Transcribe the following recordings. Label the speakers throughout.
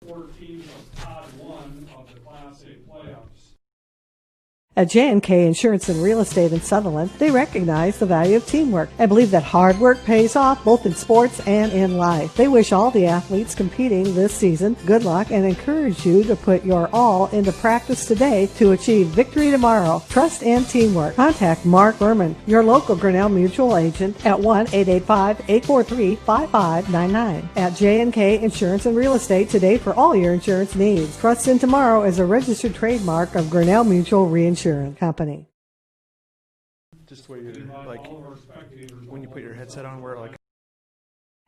Speaker 1: 4 teams of Pod 1 of the Class A playoffs.
Speaker 2: At J&K Insurance and Real Estate in Sutherland, they recognize the value of teamwork and believe that hard work pays off both in sports and in life. They wish all the athletes competing this season good luck and encourage you to put your all into practice today to achieve victory tomorrow. Trust and teamwork. Contact Mark Berman, your local Grinnell Mutual agent at 1-885-843-5599. At J&K Insurance and Real Estate today for all your insurance needs. Trust in Tomorrow is a registered trademark of Grinnell Mutual Reinsurance Company.
Speaker 3: Just where you're like when you put your headset on, where like.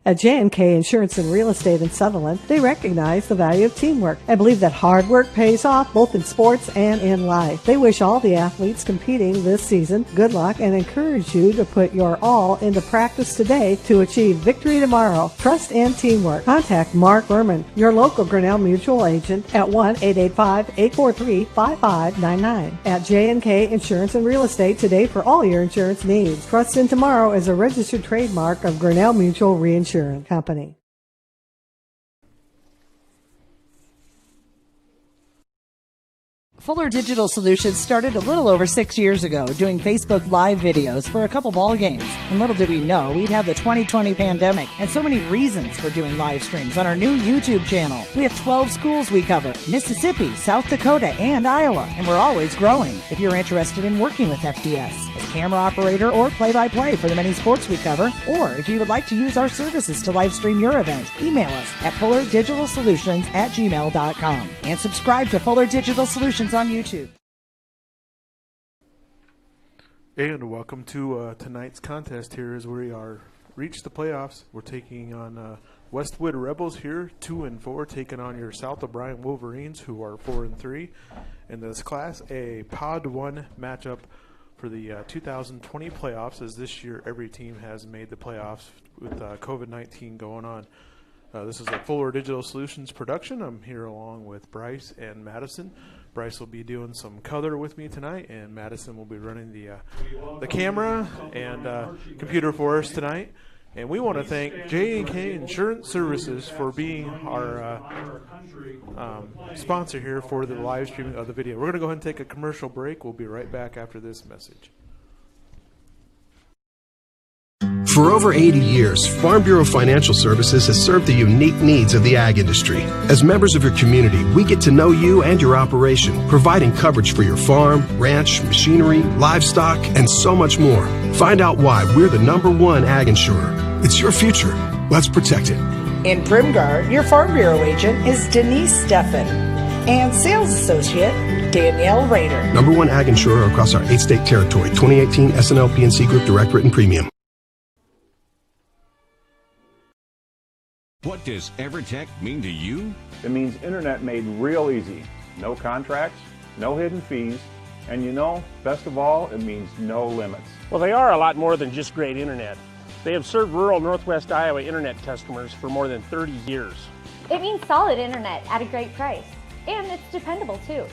Speaker 2: At J&K Insurance and Real Estate in Sutherland, they recognize the value of teamwork and believe that hard work pays off both in sports and in life. They wish all the athletes competing this season good luck and encourage you to put your all into practice today to achieve victory tomorrow. Trust and teamwork. Contact Mark Berman, your local Grinnell Mutual agent at 1-885-843-5599. At J&K Insurance and Real Estate today for all your insurance needs. Trust in Tomorrow is a registered trademark of Grinnell Mutual Reinsurance Company.
Speaker 4: Fuller Digital Solutions started a little over 6 years ago doing Facebook Live videos for a couple ball games. And little did we know we'd have the 2020 pandemic and so many reasons for doing live streams on our new YouTube channel. We have 12 schools we cover: Mississippi, South Dakota, and Iowa. And we're always growing. If you're interested in working with FDS as camera operator or play-by-play for the many sports we cover, or if you would like to use our services to live stream your event, email us at fullerdigitalsolutions@gmail.com and subscribe to Fuller Digital Solutions on YouTube.
Speaker 3: And welcome to tonight's contest here as we are reached the playoffs. We're taking on Westwood Rebels here, 2-4, taking on your South O'Brien Wolverines, who are 4-3. In this Class A Pod 1 matchup for the 2020 playoffs, as this year every team has made the playoffs with COVID-19 going on. This is a Fuller Digital Solutions production. I'm here along with Bryce and Madison. Bryce will be doing some color with me tonight, and Madison will be running the camera and computer for us tonight. And we want to thank J&K Insurance Services for being our sponsor here for the live streaming of the video. We're going to go ahead and take a commercial break. We'll be right back after this message.
Speaker 5: For over 80 years, Farm Bureau Financial Services has served the unique needs of the ag industry. As members of your community, we get to know you and your operation, providing coverage for your farm, ranch, machinery, livestock, and so much more. Find out why we're the #1 ag insurer. It's your future. Let's protect it.
Speaker 4: In Primgar, your Farm Bureau agent is Denise Steffen and sales associate Danielle Rader.
Speaker 5: #1 ag insurer across our 8-state territory. 2018 SNL PNC Group Direct Written Premium.
Speaker 6: What does EverTech mean to you?
Speaker 7: It means internet made real easy. No contracts, no hidden fees, and best of all, it means no limits.
Speaker 8: Well, they are a lot more than just great internet. They have served rural Northwest Iowa internet customers for more than 30 years.
Speaker 9: It means solid internet at a great price, and it's dependable too.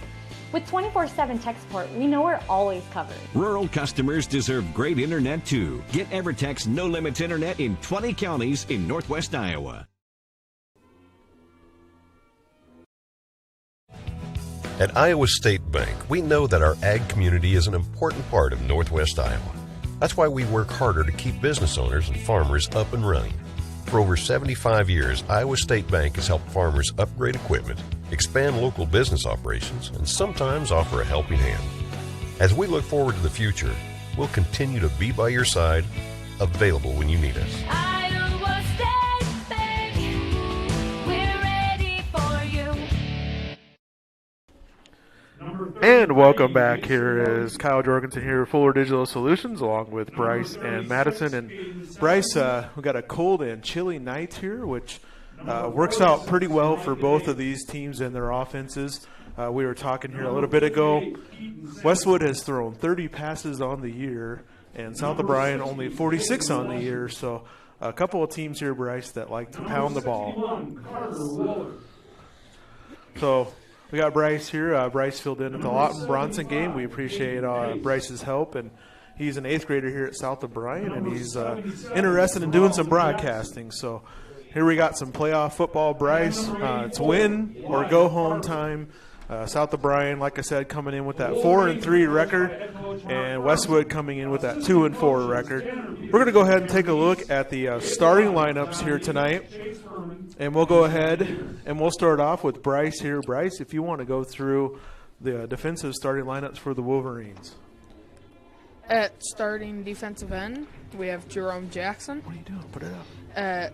Speaker 9: With 24/7 tech support, we know we're always covered.
Speaker 6: Rural customers deserve great internet too. Get EverTech's no limits internet in 20 counties in Northwest Iowa.
Speaker 10: At Iowa State Bank, we know that our ag community is an important part of Northwest Iowa. That's why we work harder to keep business owners and farmers up and running. For over 75 years, Iowa State Bank has helped farmers upgrade equipment, expand local business operations, and sometimes offer a helping hand. As we look forward to the future, we'll continue to be by your side, available when you need us.
Speaker 11: Iowa State Bank, we're ready for you.
Speaker 3: And welcome back. Here is Kyle Jorgensen here, Fuller Digital Solutions, along with Bryce and Madison. And Bryce, we got a cold and chilly night here, which works out pretty well for both of these teams and their offenses. We were talking here a little bit ago. Westwood has thrown 30 passes on the year, and South O'Brien only 46 on the year. So a couple of teams here, Bryce, that like to pound the ball. So we got Bryce here. Bryce filled in at the Lawton Bronson game. We appreciate Bryce's help, and he's an 8th grader here at South O'Brien, and he's interested in doing some broadcasting. So here we got some playoff football, Bryce. It's win or go home time. South O'Brien, like I said, coming in with that 4-3 record, and Westwood coming in with that 2-4 record. We're going to go ahead and take a look at the starting lineups here tonight, and we'll go ahead and we'll start off with Bryce here. Bryce, if you want to go through the defensive starting lineups for the Wolverines.
Speaker 12: At starting defensive end, we have Jerome Jackson.
Speaker 3: What are you doing? Put it up.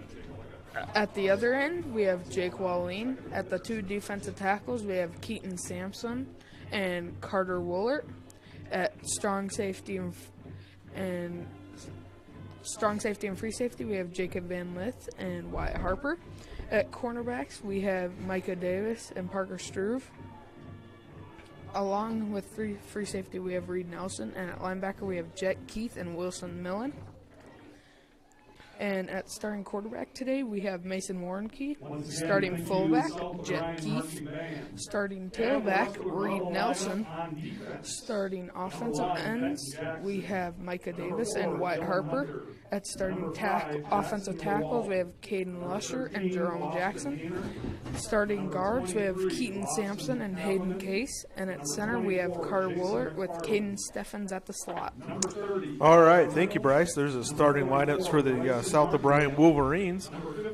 Speaker 12: At the other end, we have Jake Walleen. At the two defensive tackles, we have Keaton Sampson and Carter Woolert. At strong safety and free safety, we have Jacob Van Lith and Wyatt Harper. At cornerbacks, we have Micah Davis and Parker Struve. Along with free safety, we have Reed Nelson. And at linebacker, we have Jet Keith and Wilson Millen. And at starting quarterback today, we have Mason Warnke. Starting fullback, Jet Keith. Starting tailback, Reed Nelson. Starting offensive ends, we have Micah Davis and Wyatt Harper. At starting offensive tackles, we have Caden Lusher and Jerome Jackson. Starting guards, we have Keaton Sampson and Hayden Case. And at center, we have Carter Woolert with Caden Steffens at the slot.
Speaker 3: All right, thank you, Bryce. There's the starting lineups for the South O'Brien Wolverines.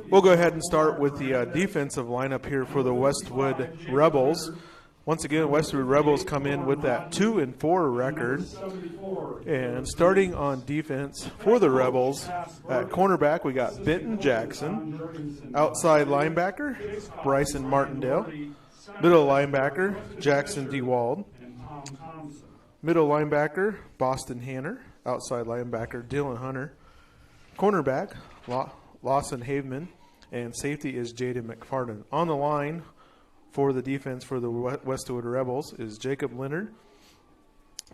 Speaker 3: We'll go ahead and start with the defensive lineup here for the Westwood Rebels. Once again, Westwood Rebels come in with that 2-4 record. And starting on defense for the Rebels, at cornerback, we got Benton Jackson. Outside linebacker, Bryson Martindale. Middle linebacker, Jackson DeWald. Middle linebacker, Boston Hanner. Outside linebacker, Dylan Hunter. Cornerback, Lawson Haveman. And safety is Jaden McFarland. On the line for the defense for the Westwood Rebels is Jacob Leonard,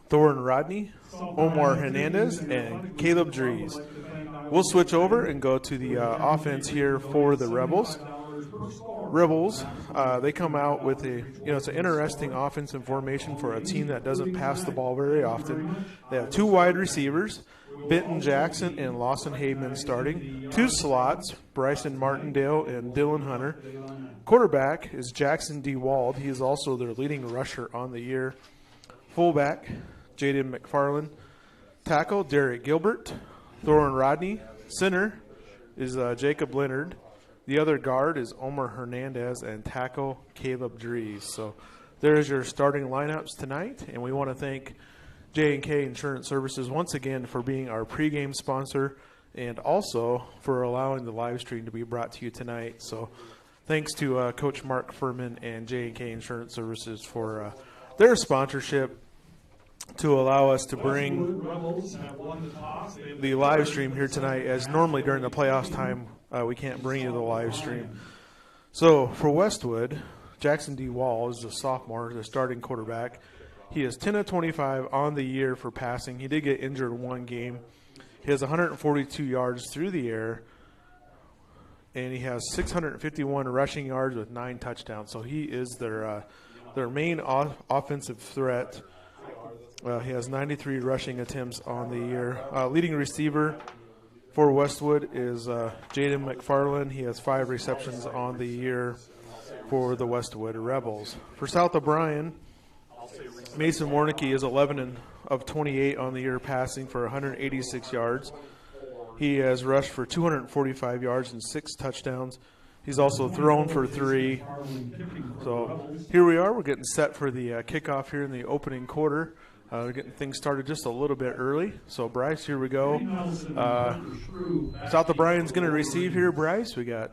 Speaker 3: Thorin Rodney, Omar Hernandez, and Caleb Dries. We'll switch over and go to the offense here for the Rebels. They come out with it's an interesting offensive formation for a team that doesn't pass the ball very often. They have two wide receivers, Benton Jackson and Lawson Haveman starting. Two slots, Bryson Martindale and Dylan Hunter. Quarterback is Jackson DeWald. He is also their leading rusher on the year. Fullback, Jaden McFarland. Tackle, Derek Gilbert. Thorin Rodney. Center is Jacob Leonard. The other guard is Omar Hernandez, and tackle Caleb Dries. So there's your starting lineups tonight, and we want to thank J&K Insurance Services once again for being our pregame sponsor and also for allowing the live stream to be brought to you tonight. So thanks to Coach Mark Furman and J&K Insurance Services for their sponsorship to allow us to bring the live stream here tonight, as normally during the playoffs time we can't bring you the live stream. So for Westwood, Jackson D. Wall is a sophomore, the starting quarterback. He is 10 of 25 on the year for passing. He did get injured one game. He has 142 yards through the air, and he has 651 rushing yards with 9 touchdowns. So he is their main offensive threat. He has 93 rushing attempts on the year. Leading receiver for Westwood is Jaden McFarland. He has 5 receptions on the year for the Westwood Rebels. For South O'Brien, Mason Warnke is 11 of 28 on the year passing for 186 yards. He has rushed for 245 yards and 6 touchdowns. He's also thrown for 3. So here we are. We're getting set for the kickoff here in the opening quarter. We're getting things started just a little bit early. So, Bryce, here we go. South O'Brien's going to receive here, Bryce. We got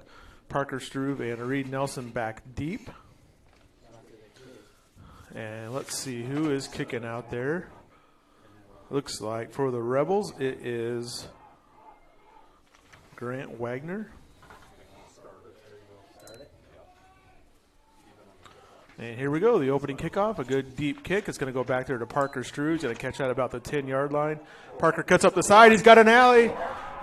Speaker 3: Parker Struve and Reed Nelson back deep. And let's see who is kicking out there. Looks like for the Rebels, it is Grant Wagner. And here we go, the opening kickoff, a good deep kick. It's going to go back there to Parker Struve. He's going to catch that about the 10-yard line. Parker cuts up the side. He's got an alley.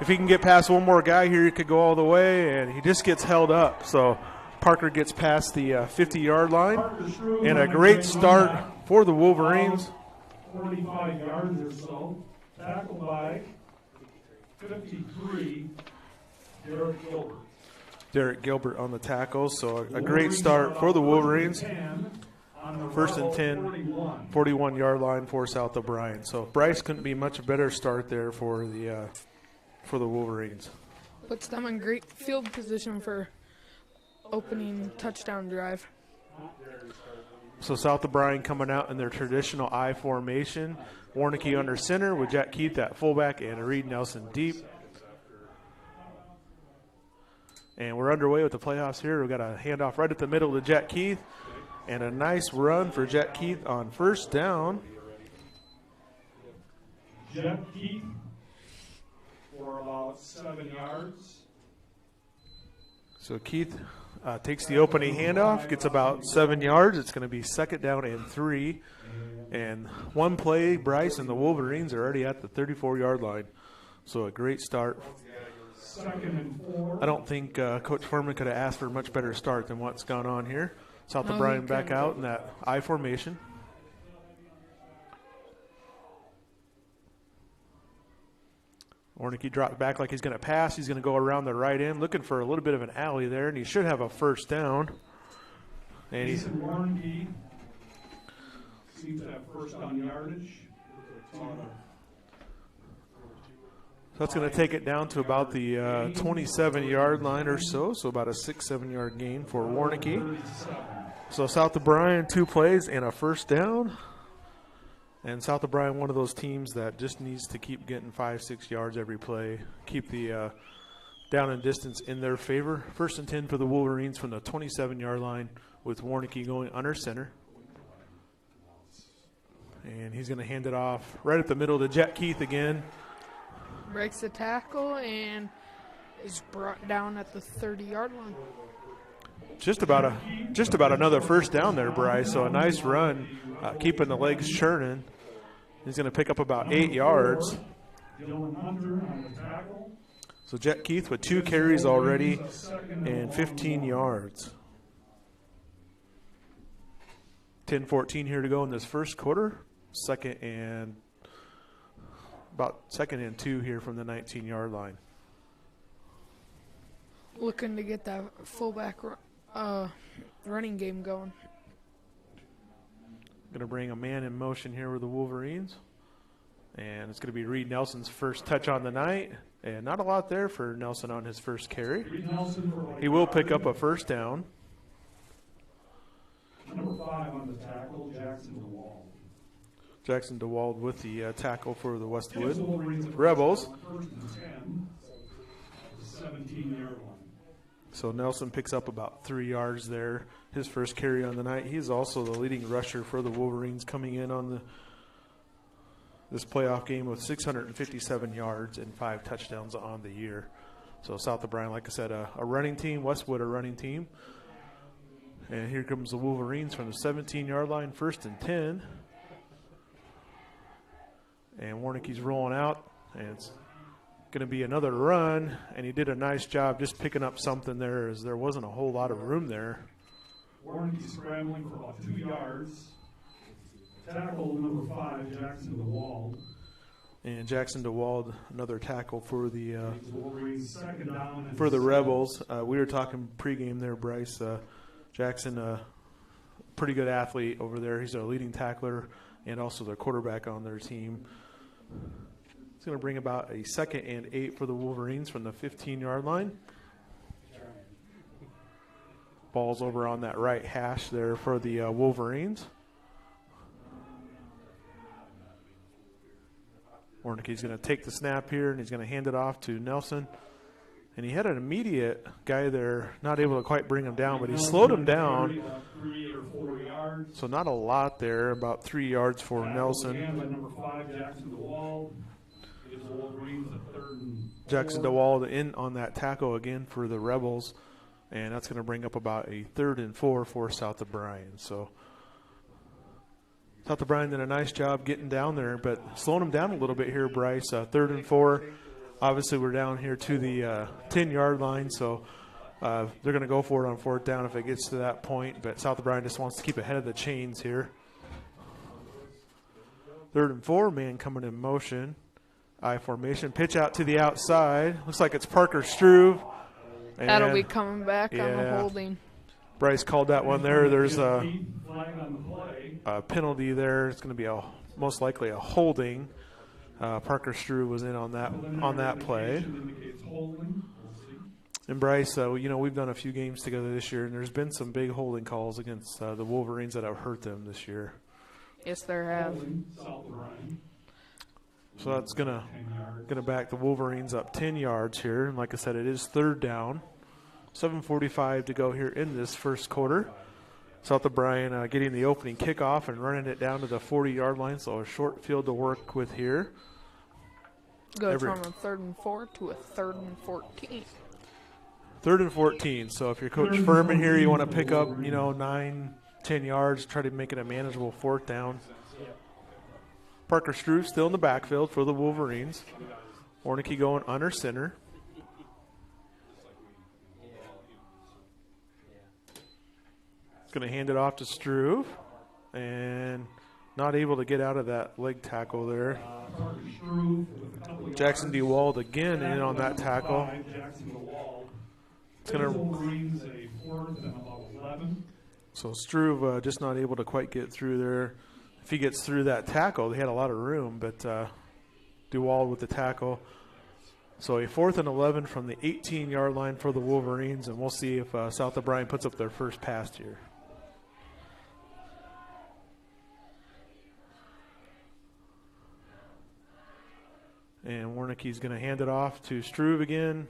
Speaker 3: If he can get past one more guy here, he could go all the way, and he just gets held up. So Parker gets past the 50-yard line. And a great start for the Wolverines.
Speaker 1: 45 yards or so. Tackled by 53, Derek Gilbert.
Speaker 3: Derek Gilbert on the tackle. So a great start for the Wolverines. First and 10, 41-yard line for South O'Brien. So Bryce couldn't be much better start there for the Wolverines.
Speaker 12: Puts them in great field position for opening touchdown drive.
Speaker 3: So South O'Brien coming out in their traditional I formation. Warnicki under center with Jack Keith at fullback and Reed Nelson deep. And we're underway with the playoffs here. We've got a handoff right at the middle to Jack Keith. And a nice run for Jack Keith on first down.
Speaker 1: Jack Keith for about 7 yards.
Speaker 3: So Keith takes the opening handoff, gets about 7 yards. It's going to be second down and 3. And one play, Bryce and the Wolverines are already at the 34-yard line. So a great start.
Speaker 1: Second and 4.
Speaker 3: I don't think Coach Furman could have asked for a much better start than what's gone on here. South O'Brien back out in that I formation. Warnicki dropped back like he's going to pass. He's going to go around the right end, looking for a little bit of an alley there, and he should have a first down. And he's
Speaker 1: Warnicki seems to have first down yardage.
Speaker 3: So that's going to take it down to about the 27-yard line or so about a 6-7 yard gain for Warnicki. So South O'Brien, 2 plays and a first down. And South O'Brien, one of those teams that just needs to keep getting 5-6 yards every play, keep the down and distance in their favor. First and 10 for the Wolverines from the 27-yard line with Warnicki going under center. And he's going to hand it off right at the middle to Jack Keith again.
Speaker 12: Breaks the tackle and is brought down at the 30-yard line.
Speaker 3: Just about another first down there, Bryce. So a nice run, keeping the legs churning. He's going to pick up about 8 yards. So Jack Keith with 2 carries already and 15 yards. 10-14 here to go in this first quarter. Second and 2 here from the 19-yard line.
Speaker 12: Looking to get that fullback running game going.
Speaker 3: Going to bring a man in motion here with the Wolverines. And it's going to be Reed Nelson's first touch on the night. And not a lot there for Nelson on his first carry. He will pick up a first down.
Speaker 1: Number 5 on the tackle, Jackson DeWald.
Speaker 3: Jackson DeWald with the tackle for the Westwood Rebels.
Speaker 1: First and 10, 17-yard line.
Speaker 3: So Nelson picks up about 3 yards there. His first carry on the night. He's also the leading rusher for the Wolverines coming in on this playoff game with 657 yards and 5 touchdowns on the year. So South O'Brien, like I said, a running team. Westwood a running team. And here comes the Wolverines from the 17-yard line, first and 10. And Warnicki's rolling out, and it's going to be another run. And he did a nice job just picking up something there, as there wasn't a whole lot of room there.
Speaker 1: Warnicki scrambling for about 2 yards. Tackle number 5, Jackson DeWald.
Speaker 3: And Jackson DeWald, another tackle for the
Speaker 1: second down
Speaker 3: for the Rebels. We were talking pregame there, Bryce. Jackson, a pretty good athlete over there. He's our leading tackler and also their quarterback on their team. It's going to bring about a 2nd and 8 for the Wolverines from the 15-yard line. Ball's over on that right hash there for the Wolverines. Warnicki's going to take the snap here, and he's going to hand it off to Nelson. And he had an immediate guy there, not able to quite bring him down, but he slowed him down.
Speaker 1: 3 or 4 yards.
Speaker 3: So not a lot there, about 3 yards for Nelson.
Speaker 1: Number 5, Jackson DeWald.
Speaker 3: Jackson DeWald in on that tackle again for the Rebels. And that's going to bring up about a 3rd and 4 for South O'Brien. So South O'Brien did a nice job getting down there, but slowing him down a little bit here, Bryce. 3rd and 4. Obviously, we're down here to the 10-yard line, so they're going to go for it on 4th down if it gets to that point. But South O'Brien just wants to keep ahead of the chains here. 3rd and 4, man coming in motion. I formation, pitch out to the outside. Looks like it's Parker Struve.
Speaker 12: That'll be coming back on the holding.
Speaker 3: Bryce called that one there. There's a
Speaker 1: Flag on the play.
Speaker 3: penalty there. It's going to be most likely a holding. Parker Strew was in on that play.
Speaker 1: Indicates holding. We'll see.
Speaker 3: And Bryce, we've done a few games together this year, and there's been some big holding calls against the Wolverines that have hurt them this year.
Speaker 12: Yes, there have.
Speaker 1: Holding, South of Ryan.
Speaker 3: So that's gonna back the Wolverines up 10 yards here. And like I said, it is third down. 7:45 to go here in this first quarter. South O'Brien getting the opening kickoff and running it down to the 40-yard line, so a short field to work with here.
Speaker 12: Go from a 3rd and 4 to a 3rd and 14.
Speaker 3: 3rd and 14. So if you're Coach Furman here, you want to pick up, 9, 10 yards, try to make it a manageable 4th down. Parker Strew still in the backfield for the Wolverines. Warnicki going under center. Going to hand it off to Struve, and not able to get out of that leg tackle there. Jackson DeWald again in on that tackle. It's going to. So Struve just not able to quite get through there. If he gets through that tackle, they had a lot of room, but DeWald with the tackle. So a 4th and 11 from the 18-yard line for the Wolverines, and we'll see if South O'Brien puts up their first pass here. And Warnicki's going to hand it off to Struve again.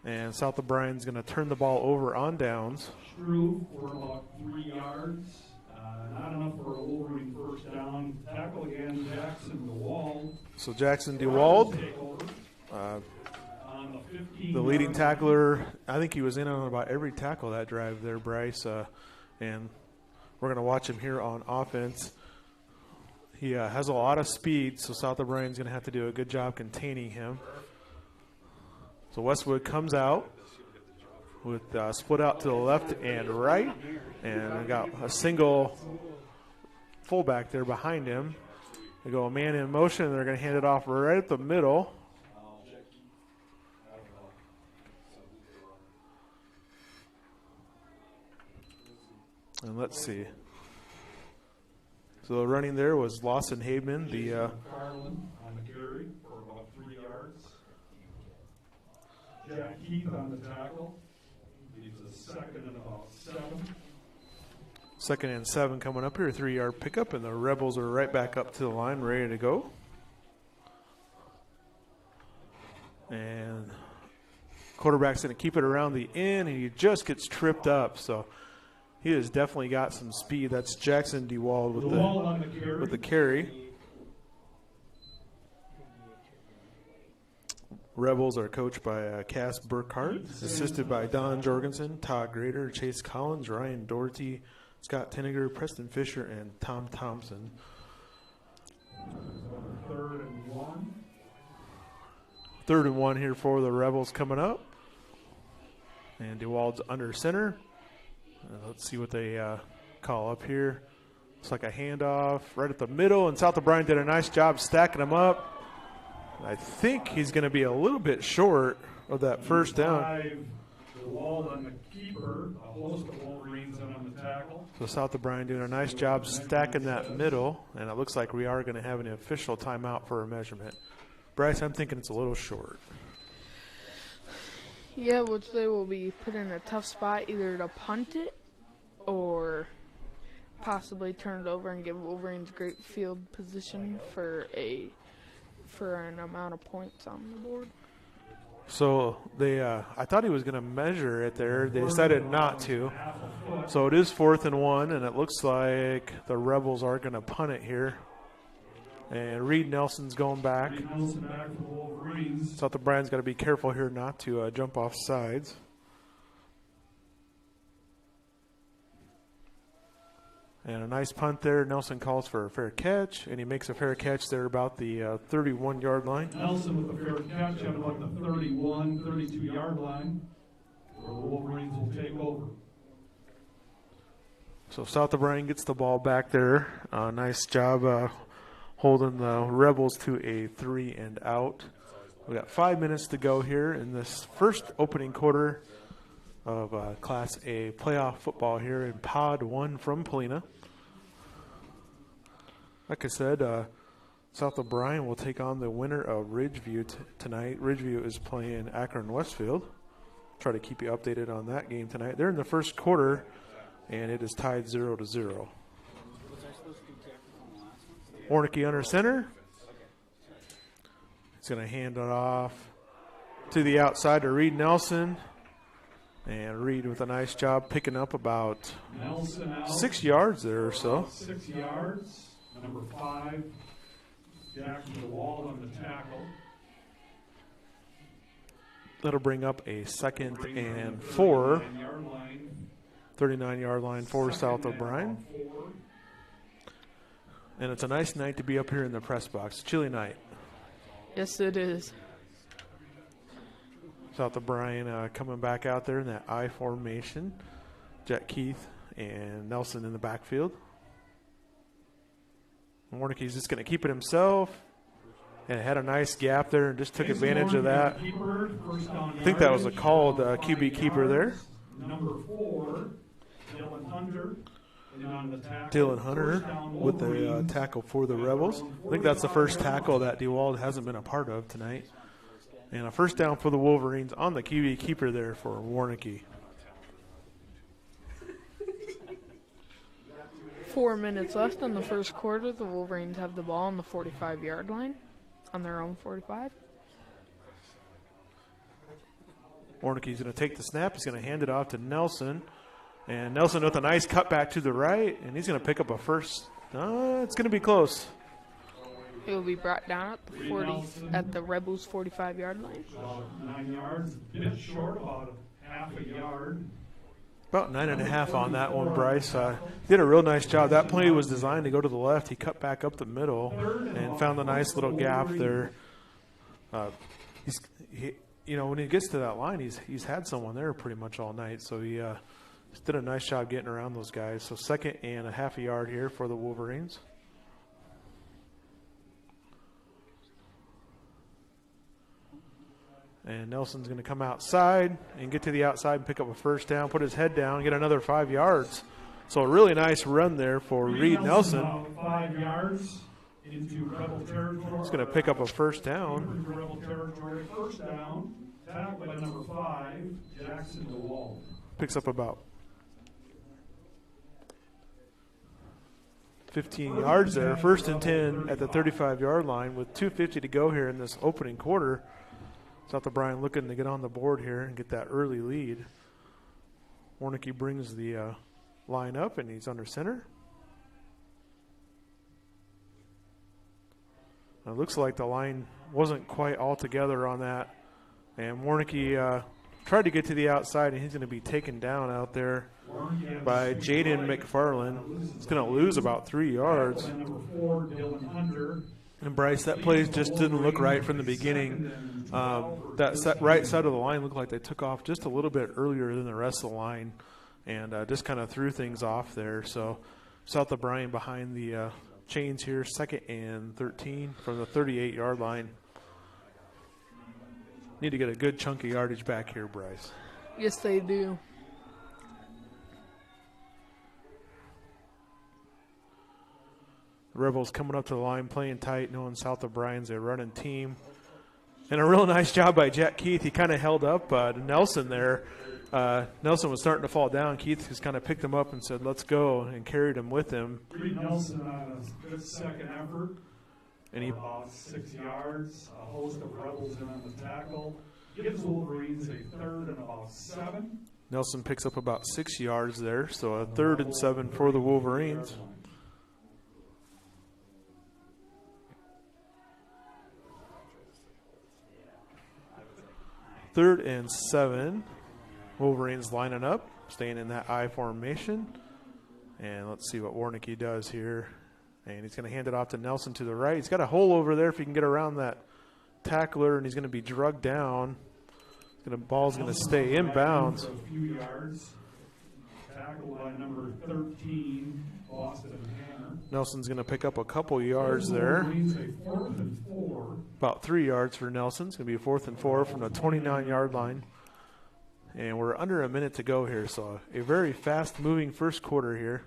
Speaker 3: And South O'Brien's going to turn the ball over on downs.
Speaker 1: Struve for about 3 yards. Not enough for a Wolverine first down. Tackle again, Jackson DeWald.
Speaker 3: So Jackson DeWald, the leading tackler. I think he was in on about every tackle that drive there, Bryce. And we're going to watch him here on offense. He has a lot of speed, so South O'Brien's going to have to do a good job containing him. So Westwood comes out with split out to the left and right, and we got a single fullback there behind him. They go a man in motion, and they're going to hand it off right at the middle. And let's see. So the running there was Lawson Haveman, the
Speaker 1: Carlin on the carry for about 3 yards. Jack Keith on the tackle. Leaves a 2nd and about 7.
Speaker 3: 2nd and 7 coming up here, 3-yard pickup, and the Rebels are right back up to the line, ready to go. And quarterback's going to keep it around the end, and he just gets tripped up. So he has definitely got some speed. That's Jackson DeWald with the carry. Rebels are coached by Cass Burkhart, assisted by Don Jorgensen, Todd Grader, Chase Collins, Ryan Doherty, Scott Tinniger, Preston Fisher, and Tom Thompson.
Speaker 1: 3rd and 1.
Speaker 3: 3rd and 1 here for the Rebels coming up. And DeWald's under center. Let's see what they call up here. Looks like a handoff right at the middle, and South O'Brien did a nice job stacking them up. I think he's going to be a little bit short of that first down.
Speaker 1: DeWald on the keeper, a host of Wolverines in on the tackle.
Speaker 3: So South O'Brien doing a nice job stacking that middle, and it looks like we are going to have an official timeout for a measurement. Bryce, I'm thinking it's a little short.
Speaker 12: Yeah, which they will be put in a tough spot either to punt it or possibly turn it over and give Wolverines great field position for an amount of points on the board.
Speaker 3: So they, I thought he was going to measure it there. They decided not to. So it is 4th and 1, and it looks like the Rebels are going to punt it here. And Reed Nelson's going back. South O'Brien's got to be careful here not to jump off sides. And a nice punt there. Nelson calls for a fair catch, and he makes a fair catch there about the 31-yard line.
Speaker 1: Nelson with a fair catch at about the 31, 32-yard line, where the Wolverines will take over.
Speaker 3: So South O'Brien gets the ball back there. Nice job holding the Rebels to a 3 and out. We got 5 minutes to go here in this first opening quarter of Class A playoff football here in Pod 1 from Polina. Like I said, South O'Brien will take on the winner of Ridgeview tonight. Ridgeview is playing Akron Westfield. Try to keep you updated on that game tonight. They're in the first quarter, and it is tied 0-0. Warnicki under center. He's going to hand it off to the outside to Reed Nelson. And Reed with a nice job picking up about 6 yards there or so.
Speaker 1: 6 yards. Number 5, Jackson DeWald on the tackle.
Speaker 3: That'll bring up a 2nd and 4. 39-yard line for South O'Brien. And it's a nice night to be up here in the press box. Chilly night.
Speaker 12: Yes, it is.
Speaker 3: South O'Brien coming back out there in that I formation. Jet Keith and Nelson in the backfield. Warnicki's just going to keep it himself. And had a nice gap there and just took advantage of that. I think that was a called QB keeper there.
Speaker 1: Number 4, Dylan Hunter.
Speaker 3: Dylan Hunter with the tackle for the Rebels. I think that's the first tackle that DeWald hasn't been a part of tonight. And a first down for the Wolverines on the QB keeper there for Warnicki.
Speaker 12: 4 minutes left in the first quarter. The Wolverines have the ball on the 45-yard line, on their own 45.
Speaker 3: Warnicki's going to take the snap. He's going to hand it off to Nelson. And Nelson with a nice cutback to the right, and he's going to pick up a first. It's going to be close.
Speaker 12: It will be brought down at the 40 at the Rebels' 45-yard line.
Speaker 1: 9 yards, a bit short, about half a yard.
Speaker 3: About 9.5 on that one, Bryce. Did a real nice job. That play was designed to go to the left. He cut back up the middle and found a nice little gap there. When he gets to that line, he's had someone there pretty much all night. So he did a nice job getting around those guys. So 2nd and a half a yard here for the Wolverines. And Nelson's going to come outside and get to the outside and pick up a first down, put his head down, get another 5 yards. So a really nice run there for Reed Nelson.
Speaker 1: 5 yards into Rebel territory.
Speaker 3: He's going to pick up a first down.
Speaker 1: Rebel territory, first down, tackled by number 5, Jackson DeWald.
Speaker 3: Picks up about 15 yards there. First and 10 at the 35-yard line with 2:50 to go here in this opening quarter. South O'Brien looking to get on the board here and get that early lead. Warnicki brings the line up, and he's under center. It looks like the line wasn't quite all together on that. And Warnicki tried to get to the outside, and he's going to be taken down out there by Jaden McFarland. He's going to lose about 3 yards. And Bryce, that play just didn't look right from the beginning. That right side of the line looked like they took off just a little bit earlier than the rest of the line, and just kind of threw things off there. So South O'Brien behind the chains here, 2nd and 13 from the 38-yard line. Need to get a good chunk of yardage back here, Bryce.
Speaker 12: Yes, they do.
Speaker 3: The Rebels coming up to the line, playing tight, knowing South O'Brien's a running team. And a real nice job by Jack Keith. He kind of held up Nelson there. Nelson was starting to fall down. Keith just kind of picked him up and said, "Let's go," and carried him with him.
Speaker 1: Reed Nelson on a good second effort.
Speaker 3: And he
Speaker 1: about 6 yards. A host of Rebels in on the tackle. Gives Wolverines a 3rd and about 7.
Speaker 3: Nelson picks up about 6 yards there, so a 3rd and 7 for the Wolverines. 3rd and 7. Wolverines lining up, staying in that I formation. And let's see what Warnicki does here. And he's going to hand it off to Nelson to the right. He's got a hole over there if he can get around that tackler, and he's going to be drugged down. The ball's going to stay in bounds.
Speaker 1: tackled by number 13, Boston Hammer.
Speaker 3: Nelson's going to pick up a couple yards there.
Speaker 1: Wolverines a 4th and 4.
Speaker 3: About 3 yards for Nelson. It's going to be a 4th and 4 from the 29-yard line. And we're under a minute to go here, so a very fast-moving first quarter here.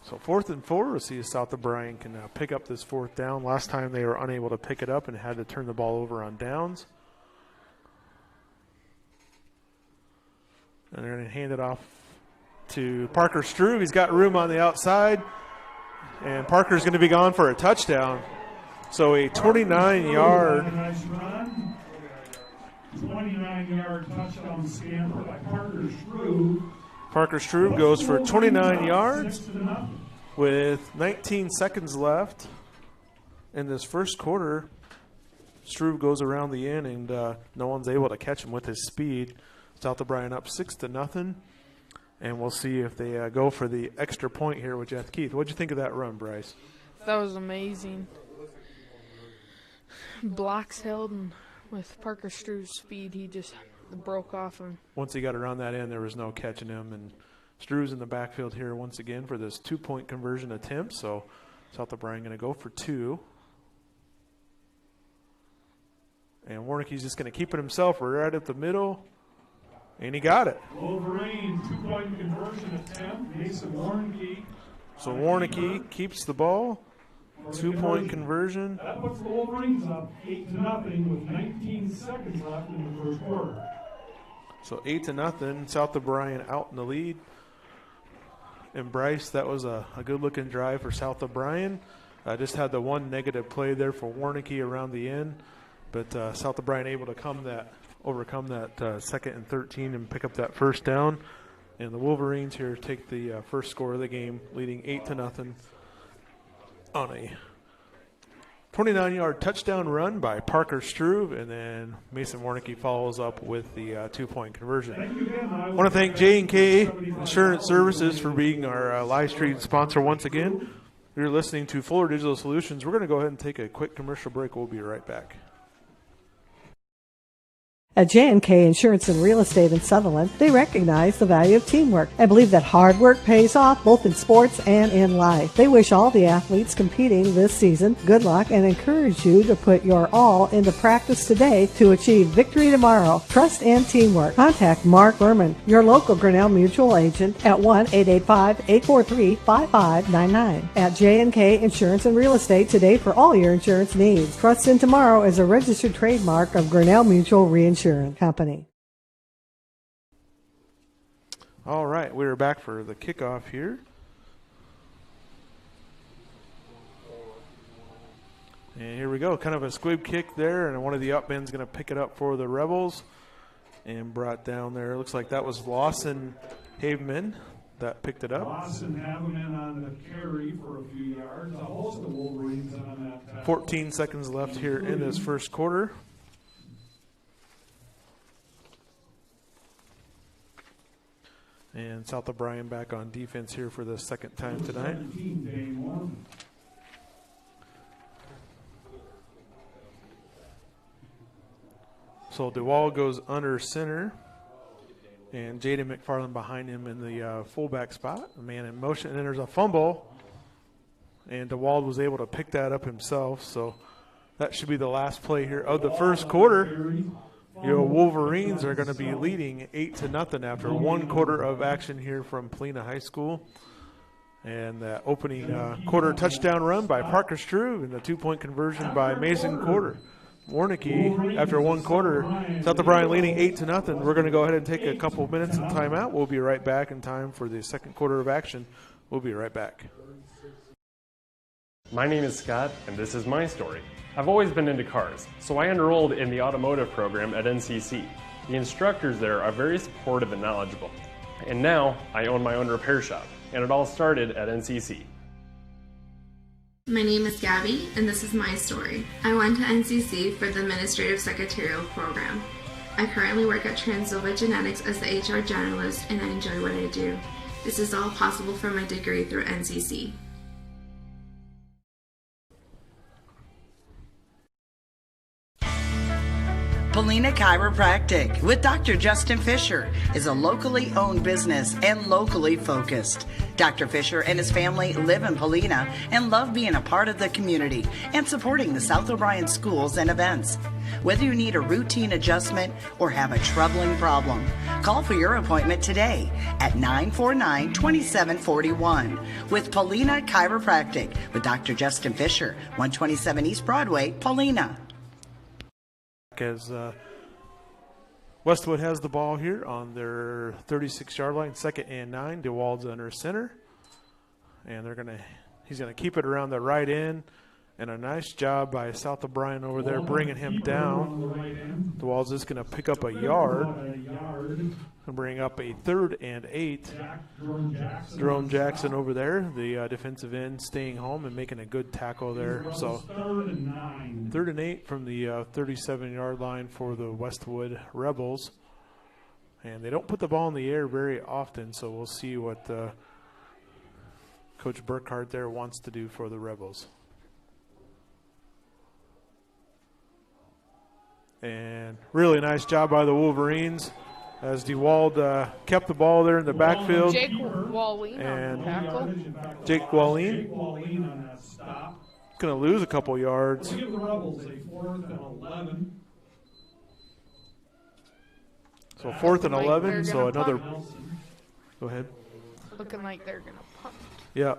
Speaker 3: So 4th and 4, we'll see if South O'Brien can pick up this 4th down. Last time they were unable to pick it up and had to turn the ball over on downs. And they're going to hand it off to Parker Struve. He's got room on the outside, and Parker's going to be gone for a touchdown. So a 29-yard.
Speaker 1: 29-yard touchdown scamper by Parker Struve.
Speaker 3: Parker Struve goes for 29 yards with 19 seconds left in this first quarter. Struve goes around the end, and no one's able to catch him with his speed. South O'Brien up 6-0, and we'll see if they go for the extra point here with Jeff Keith. What'd you think of that run, Bryce?
Speaker 12: That was amazing. Blocks held, and with Parker Struve's speed, he just broke off him.
Speaker 3: Once he got around that end, there was no catching him, and Struve's in the backfield here once again for this 2-point conversion attempt. So South O'Brien going to go for 2. And Warnicke's just going to keep it himself right up the middle, and he got it.
Speaker 1: Wolverine 2-point conversion attempt. Mason Warnicke.
Speaker 3: So Warnicke keeps the ball. 2-point conversion.
Speaker 1: That puts the Wolverines up 8-0 with 19 seconds left in the first quarter.
Speaker 3: So 8-0. South O'Brien out in the lead. And Bryce, that was a good-looking drive for South O'Brien. Just had the one negative play there for Warnicke around the end, but South O'Brien able to overcome that 2nd and 13 and pick up that first down. And the Wolverines here take the first score of the game, leading 8-0 on a 29-yard touchdown run by Parker Struve, and then Mason Warnicke follows up with the 2-point conversion. I want to thank J&K Insurance Services for being our live stream sponsor once again. You're listening to Fuller Digital Solutions. We're going to go ahead and take a quick commercial break. We'll be right back.
Speaker 2: At J&K Insurance and Real Estate in Sutherland, they recognize the value of teamwork and believe that hard work pays off both in sports and in life. They wish all the athletes competing this season good luck and encourage you to put your all into practice today to achieve victory tomorrow. Trust and teamwork. Contact Mark Berman, your local Grinnell Mutual agent at 1-885-843-5599. At J&K Insurance and Real Estate today for all your insurance needs. Trust in Tomorrow is a registered trademark of Grinnell Mutual Reinsurance Company.
Speaker 3: All right, we're back for the kickoff here. And here we go, kind of a squib kick there, and one of the up men's going to pick it up for the Rebels and brought down there. It looks like that was Lawson Haveman that picked it up.
Speaker 1: Lawson Haveman on the carry for a few yards. A host of Wolverines on that.
Speaker 3: 14 seconds left here in this first quarter. And South O'Brien back on defense here for the second time tonight. So DeWall goes under center, and Jaden McFarland behind him in the fullback spot. A man in motion, and then there's a fumble, and DeWald was able to pick that up himself. So that should be the last play here of the first quarter. Your Wolverines are going to be leading 8-0 after one quarter of action here from Polina High School. And the opening quarter touchdown run by Parker Struve and the 2-point conversion by Mason Warnicke after one quarter. South O'Brien leading 8-0. We're going to go ahead and take a couple of minutes of timeout. We'll be right back in time for the second quarter of action. We'll be right back.
Speaker 13: My name is Scott, and this is my story. I've always been into cars, so I enrolled in the automotive program at NCC. The instructors there are very supportive and knowledgeable. And now I own my own repair shop, and it all started at NCC.
Speaker 14: My name is Gabby, and this is my story. I went to NCC for the Administrative Secretarial program. I currently work at Transnova Genetics as the HR generalist, and I enjoy what I do. This is all possible for my degree through NCC.
Speaker 4: Polina Chiropractic with Dr. Justin Fisher is a locally owned business and locally focused. Dr. Fisher and his family live in Polina and love being a part of the community and supporting the South O'Brien schools and events. Whether you need a routine adjustment or have a troubling problem, call for your appointment today at 949-2741 with Polina Chiropractic with Dr. Justin Fisher, 127 East Broadway, Polina.
Speaker 3: As Westwood has the ball here on their 36-yard line, 2nd and 9. DeWald's under center, and he's gonna keep it around the right end, and a nice job by South O'Brien over there bringing him down. DeWald's is gonna pick up a yard and bring up a 3rd and 8. Jerome Jackson over there, the defensive end, staying home and making a good tackle there. So 3rd and 8 from the 37-yard line for the Westwood Rebels. And they don't put the ball in the air very often, so we'll see what Coach Burkhardt there wants to do for the Rebels. And really nice job by the Wolverines as DeWald kept the ball there in the backfield.
Speaker 12: Jake Wallin
Speaker 3: and
Speaker 12: on tackle.
Speaker 3: Jake Wallin going to lose a couple yards.
Speaker 1: We'll give the Rebels a 4th and 11.
Speaker 3: So 4th and 11, so another.
Speaker 12: Punt.
Speaker 3: Go ahead.
Speaker 12: Looking like they're going to punt.
Speaker 3: Yeah.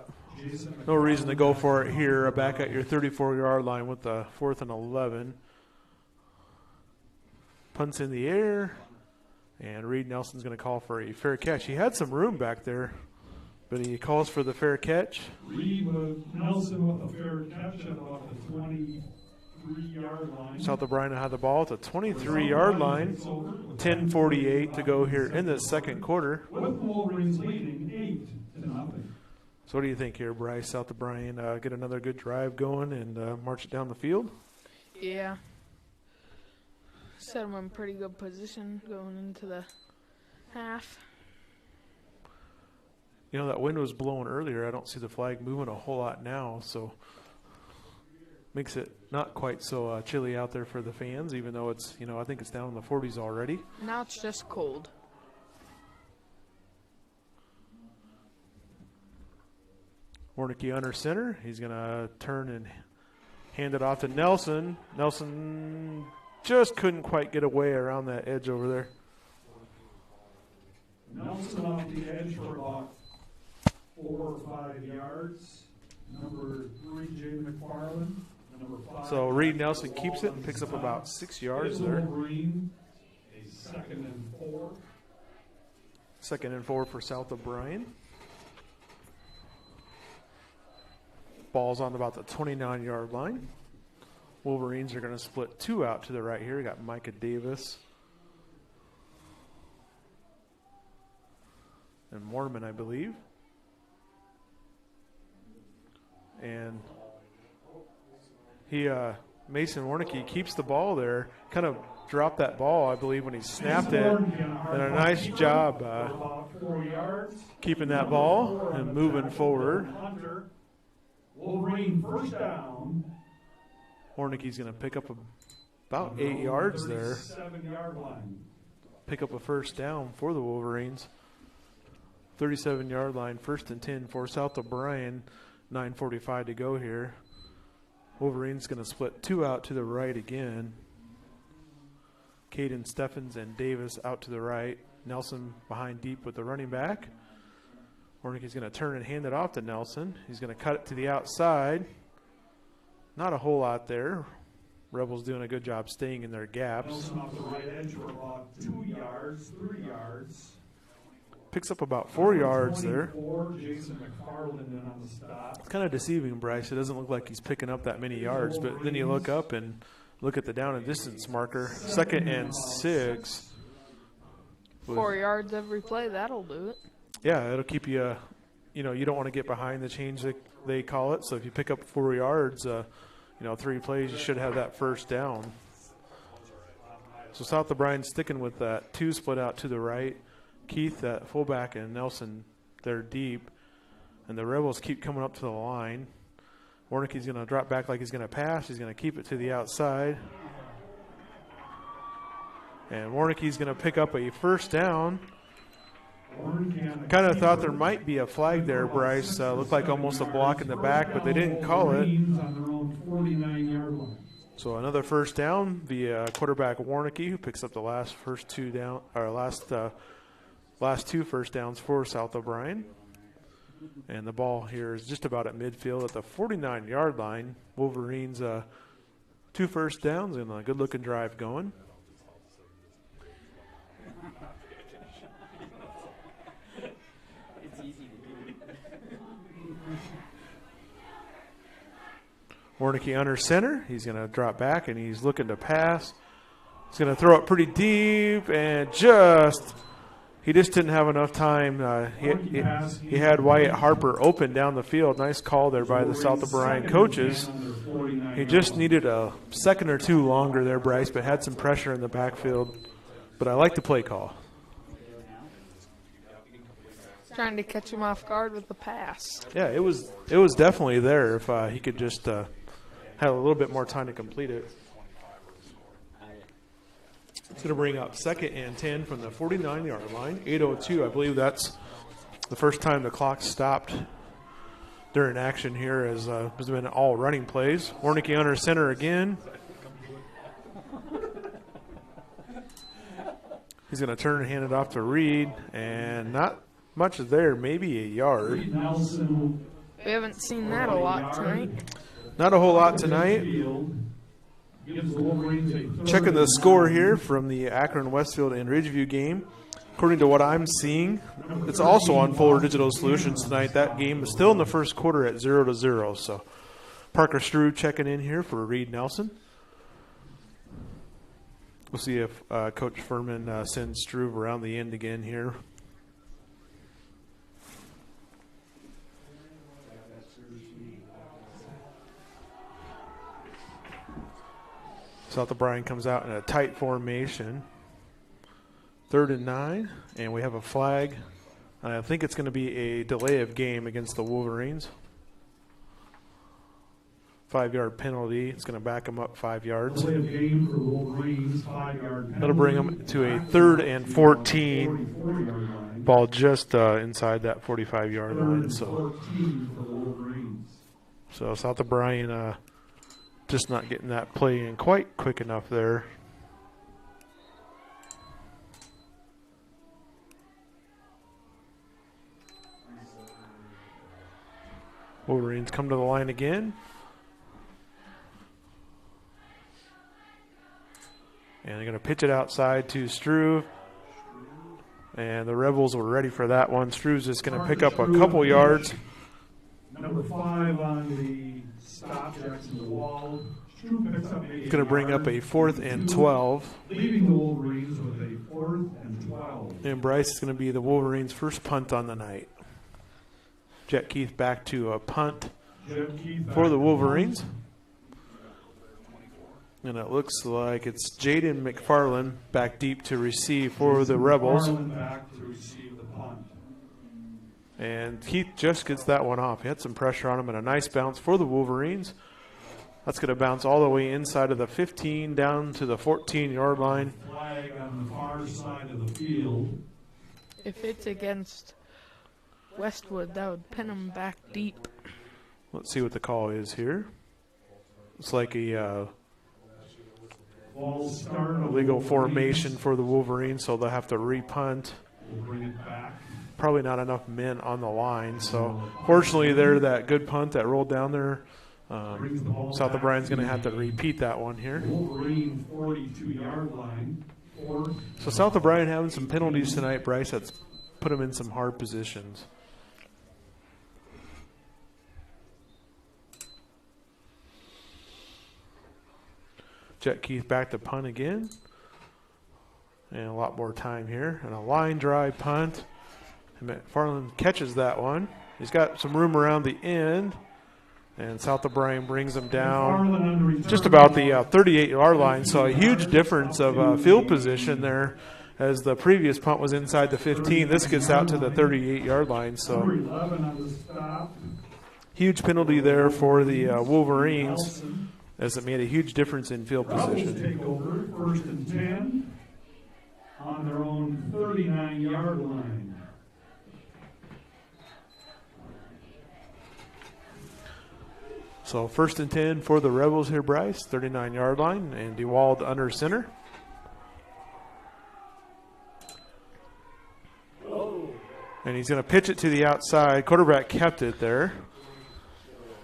Speaker 3: No reason to go for it here. Back at your 34-yard line with the 4th and 11. Punts in the air. And Reed Nelson's going to call for a fair catch. He had some room back there, but he calls for the fair catch.
Speaker 1: Reed with Nelson with a fair catch at about the 23-yard line.
Speaker 3: South O'Brien had the ball at the 23-yard line. 10:48 to go here in the second quarter.
Speaker 1: With the Wolverines leading 8-0.
Speaker 3: So what do you think here, Bryce? South O'Brien get another good drive going and march it down the field?
Speaker 12: Yeah. Set them in pretty good position going into the half.
Speaker 3: You know, that wind was blowing earlier. I don't see the flag moving a whole lot now, so makes it not quite so chilly out there for the fans, even though it's, I think it's down in the 40s already.
Speaker 12: Now it's just cold.
Speaker 3: Warnicki under center. He's going to turn and hand it off to Nelson. Nelson just couldn't quite get away around that edge over there.
Speaker 1: Nelson off the edge for about 4 or 5 yards. Number 3, Jay McFarland. Number 5.
Speaker 3: So Reed Nelson keeps it and picks up about 6 yards there.
Speaker 1: Wolverine, a 2nd and 4.
Speaker 3: 2nd and 4 for South O'Brien. Ball's on about the 29-yard line. Wolverines are going to split 2 out to the right here. We got Micah Davis and Mormon, I believe. And Mason Warnicki keeps the ball there. Kind of dropped that ball, I believe, when he snapped it. And a nice job keeping that ball and moving forward.
Speaker 1: Wolverine first down.
Speaker 3: Warnicki's going to pick up about 8 yards there.
Speaker 1: 7-yard line.
Speaker 3: Pick up a first down for the Wolverines. 37-yard line, 1st and 10 for South O'Brien. 9:45 to go here. Wolverines going to split 2 out to the right again. Caden Steffens and Davis out to the right. Nelson behind deep with the running back. Warnicki's going to turn and hand it off to Nelson. He's going to cut it to the outside. Not a whole lot there. Rebels doing a good job staying in their gaps.
Speaker 1: Nelson off the right edge for about 2 yards, 3 yards.
Speaker 3: Picks up about 4 yards there.
Speaker 1: Jason McFarland in on the stop.
Speaker 3: It's kind of deceiving, Bryce. It doesn't look like he's picking up that many yards, but then you look up and look at the down and distance marker. 2nd and 6.
Speaker 12: 4 yards every play, that'll do it.
Speaker 3: Yeah, it'll keep you, you don't want to get behind the change that they call it. So if you pick up 4 yards, 3 plays, you should have that first down. So South O'Brien sticking with that 2 split out to the right. Keith at fullback and Nelson there deep. And the Rebels keep coming up to the line. Warnicki's going to drop back like he's going to pass. He's going to keep it to the outside. And Warnicke's going to pick up a first down. Kind of thought there might be a flag there, Bryce. Looked like almost a block in the back, but they didn't call it. So another first down via quarterback Warnicke, who picks up the last two first downs for South O'Brien. And the ball here is just about at midfield at the 49-yard line. Wolverines 2 first downs and a good-looking drive going. Warnicke under center. He's going to drop back, and he's looking to pass. He's going to throw it pretty deep, and he just didn't have enough time. He had Wyatt Harper open down the field. Nice call there by the South O'Brien coaches. He just needed a second or two longer there, Bryce, but had some pressure in the backfield. But I like the play call.
Speaker 12: Trying to catch him off guard with the pass.
Speaker 3: Yeah, it was definitely there if he could just had a little bit more time to complete it. It's going to bring up 2nd and 10 from the 49-yard line. 8:02, I believe that's the first time the clock stopped during action here, as has been all running plays. Warnicke under center again. He's going to turn and hand it off to Reed, and not much there, maybe a yard.
Speaker 12: We haven't seen that a lot tonight.
Speaker 3: Not a whole lot tonight. Checking the score here from the Akron, Westfield, and Ridgeview game. According to what I'm seeing, it's also on Fuller Digital Solutions tonight. That game is still in the first quarter at 0-0. So Parker Struve checking in here for Reed Nelson. We'll see if Coach Furman sends Struve around the end again here. South O'Brien comes out in a tight formation. 3rd and 9, and we have a flag. I think it's going to be a delay of game against the Wolverines. 5-yard penalty. It's going to back them up 5 yards.
Speaker 1: Delay of game for the Wolverines, 5-yard penalty.
Speaker 3: That'll bring them to a 3rd and 14. Ball just inside that 45-yard line. So South O'Brien just not getting that play in quite quick enough there. Wolverines come to the line again. And they're going to pitch it outside to Struve. And the Rebels were ready for that one. Struve's just going to pick up a couple yards.
Speaker 1: Number 5 on the stop, Jackson DeWald.
Speaker 3: It's going to bring up a 4th and 12.
Speaker 1: Leaving the Wolverines with a 4th and 12.
Speaker 3: And Bryce is going to be the Wolverines' first punt on the night. Jet Keith back to a punt for the Wolverines. And it looks like it's Jaden McFarland back deep to receive for the Rebels. And Keith just gets that one off. He had some pressure on him and a nice bounce for the Wolverines. That's going to bounce all the way inside of the 15 down to the 14-yard line.
Speaker 1: Flag on the far side of the field.
Speaker 12: If it's against Westwood, that would pin them back deep.
Speaker 3: Let's see what the call is here. It's like a illegal formation for the Wolverines, so they'll have to repunt.
Speaker 1: We'll bring it back.
Speaker 3: Probably not enough men on the line, so fortunately there, that good punt that rolled down there. South O'Brien's going to have to repeat that one here.
Speaker 1: Wolverine 42-yard line.
Speaker 3: So South O'Brien having some penalties tonight, Bryce. That's put them in some hard positions. Jet Keith back to punt again. And a lot more time here. And a line drive punt. And McFarland catches that one. He's got some room around the end. And South O'Brien brings them down just about the 38-yard line. So a huge difference of field position there, as the previous punt was inside the 15. This gets out to the 38-yard line. So huge penalty there for the Wolverines, as it made a huge difference in field position.
Speaker 1: Take over, 1st and 10. on their own 39-yard line.
Speaker 3: So 1st and 10 for the Rebels here, Bryce, 39-yard line, and DeWald under center. And he's going to pitch it to the outside. Quarterback kept it there.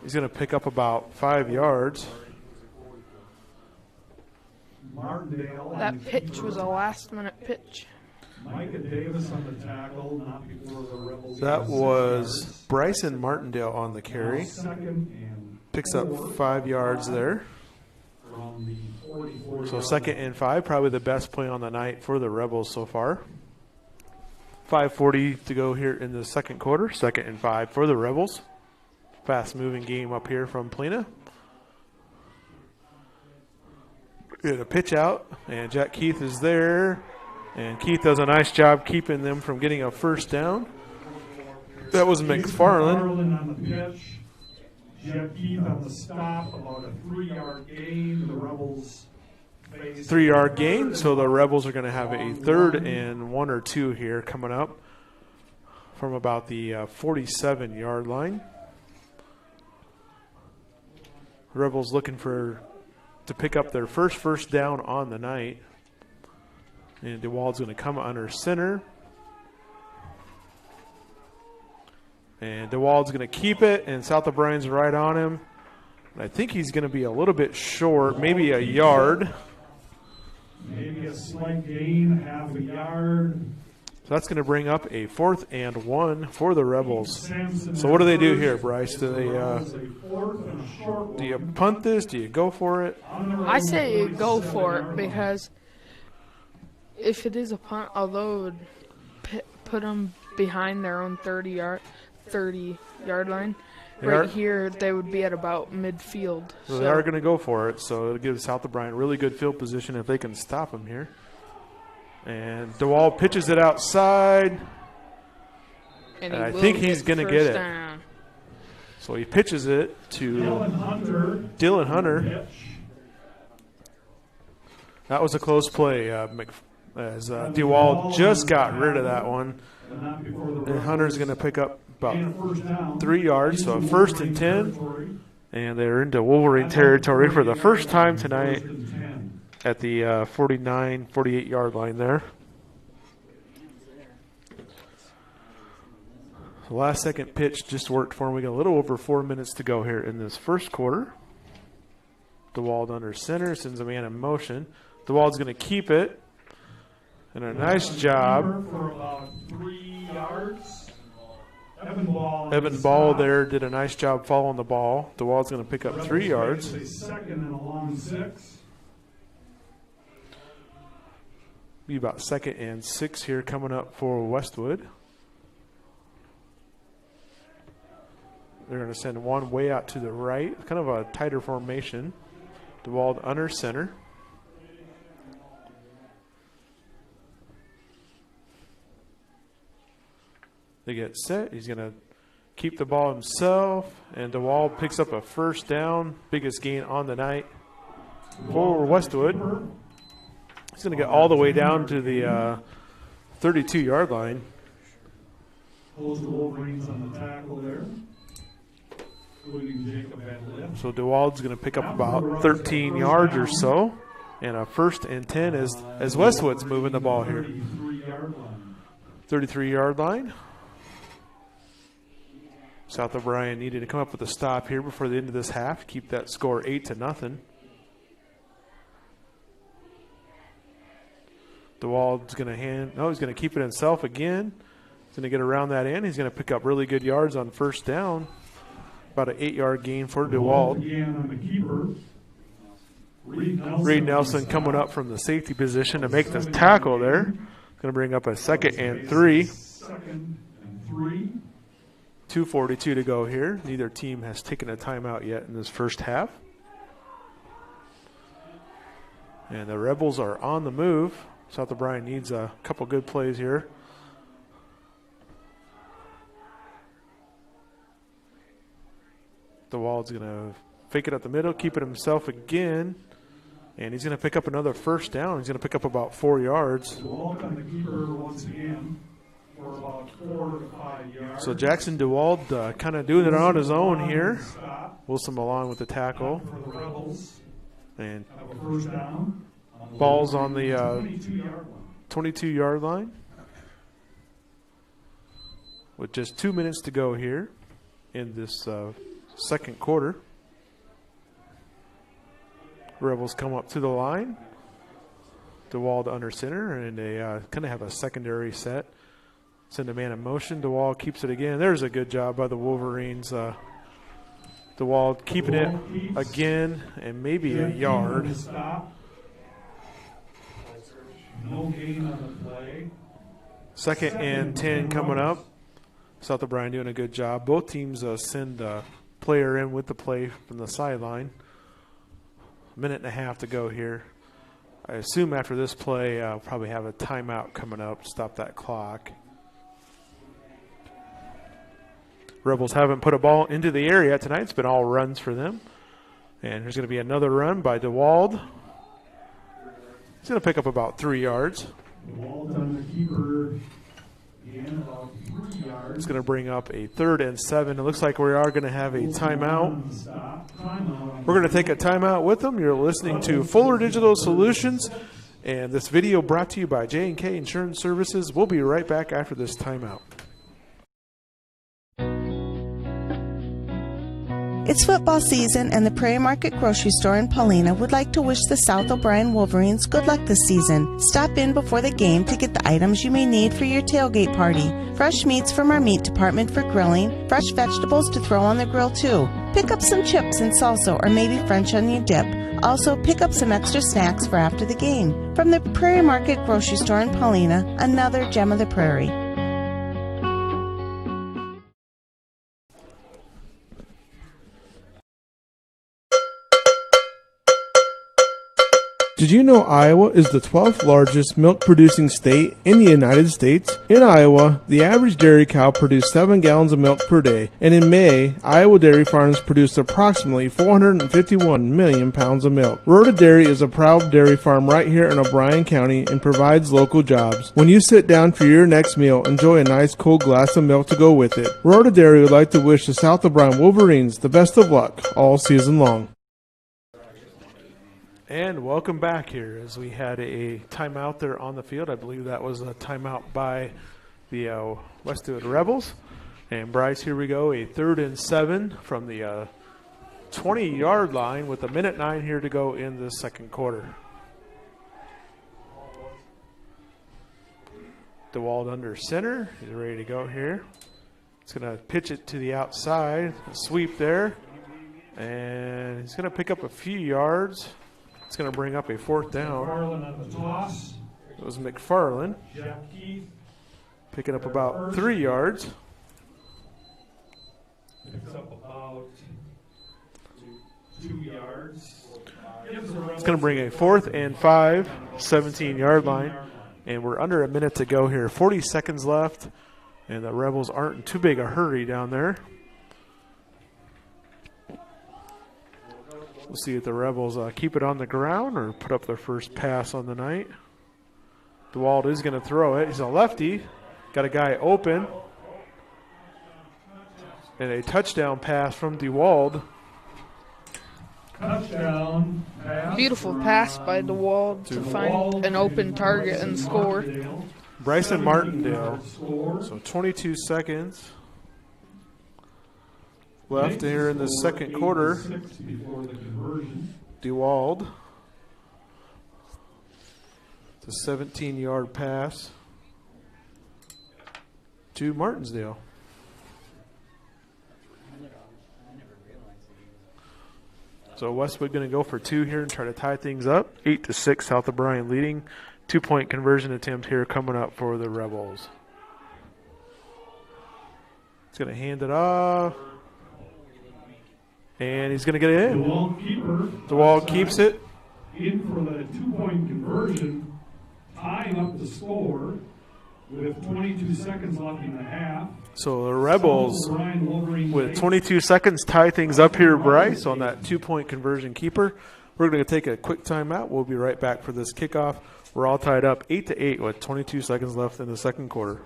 Speaker 3: He's going to pick up about 5 yards.
Speaker 1: Martindale.
Speaker 12: That pitch was a last-minute pitch.
Speaker 1: Micah Davis on the tackle, not before the Rebels.
Speaker 3: That was Bryson Martindale on the carry. Picks up 5 yards there. So 2nd and 5, probably the best play on the night for the Rebels so far. 5:40 to go here in the second quarter. 2nd and 5 for the Rebels. Fast-moving game up here from Plena. Get a pitch out, and Jack Keith is there. And Keith does a nice job keeping them from getting a first down. That was McFarland.
Speaker 1: On the pitch. Jack Keith on the stop, about a 3-yard gain. The Rebels.
Speaker 3: 3-yard gain, so the Rebels are going to have a 3rd and 1 or 2 here coming up from about the 47-yard line. Rebels looking to pick up their first down on the night. And DeWald's going to come under center. And DeWald's going to keep it, and South O'Brien's right on him. And I think he's going to be a little bit short, maybe a yard.
Speaker 1: Maybe a slight gain, half a yard.
Speaker 3: So that's going to bring up a 4th and 1 for the Rebels. So what do they do here, Bryce? Do you punt this? Do you go for it?
Speaker 12: I say you go for it because if it is a punt, although it would put them behind their own 30-yard line, right here they would be at about midfield.
Speaker 3: So they are going to go for it, so it'll give South O'Brien really good field position if they can stop him here. And DeWald pitches it outside, and I think he's going to get it.
Speaker 12: Down.
Speaker 3: So he pitches it to Dylan Hunter. That was a close play, as DeWald just got rid of that one. And Hunter's going to pick up about 3 yards, so 1st and 10. And they're into Wolverine territory for the first time tonight at the 48-yard line there. The last second pitch just worked for him. We got a little over 4 minutes to go here in this first quarter. DeWald under center, sends a man in motion. DeWald's going to keep it. And a nice job.
Speaker 1: For about 3 yards.
Speaker 3: Evan Ball there did a nice job following the ball. DeWald's going to pick up 3 yards.
Speaker 1: A 2nd and a long 6.
Speaker 3: Be about 2nd and 6 here coming up for Westwood. They're going to send one way out to the right, kind of a tighter formation. DeWald under center. They get set. He's going to keep the ball himself, and DeWald picks up a first down, biggest gain on the night for Westwood. He's going to get all the way down to the 32-yard line.
Speaker 1: Holds the Wolverines on the tackle there.
Speaker 3: So DeWald's going to pick up about 13 yards or so, and a 1st and 10 as Westwood's moving the ball here. 33-yard line. South O'Brien needed to come up with a stop here before the end of this half, keep that score 8-0. DeWald's going to he's going to keep it himself again. He's going to get around that end. He's going to pick up really good yards on first down. About an 8-yard gain for DeWald. Reed Nelson coming up from the safety position to make the tackle there. Going to bring up a 2nd and 3.
Speaker 1: 2nd and 3.
Speaker 3: 2:42 to go here. Neither team has taken a timeout yet in this first half. And the Rebels are on the move. South O'Brien needs a couple good plays here. DeWald's going to fake it up the middle, keep it himself again. And he's going to pick up another first down. He's going to pick up about 4 yards.
Speaker 1: DeWald on the keeper once again for about 4 to 5 yards.
Speaker 3: So Jackson DeWald kind of doing it on his own here. Wilson along with the tackle.
Speaker 1: For the Rebels.
Speaker 3: And
Speaker 1: Have a first down.
Speaker 3: ball's on the
Speaker 1: 22-yard line.
Speaker 3: 22-yard line. With just 2 minutes to go here in this second quarter. Rebels come up to the line. DeWald under center, and they kind of have a secondary set. Send a man in motion. DeWald keeps it again. There's a good job by the Wolverines. DeWald keeping it again, and maybe a yard.
Speaker 1: No gain on the play.
Speaker 3: Second and 10 coming up. South O'Brien doing a good job. Both teams send a player in with the play from the sideline. Minute and a half to go here. I assume after this play, I'll probably have a timeout coming up to stop that clock. Rebels haven't put a ball into the air yet tonight. It's been all runs for them. And there's going to be another run by DeWald. He's going to pick up about 3 yards.
Speaker 1: DeWald on the keeper. Again, about 3 yards.
Speaker 3: It's going to bring up a 3rd and 7. It looks like we are going to have a timeout. We're going to take a timeout with them. You're listening to Fuller Digital Solutions, and this video brought to you by J&K Insurance Services. We'll be right back after this timeout.
Speaker 15: It's football season, and the Prairie Market Grocery Store in Paulina would like to wish the South O'Brien Wolverines good luck this season. Stop in before the game to get the items you may need for your tailgate party. Fresh meats from our meat department for grilling, fresh vegetables to throw on the grill too. Pick up some chips and salsa or maybe French onion dip. Also, pick up some extra snacks for after the game. From the Prairie Market Grocery Store in Paulina, another gem of the prairie.
Speaker 16: Did you know Iowa is the 12th largest milk-producing state in the United States? In Iowa, the average dairy cow produced 7 gallons of milk per day, and in May, Iowa dairy farms produced approximately 451 million pounds of milk. Rhoda Dairy is a proud dairy farm right here in O'Brien County and provides local jobs. When you sit down for your next meal, enjoy a nice cold glass of milk to go with it. Rhoda Dairy would like to wish the South O'Brien Wolverines the best of luck all season long.
Speaker 3: And welcome back here as we had a timeout there on the field. I believe that was a timeout by the Westwood Rebels. And Bryce, here we go, a 3rd and 7 from the 20-yard line with 1:09 here to go in the second quarter. DeWald under center. He's ready to go here. He's going to pitch it to the outside, a sweep there. And he's going to pick up a few yards. It's going to bring up a 4th down.
Speaker 1: McFarland on the toss.
Speaker 3: It was McFarland.
Speaker 1: Jeff Keith.
Speaker 3: Picking up about 3 yards.
Speaker 1: Picks up about 2 yards.
Speaker 3: It's going to bring a 4th and 5, 17-yard line. And we're under a minute to go here. 40 seconds left. And the Rebels aren't in too big a hurry down there. We'll see if the Rebels keep it on the ground or put up their first pass on the night. DeWald is going to throw it. He's a lefty. Got a guy open. And a touchdown pass from DeWald.
Speaker 1: Touchdown pass.
Speaker 12: Beautiful pass by DeWald to find an open target and score.
Speaker 3: Bryson Martindale. So 22 seconds left here in the second quarter. DeWald. It's a 17-yard pass to Martinsdale. So Westwood going to go for 2 here and try to tie things up. 8-6, South O'Brien leading. 2-point conversion attempt here coming up for the Rebels. He's going to hand it off. And he's going to get it in. DeWald keeps it.
Speaker 1: In for the 2-point conversion, tying up the score with 22 seconds left in the half.
Speaker 3: So the Rebels, with 22 seconds, tie things up here, Bryce, on that 2-point conversion keeper. We're going to take a quick timeout. We'll be right back for this kickoff. We're all tied up 8-8 with 22 seconds left in the second quarter.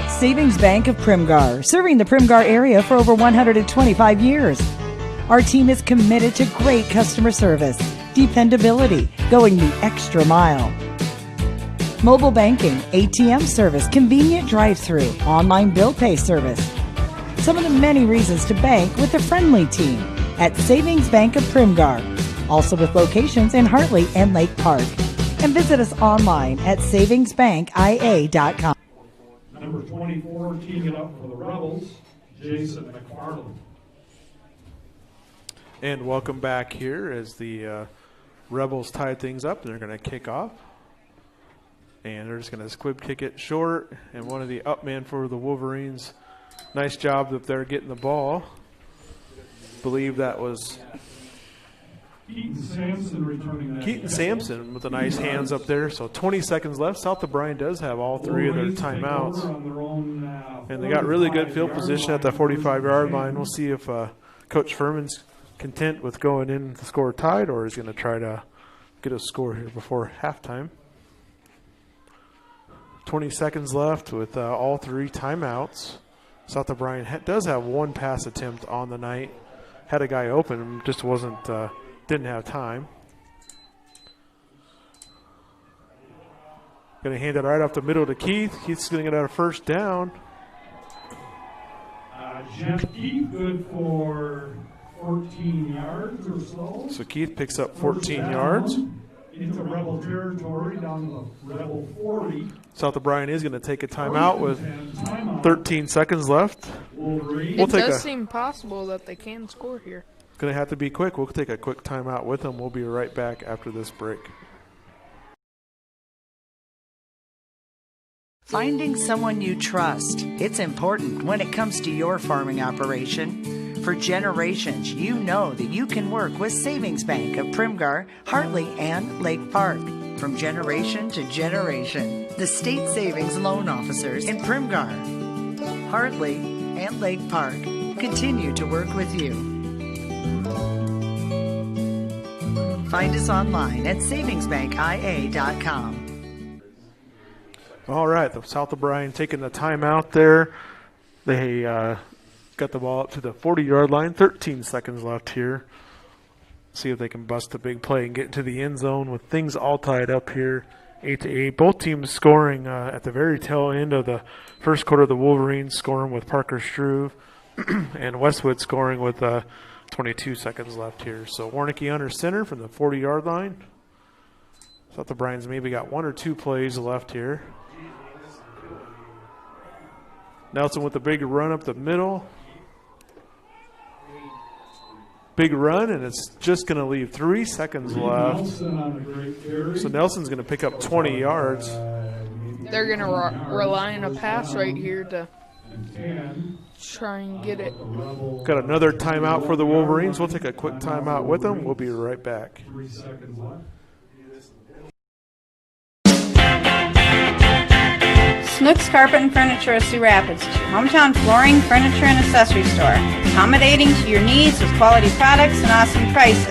Speaker 4: Savings Bank of Primgar, serving the Primgar area for over 125 years. Our team is committed to great customer service, dependability, going the extra mile. Mobile banking, ATM service, convenient drive-through, online bill pay service. Some of the many reasons to bank with a friendly team at Savings Bank of Primgar. Also with locations in Hartley and Lake Park. And visit us online at savingsbankia.com.
Speaker 1: Number 24, teeing it up for the Rebels, Jason McFarland.
Speaker 3: And welcome back here as the Rebels tie things up. They're going to kick off. And they're just going to squib kick it short. And one of the up men for the Wolverines, nice job up there getting the ball. Believe that was
Speaker 1: Keaton Sampson returning that.
Speaker 3: Keaton Sampson with the nice hands up there. So 20 seconds left. South O'Brien does have all three of their timeouts. And they got really good field position at the 45-yard line. We'll see if Coach Furman's content with going in to score tied, or is going to try to get a score here before halftime. 20 seconds left with all three timeouts. South O'Brien does have one pass attempt on the night. Had a guy open, just didn't have time. Going to hand it right off the middle to Keith. Keith's going to get a first down.
Speaker 1: Jeff Keith, good for 14 yards or so.
Speaker 3: So Keith picks up 14 yards.
Speaker 1: Into Rebel territory, down to the Rebel 40.
Speaker 3: South O'Brien is going to take a timeout with 13 seconds left.
Speaker 12: It does seem possible that they can score here.
Speaker 3: Going to have to be quick. We'll take a quick timeout with them. We'll be right back after this break.
Speaker 4: Finding someone you trust. It's important when it comes to your farming operation. For generations, you know that you can work with Savings Bank of Primgar, Hartley, and Lake Park. From generation to generation, the state savings loan officers in Primgar, Hartley, and Lake Park continue to work with you. Find us online at savingsbankia.com.
Speaker 3: All right, the South O'Brien taking the timeout there. They got the ball up to the 40-yard line. 13 seconds left here. See if they can bust a big play and get into the end zone with things all tied up here, 8-8. Both teams scoring at the very tail end of the first quarter. The Wolverines scoring with Parker Struve and Westwood scoring with 22 seconds left here. So Warnicki under center from the 40-yard line. South O'Brien's maybe got one or two plays left here. Nelson with the big run up the middle. Big run, and it's just going to leave 3 seconds left. So Nelson's going to pick up 20 yards.
Speaker 12: They're going to rely on a pass right here to try and get it.
Speaker 3: Got another timeout for the Wolverines. We'll take a quick timeout with them. We'll be right back.
Speaker 1: 3 seconds left.
Speaker 17: Snooks Carpet and Furniture of Sioux Rapids is your hometown flooring, furniture, and accessory store. Accommodating to your needs with quality products and awesome prices.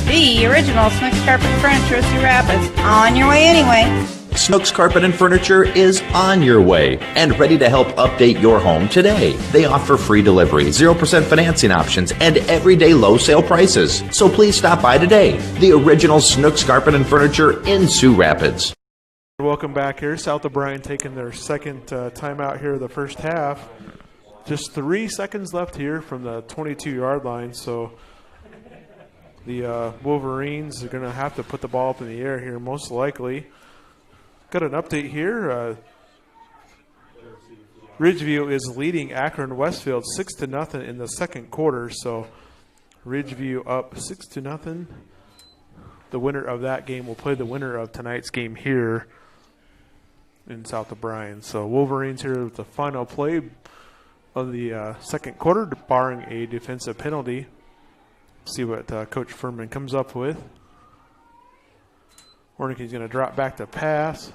Speaker 17: The original Snooks Carpet and Furniture of Sioux Rapids. On your way anyway.
Speaker 18: Snooks Carpet and Furniture is on your way and ready to help update your home today. They offer free delivery, 0% financing options, and everyday low sale prices. So please stop by today. The original Snooks Carpet and Furniture in Sioux Rapids.
Speaker 3: Welcome back here. South O'Brien taking their second timeout here of the first half. Just 3 seconds left here from the 22-yard line. So the Wolverines are going to have to put the ball up in the air here most likely. Got an update here. Ridgeview is leading Akron Westfield 6-0 in the second quarter. So Ridgeview up 6-0. The winner of that game will play the winner of tonight's game here in South O'Brien. So Wolverines here with the final play of the second quarter, barring a defensive penalty. See what Coach Furman comes up with. Warnicki's going to drop back to pass.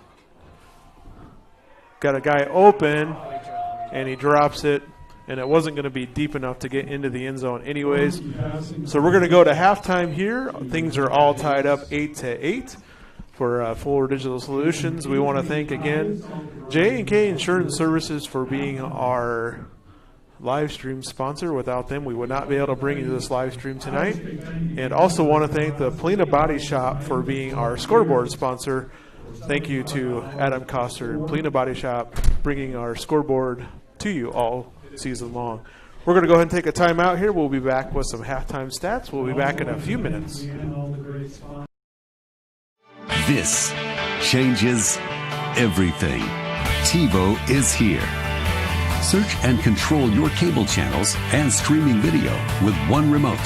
Speaker 3: Got a guy open, and he drops it. and it wasn't going to be deep enough to get into the end zone anyways. So we're going to go to halftime here. Things are all tied up 8-8 for Fuller Digital Solutions. We want to thank again J&K Insurance Services for being our live stream sponsor. Without them, we would not be able to bring you this live stream tonight. And also want to thank the Polina Body Shop for being our scoreboard sponsor. Thank you to Adam Coster, Polina Body Shop, bringing our scoreboard to you all season long. We're going to go ahead and take a timeout here. We'll be back with some halftime stats. We'll be back in a few minutes.
Speaker 19: This changes everything. TiVo is here. Search and control your cable channels and streaming video with one remote.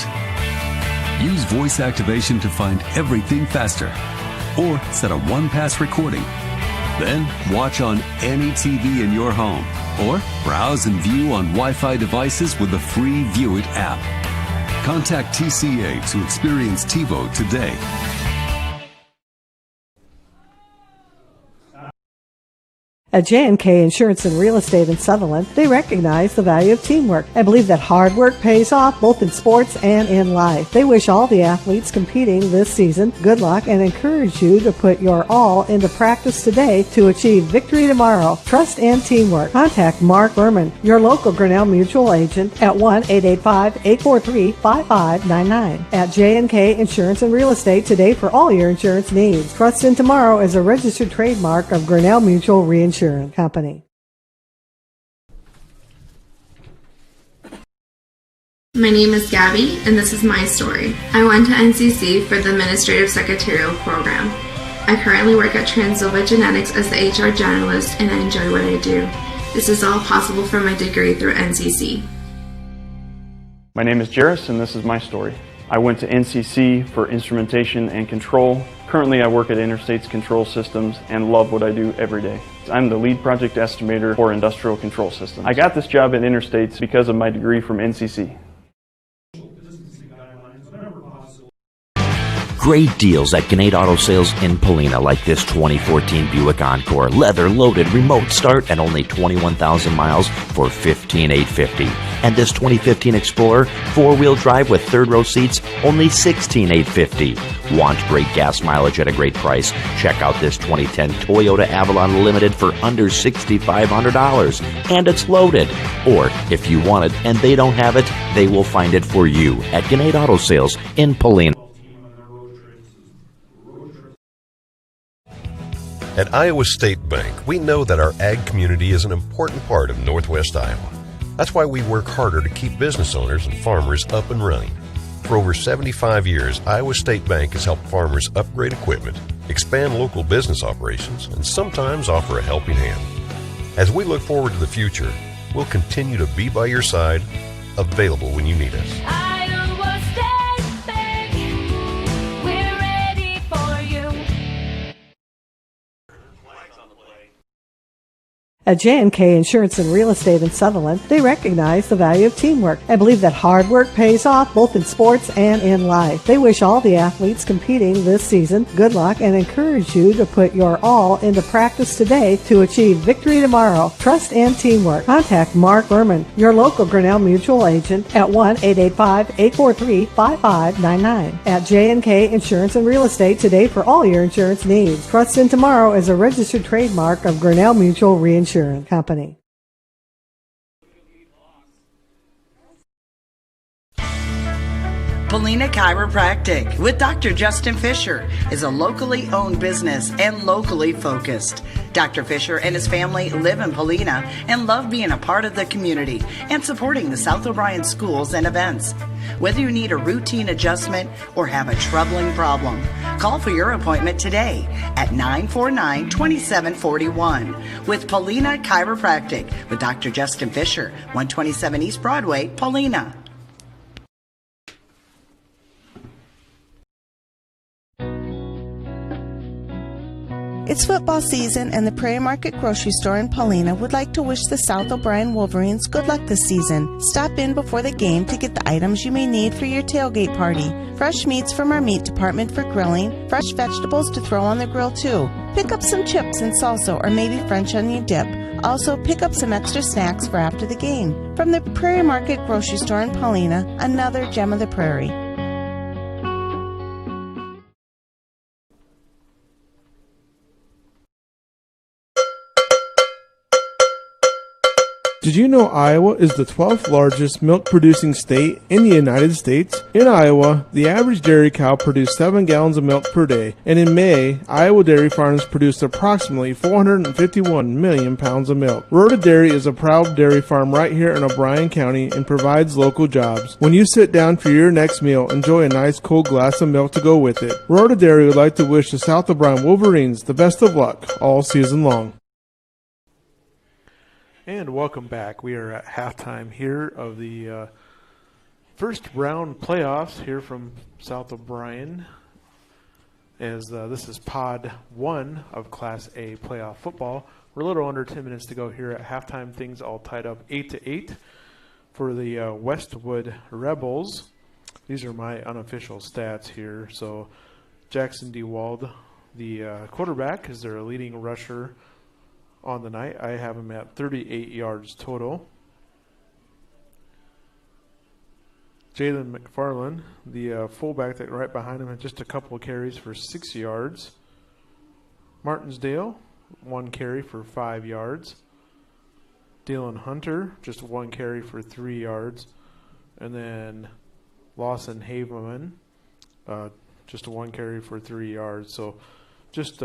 Speaker 19: Use voice activation to find everything faster, or set a one-pass recording. Then watch on any TV in your home, or browse and view on Wi-Fi devices with the free View It app. Contact TCA to experience TiVo today.
Speaker 2: At J&K Insurance and Real Estate in Sutherland, they recognize the value of teamwork and believe that hard work pays off both in sports and in life. They wish all the athletes competing this season good luck and encourage you to put your all into practice today to achieve victory tomorrow. Trust and teamwork. Contact Mark Berman, your local Grinnell Mutual agent at 1-885-843-5599. At J&K Insurance and Real Estate today for all your insurance needs. Trust in Tomorrow is a registered trademark of Grinnell Mutual Reinsurance Company.
Speaker 14: My name is Gabby, and this is my story. I went to NCC for the Administrative Secretarial Program. I currently work at Transova Genetics as the HR Generalist, and I enjoy what I do. This is all possible from my degree through NCC.
Speaker 20: My name is Jairus, and this is my story. I went to NCC for Instrumentation and Control. Currently, I work at Interstates Control Systems and love what I do every day. I'm the lead project estimator for industrial control systems. I got this job at Interstates because of my degree from NCC.
Speaker 18: Great deals at Gannett Auto Sales in Polina, like this 2014 Buick Encore, leather-loaded, remote start, and only 21,000 miles for $15,850. And this 2015 Explorer, four-wheel drive with third-row seats, only $16,850. Want great gas mileage at a great price? Check out this 2010 Toyota Avalon Limited for under $6,500, and it's loaded. Or, if you want it and they don't have it, they will find it for you at Gannett Auto Sales in Polina.
Speaker 10: At Iowa State Bank, we know that our ag community is an important part of Northwest Iowa. That's why we work harder to keep business owners and farmers up and running. For over 75 years, Iowa State Bank has helped farmers upgrade equipment, expand local business operations, and sometimes offer a helping hand. As we look forward to the future, we'll continue to be by your side, available when you need us.
Speaker 11: Iowa State Bank, we're ready for you.
Speaker 2: At J&K Insurance and Real Estate in Sutherland, they recognize the value of teamwork and believe that hard work pays off both in sports and in life. They wish all the athletes competing this season good luck and encourage you to put your all into practice today to achieve victory tomorrow. Trust and teamwork. Contact Mark Berman, your local Grinnell Mutual agent at 1-885-843-5599. At J&K Insurance and Real Estate today for all your insurance needs. Trust in Tomorrow is a registered trademark of Grinnell Mutual Reinsurance Company.
Speaker 4: Polina Chiropractic with Dr. Justin Fisher is a locally owned business and locally focused. Dr. Fisher and his family live in Polina and love being a part of the community and supporting the South O'Brien schools and events. Whether you need a routine adjustment or have a troubling problem, call for your appointment today at 949-2741 with Polina Chiropractic with Dr. Justin Fisher, 127 East Broadway, Polina.
Speaker 15: It's football season, and the Prairie Market Grocery Store in Paulina would like to wish the South O'Brien Wolverines good luck this season. Stop in before the game to get the items you may need for your tailgate party. Fresh meats from our meat department for grilling, fresh vegetables to throw on the grill too. Pick up some chips and salsa or maybe French onion dip. Also, pick up some extra snacks for after the game. From the Prairie Market Grocery Store in Paulina, another gem of the prairie.
Speaker 16: Did you know Iowa is the 12th largest milk-producing state in the United States? In Iowa, the average dairy cow produced 7 gallons of milk per day, and in May, Iowa dairy farms produced approximately 451 million pounds of milk. Rhoda Dairy is a proud dairy farm right here in O'Brien County and provides local jobs. When you sit down for your next meal, enjoy a nice cold glass of milk to go with it. Rhoda Dairy would like to wish the South O'Brien Wolverines the best of luck all season long.
Speaker 3: And welcome back. We are at halftime here of the first round playoffs here from South O'Brien, as this is pod 1 of Class A playoff football. We're a little under 10 minutes to go here at halftime. Things all tied up 8-8 for the Westwood Rebels. These are my unofficial stats here. So Jackson DeWald, the quarterback, is their leading rusher on the night. I have him at 38 yards total. Jalen McFarland, the fullback that right behind him, had just a couple of carries for 6 yards. Martinsdale, 1 carry for 5 yards. Dylan Hunter, just 1 carry for 3 yards. And then Lawson Haveman, just a 1 carry for 3 yards. So just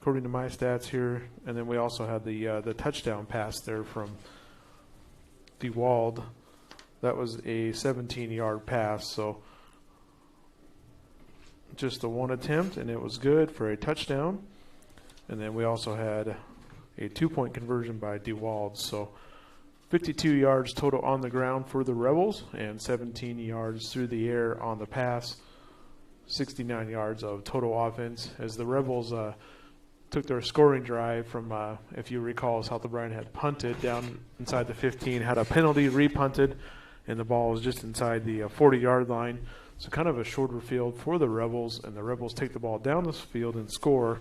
Speaker 3: according to my stats here, and then we also had the touchdown pass there from DeWald. That was a 17-yard pass, so just the 1 attempt, and it was good for a touchdown. And then we also had a 2-point conversion by DeWald, so 52 yards total on the ground for the Rebels and 17 yards through the air on the pass, 69 yards of total offense, as the Rebels took their scoring drive from, if you recall, South O'Brien had punted down inside the 15, had a penalty, repunted, and the ball was just inside the 40-yard line. So kind of a shorter field for the Rebels, and the Rebels take the ball down this field and score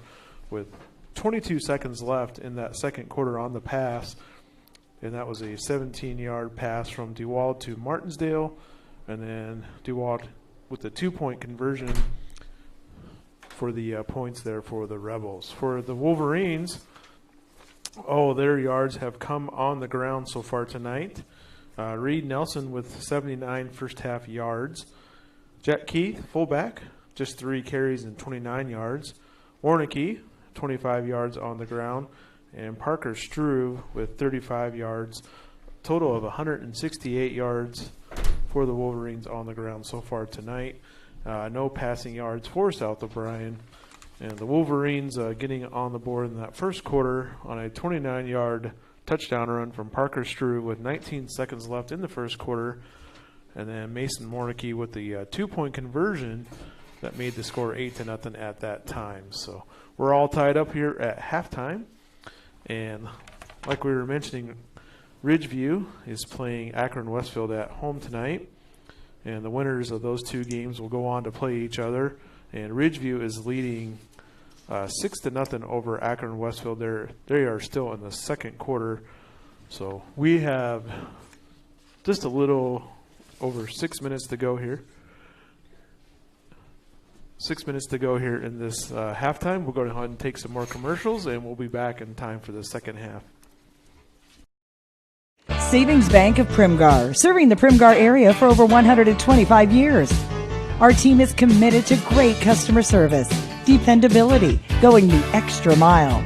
Speaker 3: with 22 seconds left in that second quarter on the pass. And that was a 17-yard pass from DeWald to Martinsdale, and then DeWald with the 2-point conversion for the points there for the Rebels. For the Wolverines, their yards have come on the ground so far tonight. Reed Nelson with 79 first half yards. Jack Keith, fullback, just 3 carries and 29 yards. Warnicki, 25 yards on the ground. And Parker Struve with 35 yards. Total of 168 yards for the Wolverines on the ground so far tonight. No passing yards for South O'Brien. And the Wolverines getting on the board in that first quarter on a 29-yard touchdown run from Parker Struve with 19 seconds left in the first quarter. And then Mason Warnicki with the 2-point conversion that made the score 8-0 at that time. So we're all tied up here at halftime. And like we were mentioning, Ridgeview is playing Akron Westfield at home tonight. And the winners of those 2 games will go on to play each other. And Ridgeview is leading 6-0 over Akron Westfield. They are still in the second quarter. So we have just a little over 6 minutes to go here. 6 minutes to go here in this halftime. We'll go ahead and take some more commercials, and we'll be back in time for the second half.
Speaker 4: Savings Bank of Primgar, serving the Primgar area for over 125 years. Our team is committed to great customer service, dependability, going the extra mile.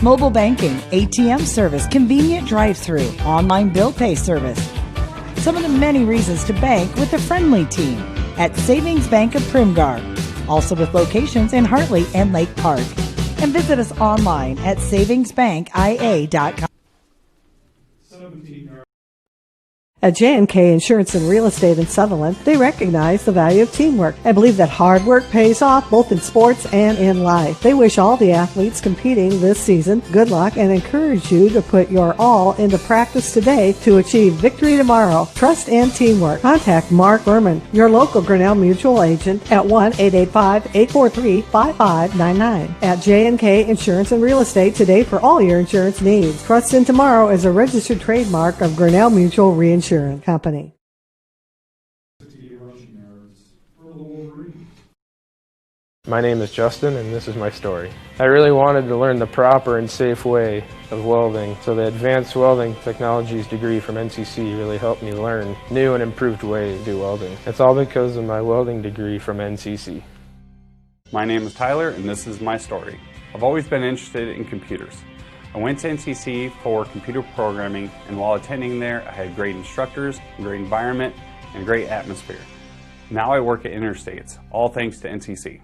Speaker 4: Mobile banking, ATM service, convenient drive-through, online bill pay service. Some of the many reasons to bank with a friendly team at Savings Bank of Primgar, also with locations in Hartley and Lake Park. And visit us online at savingsbankia.com.
Speaker 1: 17 yards.
Speaker 2: At J&K Insurance and Real Estate in Sutherland, they recognize the value of teamwork and believe that hard work pays off both in sports and in life. They wish all the athletes competing this season good luck and encourage you to put your all into practice today to achieve victory tomorrow. Trust and teamwork. Contact Mark Berman, your local Grinnell Mutual agent at 1-885-843-5599. At J&K Insurance and Real Estate today for all your insurance needs. Trust in Tomorrow is a registered trademark of Grinnell Mutual Reinsurance Company.
Speaker 1: 68 rushing yards for the Wolverines.
Speaker 21: My name is Justin, and this is my story. I really wanted to learn the proper and safe way of welding, so the Advanced Welding Technologies degree from NCC really helped me learn new and improved ways to do welding. It's all because of my welding degree from NCC.
Speaker 22: My name is Tyler, and this is my story. I've always been interested in computers. I went to NCC for computer programming, and while attending there, I had great instructors, a great environment, and a great atmosphere. Now I work at Interstates, all thanks to NCC.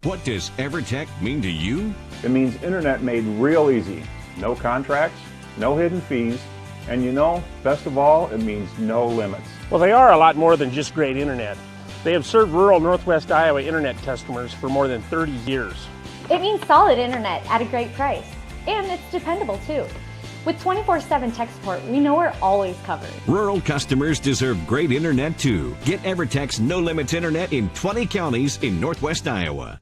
Speaker 6: What does EverTech mean to you?
Speaker 7: It means internet made real easy. No contracts, no hidden fees, and you know, best of all, it means no limits.
Speaker 8: Well, they are a lot more than just great internet. They have served rural Northwest Iowa internet customers for more than 30 years.
Speaker 9: It means solid internet at a great price. And it's dependable too. With 24/7 tech support, we know we're always covered.
Speaker 6: Rural customers deserve great internet too. Get EverTech's no limits internet in 20 counties in Northwest Iowa.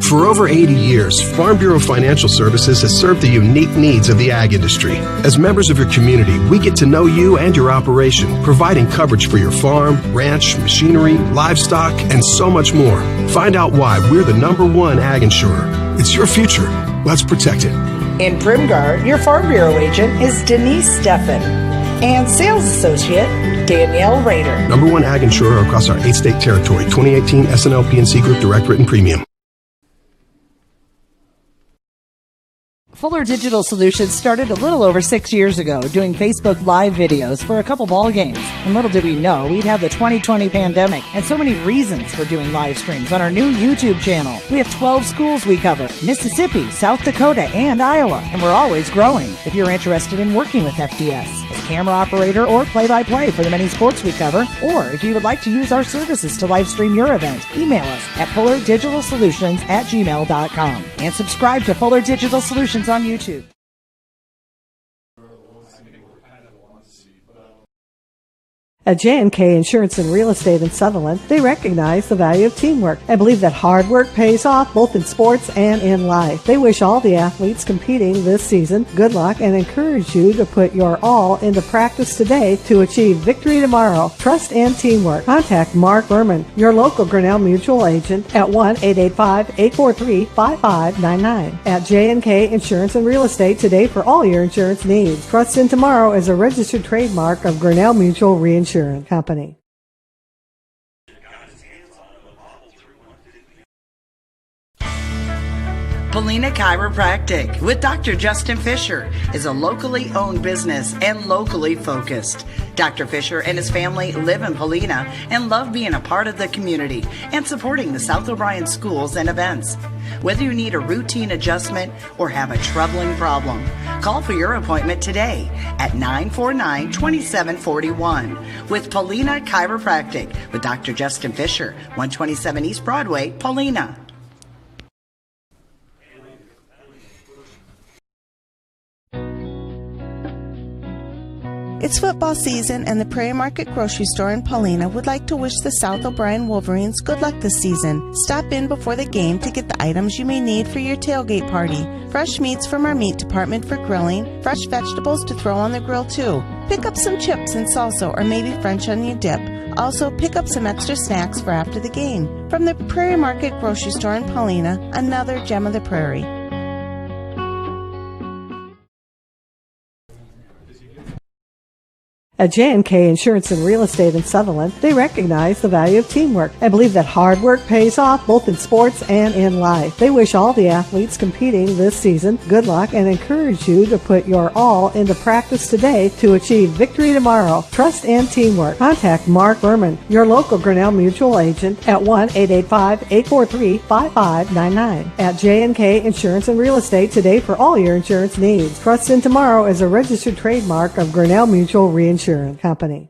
Speaker 5: For over 80 years, Farm Bureau Financial Services has served the unique needs of the ag industry. As members of your community, we get to know you and your operation, providing coverage for your farm, ranch, machinery, livestock, and so much more. Find out why we're the #1 ag insurer. It's your future. Let's protect it.
Speaker 4: In Primgar, your Farm Bureau agent is Denise Steffen and sales associate Danielle Rader.
Speaker 5: #1 ag insurer across our 8-state territory. 2018 SNL PNC Group Direct Written Premium.
Speaker 4: Fuller Digital Solutions started a little over 6 years ago doing Facebook Live videos for a couple ball games. And little did we know we'd have the 2020 pandemic and so many reasons for doing live streams on our new YouTube channel. We have 12 schools we cover: Mississippi, South Dakota, and Iowa. And we're always growing. If you're interested in working with FDS as camera operator or play-by-play for the many sports we cover, or if you would like to use our services to live stream your event, email us at fullerdigitalsolutions@gmail.com and subscribe to Fuller Digital Solutions on YouTube.
Speaker 2: At J&K Insurance and Real Estate in Sutherland, they recognize the value of teamwork and believe that hard work pays off both in sports and in life. They wish all the athletes competing this season good luck and encourage you to put your all into practice today to achieve victory tomorrow. Trust and teamwork. Contact Mark Berman, your local Grinnell Mutual agent at 1-885-843-5599. At J&K Insurance and Real Estate today for all your insurance needs. Trust in Tomorrow is a registered trademark of Grinnell Mutual Reinsurance Company.
Speaker 4: Paulina Chiropractic with Dr. Justin Fisher is a locally owned business and locally focused. Dr. Fisher and his family live in Paulina and love being a part of the community and supporting the South O'Brien schools and events. Whether you need a routine adjustment or have a troubling problem, call for your appointment today at 949-2741 with Paulina Chiropractic with Dr. Justin Fisher, 127 East Broadway, Paulina.
Speaker 15: It's football season, and the Prairie Market Grocery Store in Paulina would like to wish the South O'Brien Wolverines good luck this season. Stop in before the game to get the items you may need for your tailgate party. Fresh meats from our meat department for grilling, fresh vegetables to throw on the grill too. Pick up some chips and salsa or maybe French onion dip. Also, pick up some extra snacks for after the game. From the Prairie Market Grocery Store in Paulina, another gem of the prairie.
Speaker 2: At J&K Insurance and Real Estate in Sutherland, they recognize the value of teamwork and believe that hard work pays off both in sports and in life. They wish all the athletes competing this season good luck and encourage you to put your all into practice today to achieve victory tomorrow. Trust and teamwork. Contact Mark Berman, your local Grinnell Mutual agent at 1-885-843-5599. At J&K Insurance and Real Estate today for all your insurance needs. Trust in Tomorrow is a registered trademark of Grinnell Mutual Reinsurance Company.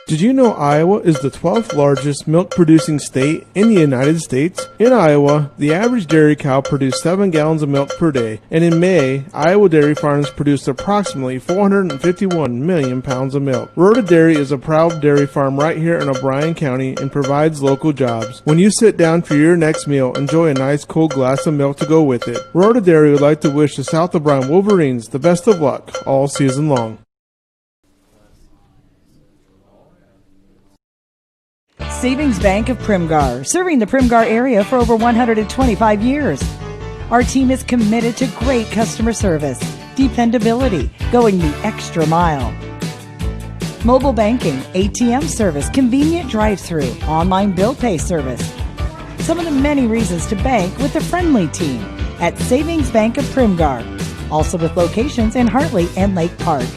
Speaker 16: Did you know Iowa is the 12th largest milk-producing state in the United States? In Iowa, the average dairy cow produced 7 gallons of milk per day, and in May, Iowa dairy farms produced approximately 451 million pounds of milk. Rhoda Dairy is a proud dairy farm right here in O'Brien County and provides local jobs. When you sit down for your next meal, enjoy a nice cold glass of milk to go with it. Rhoda Dairy would like to wish the South O'Brien Wolverines the best of luck all season long.
Speaker 4: Savings Bank of Primgar, serving the Primgar area for over 125 years. Our team is committed to great customer service, dependability, going the extra mile. Mobile banking, ATM service, convenient drive-through, online bill pay service. Some of the many reasons to bank with a friendly team at Savings Bank of Primgar, also with locations in Hartley and Lake Park.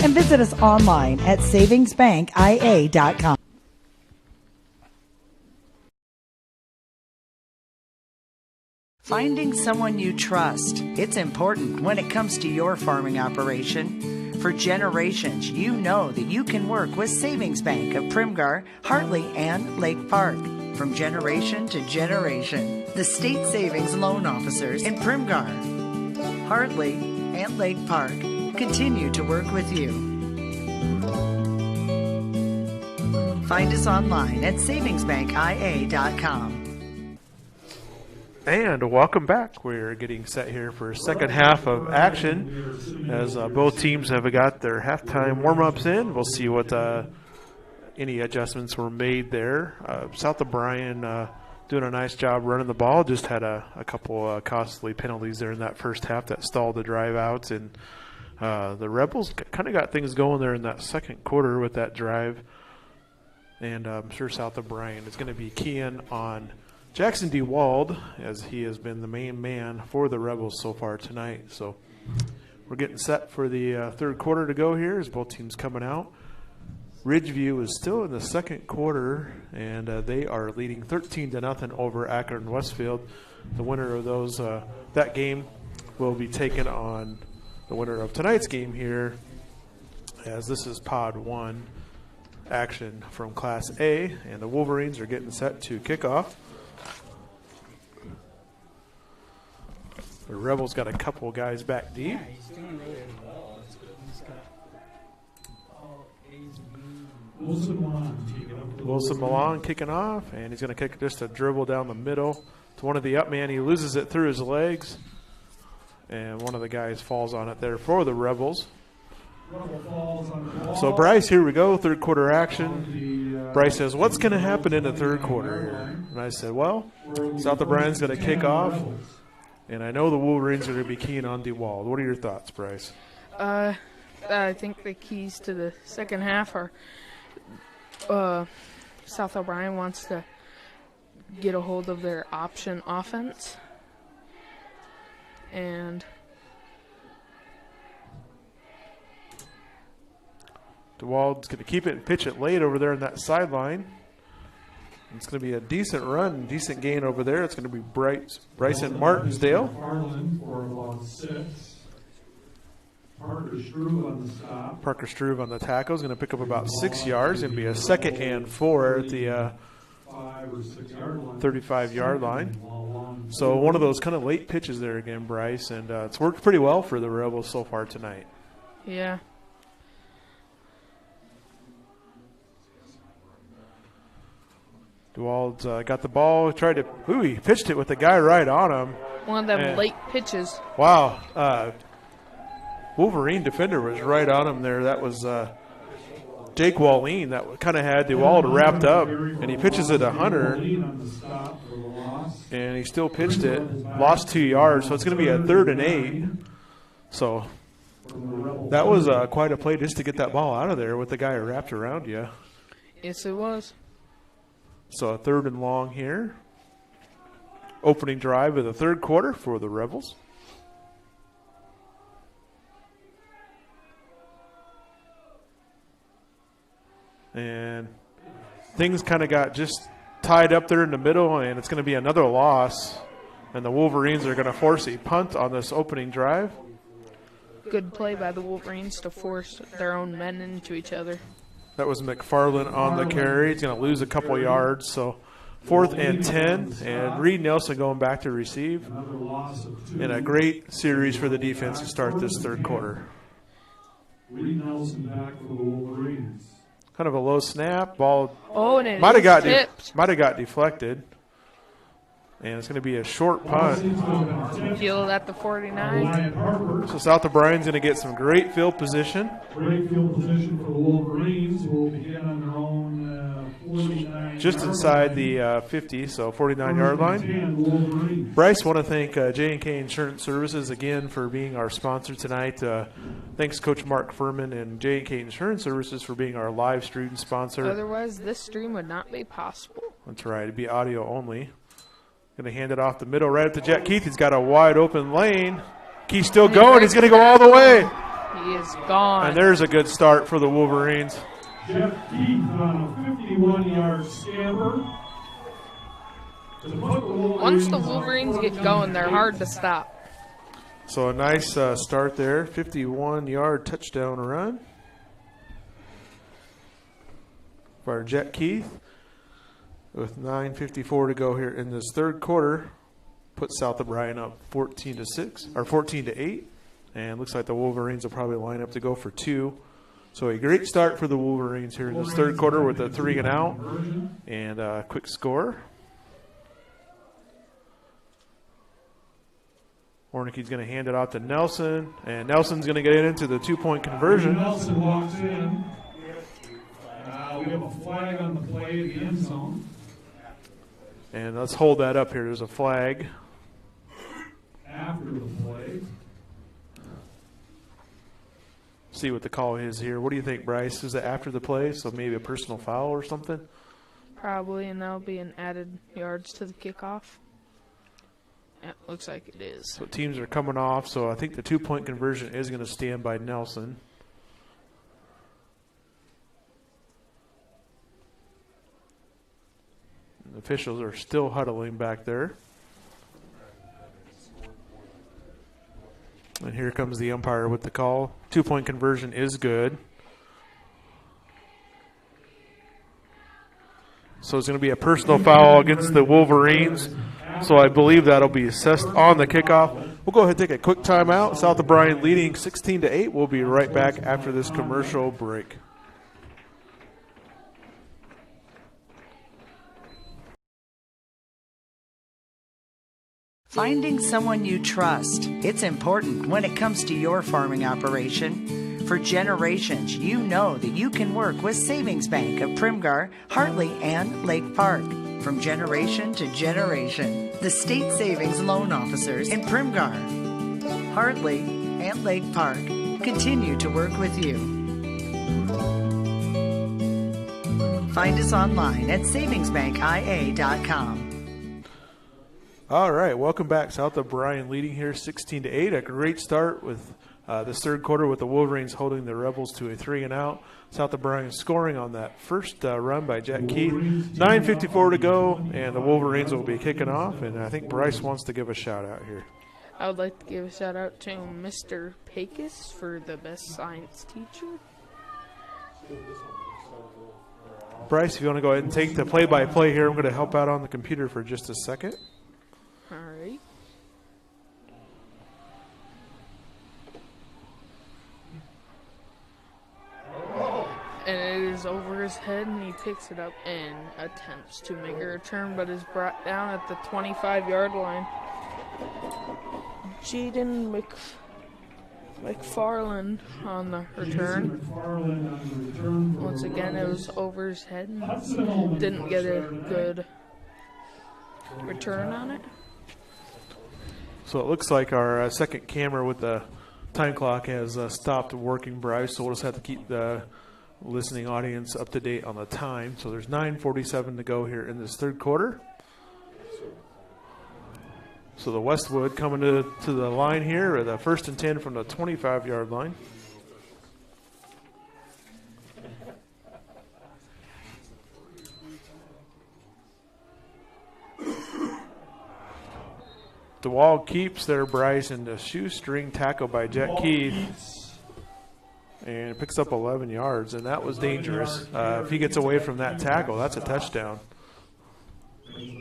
Speaker 4: And visit us online at savingsbankia.com. Finding someone you trust. It's important when it comes to your farming operation. For generations, you know that you can work with Savings Bank of Primgar, Hartley, and Lake Park. From generation to generation, the state savings loan officers in Primgar, Hartley, and Lake Park continue to work with you. Find us online at savingsbankia.com.
Speaker 3: And welcome back. We're getting set here for a second half of action as both teams have got their halftime warm-ups in. We'll see what any adjustments were made there. South O'Brien doing a nice job running the ball. Just had a couple costly penalties there in that first half that stalled the drive outs. And the Rebels kind of got things going there in that second quarter with that drive. And I'm sure South O'Brien is going to be keying on Jackson DeWald, as he has been the main man for the Rebels so far tonight. So we're getting set for the third quarter to go here as both teams coming out. Ridgeview is still in the second quarter, and they are leading 13-0 over Akron Westfield. The winner of that game will be taken on the winner of tonight's game here, as this is Pod 1 action from Class A, and the Wolverines are getting set to kick off. The Rebels got a couple guys back deep. Wilson Milan kicking off, and he's going to kick just a dribble down the middle to one of the up man. He loses it through his legs, and one of the guys falls on it there for the Rebels. So Bryce, here we go, third quarter action. Bryce says, what's going to happen in the third quarter here? And I said, well, South O'Brien's going to kick off. And I know the Wolverines are going to be keying on DeWald. What are your thoughts, Bryce?
Speaker 12: I think the keys to the second half are South O'Brien wants to get a hold of their option offense. And
Speaker 3: DeWald's going to keep it and pitch it late over there in that sideline. It's going to be a decent run, decent gain over there. It's going to be Bryson Martinsdale.
Speaker 1: For about 6. Parker Struve on the stop.
Speaker 3: Parker Struve on the tackle is going to pick up about 6 yards. It's going to be a 2nd and 4 at the 35-yard line. So one of those kind of late pitches there again, Bryce, and it's worked pretty well for the Rebels so far tonight.
Speaker 12: Yeah.
Speaker 3: DeWald's got the ball, he pitched it with the guy right on him.
Speaker 12: One of them late pitches.
Speaker 3: Wow. Wolverine defender was right on him there. That was Jake Walleen that kind of had DeWald wrapped up, and he pitches it to Hunter. And he still pitched it, lost 2 yards, so it's going to be a 3rd and 8. So that was quite a play just to get that ball out of there with the guy wrapped around you.
Speaker 12: Yes, it was.
Speaker 3: So a 3rd and long here. Opening drive of the 3rd quarter for the Rebels. And things kind of got just tied up there in the middle, and it's going to be another loss. And the Wolverines are going to force a punt on this opening drive.
Speaker 12: Good play by the Wolverines to force their own men into each other.
Speaker 3: That was McFarland on the carry. He's going to lose a couple yards. So 4th and 10, and Reed Nelson going back to receive. And a great series for the defense to start this 3rd quarter.
Speaker 1: Reed Nelson back for the Wolverines.
Speaker 3: Kind of a low snap. Ball
Speaker 12: and
Speaker 3: might have got deflected. And it's going to be a short punt.
Speaker 12: Field at the 49.
Speaker 3: So South O'Brien's going to get some great field position.
Speaker 1: Great field position for the Wolverines, who will begin on their own 49.
Speaker 3: Just inside the 50, so 49-yard line. Bryce, want to thank J&K Insurance Services again for being our sponsor tonight. Thanks Coach Mark Furman and J&K Insurance Services for being our live stream sponsor.
Speaker 12: Otherwise, this stream would not be possible.
Speaker 3: That's right. It'd be audio only. Going to hand it off the middle right up to Jet Keith. He's got a wide open lane. Keith's still going. He's going to go all the way.
Speaker 12: He is gone.
Speaker 3: And there's a good start for the Wolverines.
Speaker 1: Jet Keith on a 51-yard scamper.
Speaker 12: Once the Wolverines get going, they're hard to stop.
Speaker 3: So a nice start there. 51-yard touchdown run for our Jet Keith. With 9:54 to go here in this 3rd quarter, put South O'Brien up 14-6 or 14-8, and looks like the Wolverines will probably line up to go for 2. So a great start for the Wolverines here in this 3rd quarter with a 3 and out and a quick score. Hornicke's going to hand it off to Nelson, and Nelson's going to get it into the 2-point conversion.
Speaker 1: Nelson walks in. We have a flag on the play in the end zone.
Speaker 3: And let's hold that up here. There's a flag.
Speaker 1: After the play.
Speaker 3: See what the call is here. What do you think, Bryce? Is it after the play, so maybe a personal foul or something?
Speaker 12: Probably, and that'll be an added yards to the kickoff. Yeah, looks like it is.
Speaker 3: So teams are coming off, so I think the 2-point conversion is going to stand by Nelson. The officials are still huddling back there. And here comes the umpire with the call. 2-point conversion is good. So it's going to be a personal foul against the Wolverines. So I believe that'll be assessed on the kickoff. We'll go ahead and take a quick timeout. South O'Brien leading 16-8. We'll be right back after this commercial break.
Speaker 4: Finding someone you trust. It's important when it comes to your farming operation. For generations, you know that you can work with Savings Bank of Primgar, Hartley, and Lake Park. From generation to generation, the state savings loan officers in Primgar, Hartley, and Lake Park continue to work with you. Find us online at savingsbankia.com.
Speaker 3: All right, welcome back. South O'Brien leading here 16-8. A great start with this 3rd quarter with the Wolverines holding the Rebels to a 3 and out. South O'Brien scoring on that first run by Jack Keith. 9:54 to go, and the Wolverines will be kicking off. And I think Bryce wants to give a shout out here.
Speaker 12: I would like to give a shout out to Mr. Pecos for the best science teacher.
Speaker 3: Bryce, if you want to go ahead and take the play-by-play here, I'm going to help out on the computer for just a second.
Speaker 12: All right. And it is over his head, and he picks it up and attempts to make a return, but is brought down at the 25-yard line. Jaden McFarland on the return. Once again, it was over his head and didn't get a good return on it.
Speaker 3: So it looks like our second camera with the time clock has stopped working, Bryce, so we'll just have to keep the listening audience up to date on the time. So there's 9:47 to go here in this third quarter. So the Westwood coming to the line here at the 1st and 10 from the 25-yard line. DeWall keeps there, Bryce, and the shoestring tackle by Jet Keith. And picks up 11 yards, and that was dangerous. If he gets away from that tackle, that's a touchdown.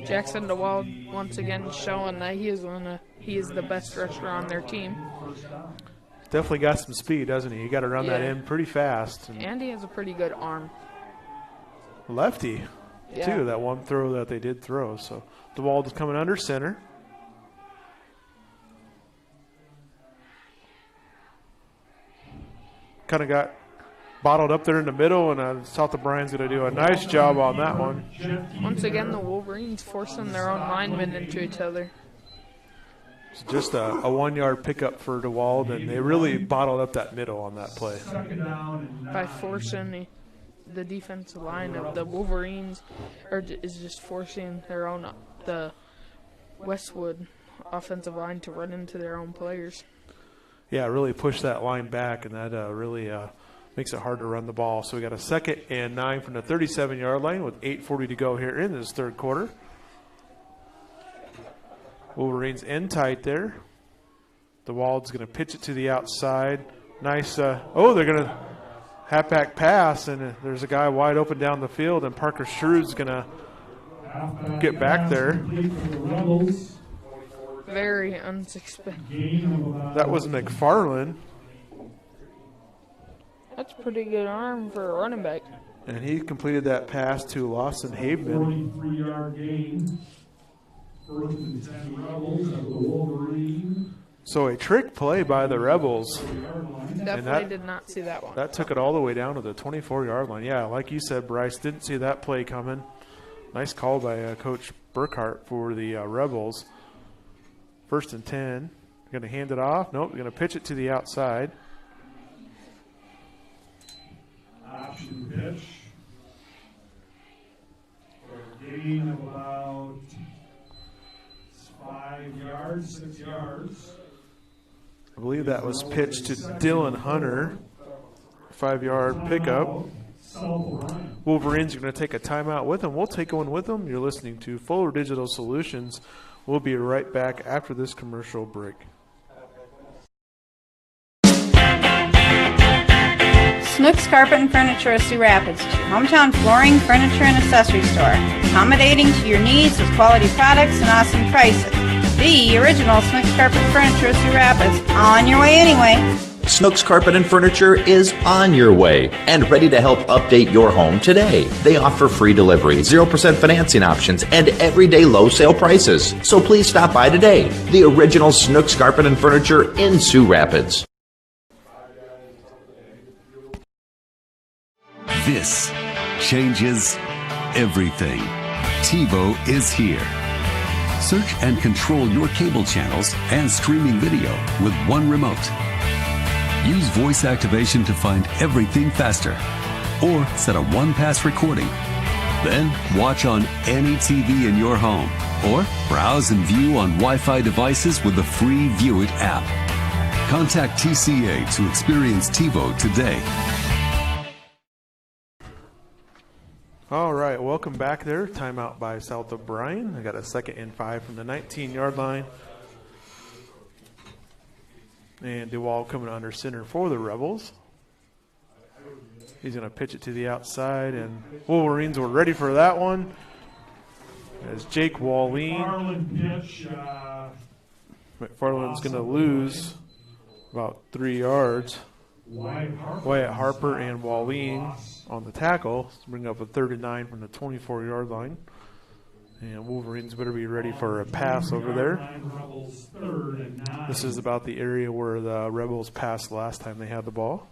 Speaker 12: Jackson DeWald once again showing that he is the best rusher on their team.
Speaker 3: Definitely got some speed, doesn't he? He got to run that in pretty fast.
Speaker 12: And he has a pretty good arm.
Speaker 3: Lefty, too, that one throw that they did throw. So DeWald is coming under center. Kind of got bottled up there in the middle, and South O'Brien's going to do a nice job on that one.
Speaker 12: Once again, the Wolverines forcing their own linemen into each other.
Speaker 3: It's just a 1-yard pickup for DeWald, and they really bottled up that middle on that play.
Speaker 12: By forcing the defensive line of the Wolverines, is just forcing the Westwood offensive line to run into their own players.
Speaker 3: Yeah, really push that line back, and that really makes it hard to run the ball. So we got a 2nd and 9 from the 37-yard line with 8:40 to go here in this third quarter. Wolverines in tight there. DeWald's going to pitch it to the outside. Nice. They're going to halfback pass, and there's a guy wide open down the field, and Parker Shrewd's going to get back there.
Speaker 12: Very unsuspected.
Speaker 3: That was McFarland.
Speaker 12: That's a pretty good arm for a running back.
Speaker 3: And he completed that pass to Lawson Haveman.
Speaker 1: 43-yard gain. 1st and 10 Rebels of the Wolverines.
Speaker 3: So a trick play by the Rebels.
Speaker 12: Definitely did not see that one.
Speaker 3: That took it all the way down to the 24-yard line. Yeah, like you said, Bryce, didn't see that play coming. Nice call by Coach Burkhart for the Rebels. 1st and 10. Going to hand it off. Nope, going to pitch it to the outside.
Speaker 1: Option pitch. For a gain of about 5 yards, 6 yards.
Speaker 3: I believe that was pitched to Dylan Hunter. 5-yard pickup. Wolverines are going to take a timeout with them. We'll take one with them. You're listening to Fuller Digital Solutions. We'll be right back after this commercial break.
Speaker 13: Snooks Carpet and Furniture of Sioux Rapids, your hometown flooring, furniture, and accessory store. Accommodating to your needs with quality products and awesome prices. The original Snooks Carpet and Furniture of Sioux Rapids. On your way anyway.
Speaker 18: Snooks Carpet and Furniture is on your way and ready to help update your home today. They offer free delivery, 0% financing options, and everyday low sale prices. So please stop by today. The original Snooks Carpet and Furniture in Sioux Rapids.
Speaker 19: This changes everything. TiVo is here. Search and control your cable channels and streaming video with one remote. Use voice activation to find everything faster. Or set a one-pass recording. Then watch on any TV in your home. Or browse and view on Wi-Fi devices with the free View It app. Contact TCA to experience TiVo today.
Speaker 3: All right, welcome back there. Timeout by South O'Brien. I got a 2nd and 5 from the 19-yard line. And DeWall coming under center for the Rebels. He's going to pitch it to the outside, and Wolverines were ready for that one. As Jake Walleen. McFarland's going to lose about 3 yards. Wyatt Harper and Walleen on the tackle to bring up a 3rd and 9 from the 24-yard line. And Wolverines better be ready for a pass over there. This is about the area where the Rebels passed last time they had the ball.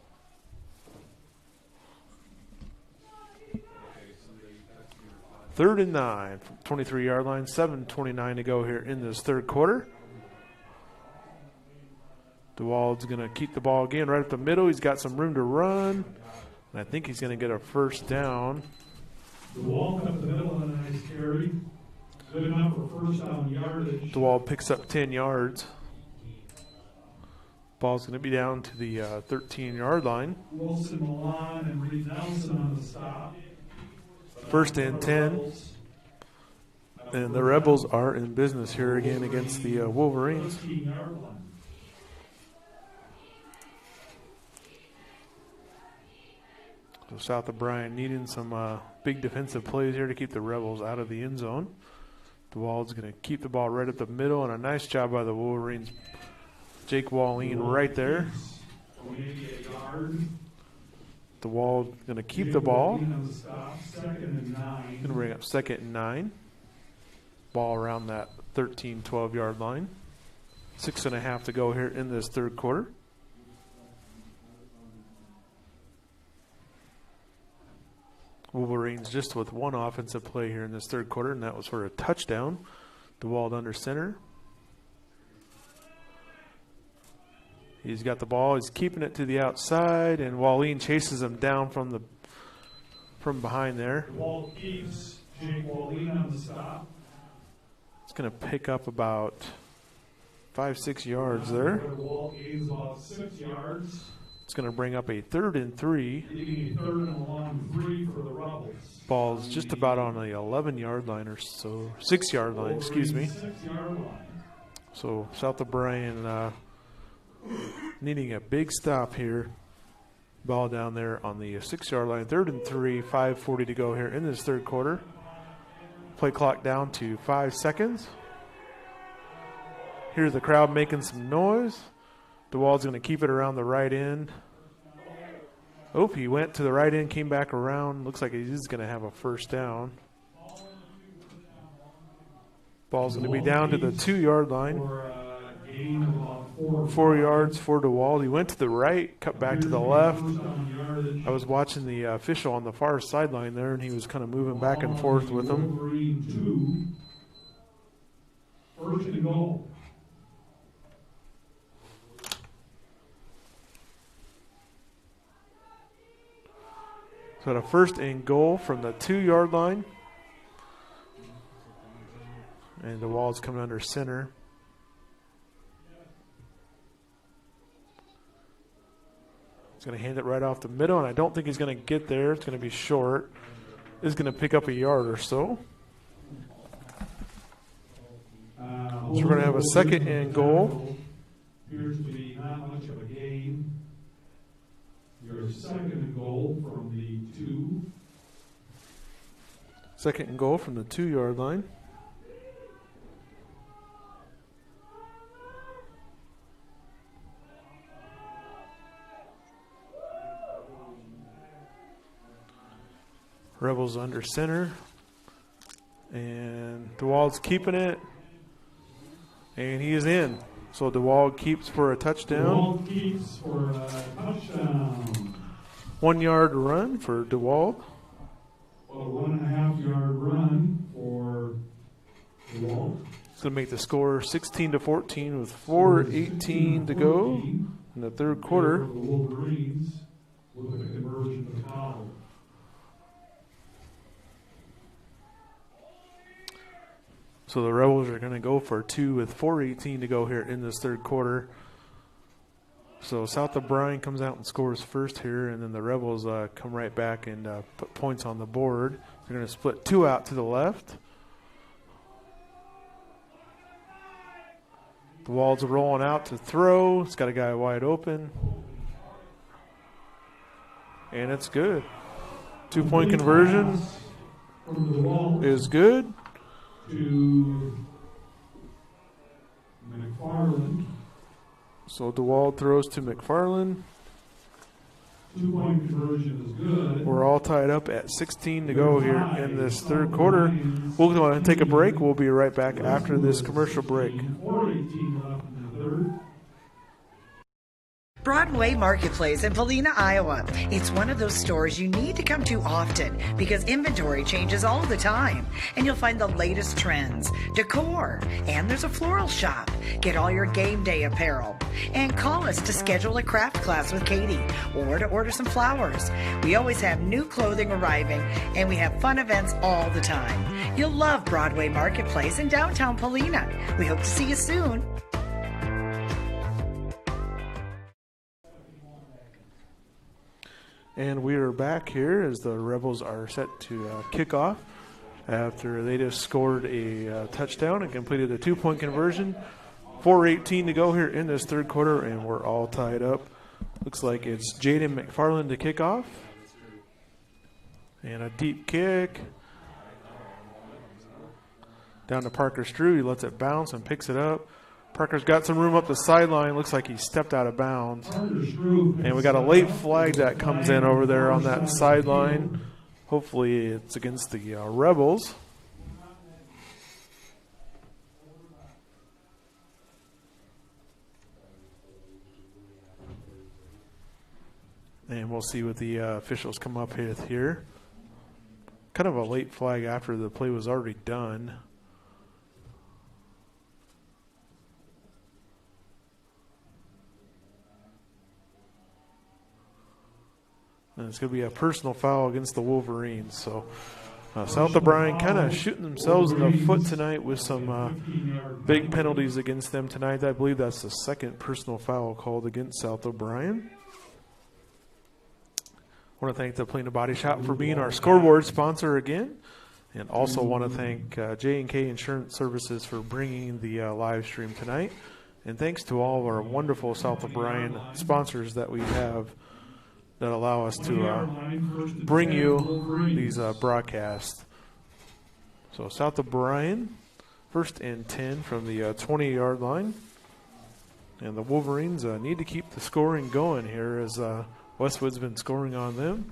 Speaker 3: 3rd and 9 from 23-yard line. 7:29 to go here in this third quarter. DeWald's going to keep the ball again right up the middle. He's got some room to run. And I think he's going to get a first down.
Speaker 1: DeWald up the middle and a nice carry. Good enough for first down yardage.
Speaker 3: DeWald picks up 10 yards. Ball's going to be down to the 13-yard line.
Speaker 1: Wilson, Milan, and Reed Nelson on the stop.
Speaker 3: 1st and 10. And the Rebels are in business here again against the Wolverines. So South of Bryan needing some big defensive plays here to keep the Rebels out of the end zone. DeWald's going to keep the ball right up the middle, and a nice job by the Wolverines. Jake Walleen right there. DeWald going to keep the ball. Going to bring up 2nd and 9. Ball around that 13, 12-yard line. 6.5 to go here in this third quarter. Wolverines just with one offensive play here in this third quarter, and that was for a touchdown. DeWald under center. He's got the ball. He's keeping it to the outside, and Walleen chases him down from behind there.
Speaker 1: DeWald keeps Jake Walleen on the stop.
Speaker 3: It's going to pick up about 5-6 yards there.
Speaker 1: DeWald gains about 6 yards.
Speaker 3: It's going to bring up a 3rd and 3.
Speaker 1: Getting a 3rd and a long 3 for the Rebels.
Speaker 3: Ball's just about on the 11-yard line or so. 6-yard line, excuse me.
Speaker 1: 6-yard line.
Speaker 3: So South of Bryan needing a big stop here. Ball down there on the 6-yard line. 3rd and 3, 5:40 to go here in this third quarter. Play clock down to 5 seconds. Here's the crowd making some noise. DeWald's going to keep it around the right end. Oh, he went to the right end, came back around. Looks like he's going to have a first down. Ball's going to be down to the 2-yard line. 4 yards for DeWald. He went to the right, cut back to the left. I was watching the official on the far sideline there, and he was kind of moving back and forth with him.
Speaker 1: 1st and goal.
Speaker 3: So the 1st and goal from the 2-yard line. And DeWald's coming under center. He's going to hand it right off the middle, and I don't think he's going to get there. It's going to be short. It's going to pick up a yard or so. So we're going to have a 2nd and goal.
Speaker 1: Appears to be not much of a gain. Your 2nd and goal from the 2.
Speaker 3: 2nd and goal from the 2-yard line. Rebels under center. And DeWald's keeping it. And he is in. So DeWald keeps for a touchdown.
Speaker 1: DeWald keeps for a touchdown.
Speaker 3: 1-yard run for DeWald.
Speaker 1: A 1.5-yard run for DeWald.
Speaker 3: It's going to make the score 16-14 with 4:18 to go in the third quarter.
Speaker 1: The Wolverines with a conversion to foul.
Speaker 3: So the Rebels are going to go for 2 with 4:18 to go here in this third quarter. So South of Bryan comes out and scores first here, and then the Rebels come right back and put points on the board. They're going to split 2 out to the left. DeWald's rolling out to throw. It's got a guy wide open. And it's good. 2-point conversion is good.
Speaker 1: To McFarland.
Speaker 3: So DeWald throws to McFarland.
Speaker 1: 2-point conversion is good.
Speaker 3: We're all tied up at 16 to go here in this third quarter. We'll go ahead and take a break. We'll be right back after this commercial break.
Speaker 1: 4:18 left in the third.
Speaker 4: Broadway Marketplace in Paulina, Iowa. It's one of those stores you need to come to often because inventory changes all the time. And you'll find the latest trends, decor, and there's a floral shop. Get all your game day apparel. And call us to schedule a craft class with Katie or to order some flowers. We always have new clothing arriving and we have fun events all the time. You'll love Broadway Marketplace in downtown Paulina. We hope to see you soon.
Speaker 3: And we are back here as the Rebels are set to kick off after they just scored a touchdown and completed a 2-point conversion. 4:18 to go here in this third quarter, and we're all tied up. Looks like it's Jaden McFarland to kick off. And a deep kick. Down to Parker Strew. He lets it bounce and picks it up. Parker's got some room up the sideline. Looks like he stepped out of bounds. And we got a late flag that comes in over there on that sideline. Hopefully it's against the Rebels. And we'll see what the officials come up with here. Kind of a late flag after the play was already done. And it's going to be a personal foul against the Wolverines. So South O'Brien kind of shooting themselves in the foot tonight with some big penalties against them tonight. I believe that's the second personal foul called against South O'Brien. I want to thank the Plano Body Shop for being our scoreboard sponsor again. And also want to thank J&K Insurance Services for bringing the live stream tonight. And thanks to all of our wonderful South O'Brien sponsors that we have that allow us to bring you these broadcasts. So South O'Brien, 1st and 10 from the 20-yard line. And the Wolverines need to keep the scoring going here as Westwood's been scoring on them.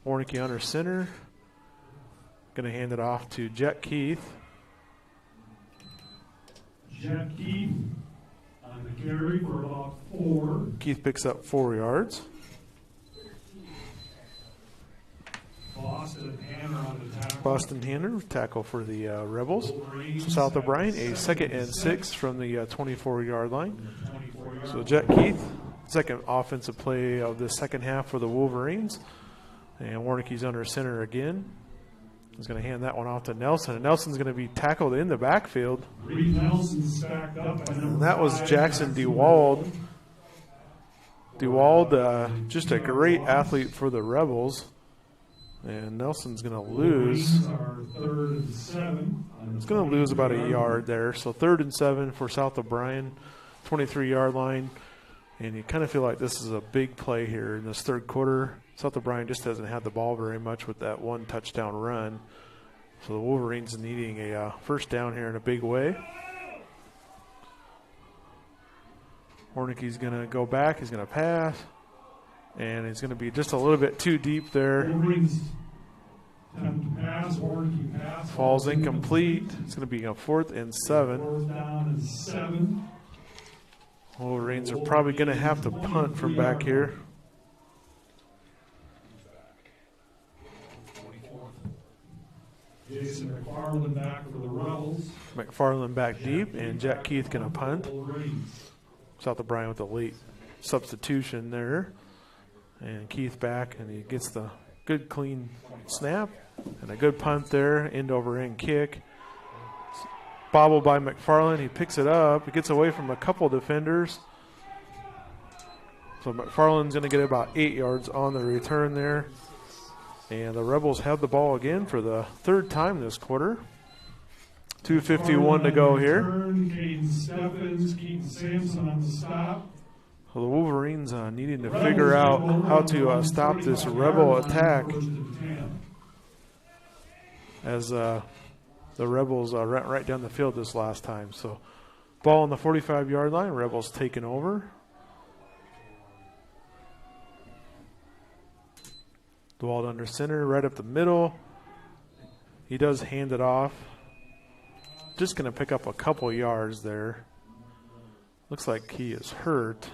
Speaker 3: Warnicki under center. Going to hand it off to Jet Keith.
Speaker 1: Jet Keith on the carry for about 4.
Speaker 3: Keith picks up 4 yards. Boston Hanner tackle for the Rebels. So South O'Brien, a 2nd and 6 from the 24-yard line. So Jet Keith, second offensive play of the second half for the Wolverines. And Warnicki's under center again. He's going to hand that one off to Nelson. And Nelson's going to be tackled in the backfield. And that was Jackson DeWald. DeWald, just a great athlete for the Rebels. And Nelson's going to lose. It's going to lose about a yard there. So 3rd and 7 for South O'Brien, 23-yard line. And you kind of feel like this is a big play here in this third quarter. South O'Brien just hasn't had the ball very much with that 1 touchdown run. So the Wolverines needing a first down here in a big way. Warnicki's going to go back. He's going to pass. And he's going to be just a little bit too deep there. Falls incomplete. It's going to be a 4th and 7.
Speaker 1: 4th down and 7.
Speaker 3: Wolverines are probably going to have to punt from back here.
Speaker 1: Jason McFarland back for the Rebels.
Speaker 3: McFarland back deep, and Jack Keith going to punt. South O'Brien with a late substitution there. And Keith back, and he gets the good clean snap and a good punt there, end over end kick. Bobbled by McFarland. He picks it up. He gets away from a couple defenders. So McFarland's going to get about 8 yards on the return there. And the Rebels have the ball again for the 3rd time this quarter. 2:51 to go here.
Speaker 1: Caden Steffens, Keaton Sampson on the stop.
Speaker 3: So the Wolverines needing to figure out how to stop this Rebel attack as the Rebels ran right down the field this last time. So ball on the 45-yard line, Rebels taking over. DeWald under center, right up the middle. He does hand it off. Just going to pick up a couple yards there. Looks like he is hurt.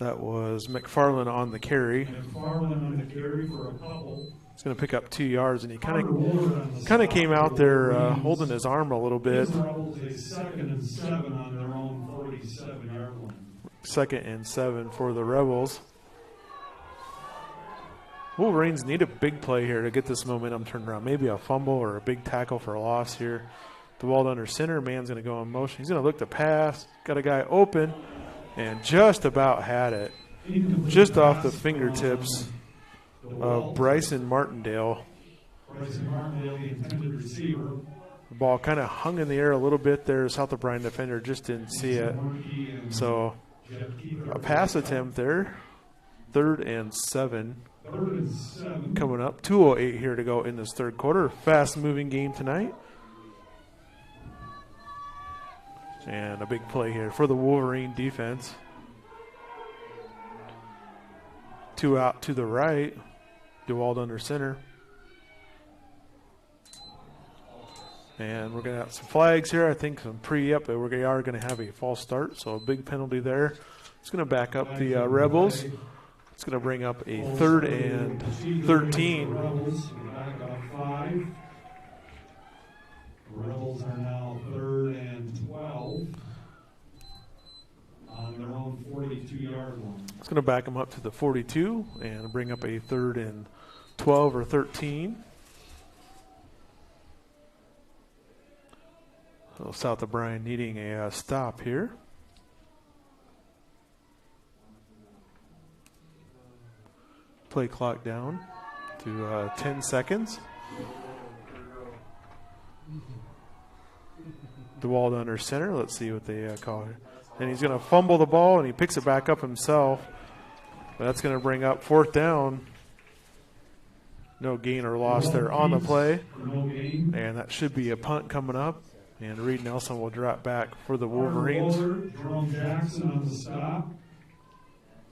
Speaker 3: That was McFarland on the carry.
Speaker 1: McFarland on the carry for a couple.
Speaker 3: He's going to pick up 2 yards, and he kind of came out there holding his arm a little bit.
Speaker 1: Gives Rebels a 2nd and 7 on their own 47-yard line.
Speaker 3: 2nd and 7 for the Rebels. Wolverines need a big play here to get this momentum turned around. Maybe a fumble or a big tackle for a loss here. DeWald under center. Man's going to go in motion. He's going to look to pass. Got a guy open and just about had it. Just off the fingertips of Bryson Martindale.
Speaker 1: Bryson Martindale, the intended receiver.
Speaker 3: The ball kind of hung in the air a little bit there. South O'Brien defender just didn't see it. So a pass attempt there. 3rd and 7. Coming up. 2:08 here to go in this third quarter. Fast moving game tonight. And a big play here for the Wolverine defense. 2 out to the right. DeWald under center. And we're going to have some flags here. I think some pre-up, but we are going to have a false start. So a big penalty there. It's going to back up the Rebels. It's going to bring up a 3rd and 13.
Speaker 1: Rebels back up 5. Rebels are now 3rd and 12 on their own 42-yard line.
Speaker 3: It's going to back them up to the 42 and bring up a 3rd and 12 or 13. So South O'Brien needing a stop here. Play clock down to 10 seconds. DeWald under center. Let's see what they call here. And he's going to fumble the ball, and he picks it back up himself. But that's going to bring up 4th down. No gain or loss there on the play. And that should be a punt coming up. And Reed Nelson will drop back for the Wolverines.
Speaker 1: Jerome Jackson on the stop.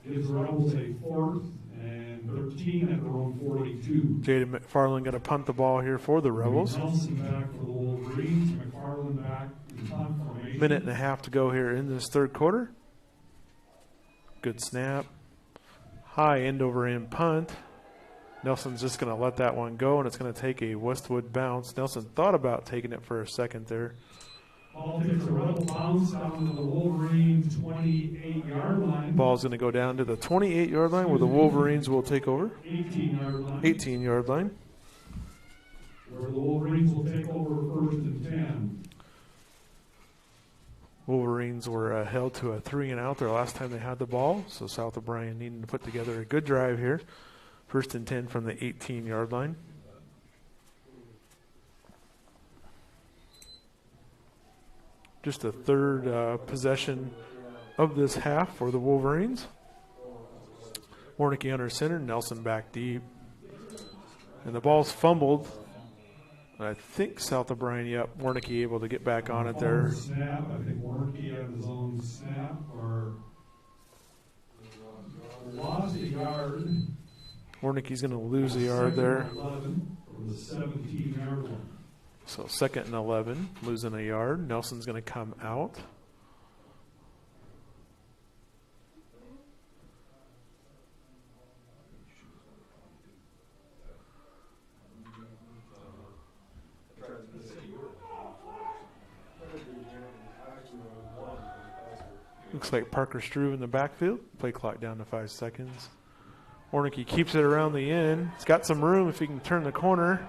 Speaker 1: Gives Rebels a 4th and 13 at their own 42.
Speaker 3: Jaden McFarland going to punt the ball here for the Rebels.
Speaker 1: Nelson back for the Wolverines. McFarland back in punt formation.
Speaker 3: Minute and a half to go here in this third quarter. Good snap. High end over end punt. Nelson's just going to let that one go, and it's going to take a Westwood bounce. Nelson thought about taking it for a second there.
Speaker 1: Ball takes a Rebel bounce down to the Wolverine 28-yard line.
Speaker 3: Ball's going to go down to the 28-yard line where the Wolverines will take over.
Speaker 1: 18-yard line.
Speaker 3: 18-yard line.
Speaker 1: Where the Wolverines will take over 1st and 10.
Speaker 3: Wolverines were held to a 3 and out their last time they had the ball, so South O'Brien needing to put together a good drive here. 1st and 10 from the 18-yard line. Just a 3rd possession of this half for the Wolverines. Warnicki under center, Nelson back deep. And the ball's fumbled. I think South O'Brien, Warnicki able to get back on it there.
Speaker 1: Snap, I think Warnicki had his own snap or lost a yard.
Speaker 3: Warnicki's going to lose a yard there.
Speaker 1: 11 from the 17-yard line.
Speaker 3: So 2nd and 11, losing a yard. Nelson's going to come out. Looks like Parker Struve in the backfield. Play clock down to 5 seconds. Warnicki keeps it around the end. He's got some room if he can turn the corner.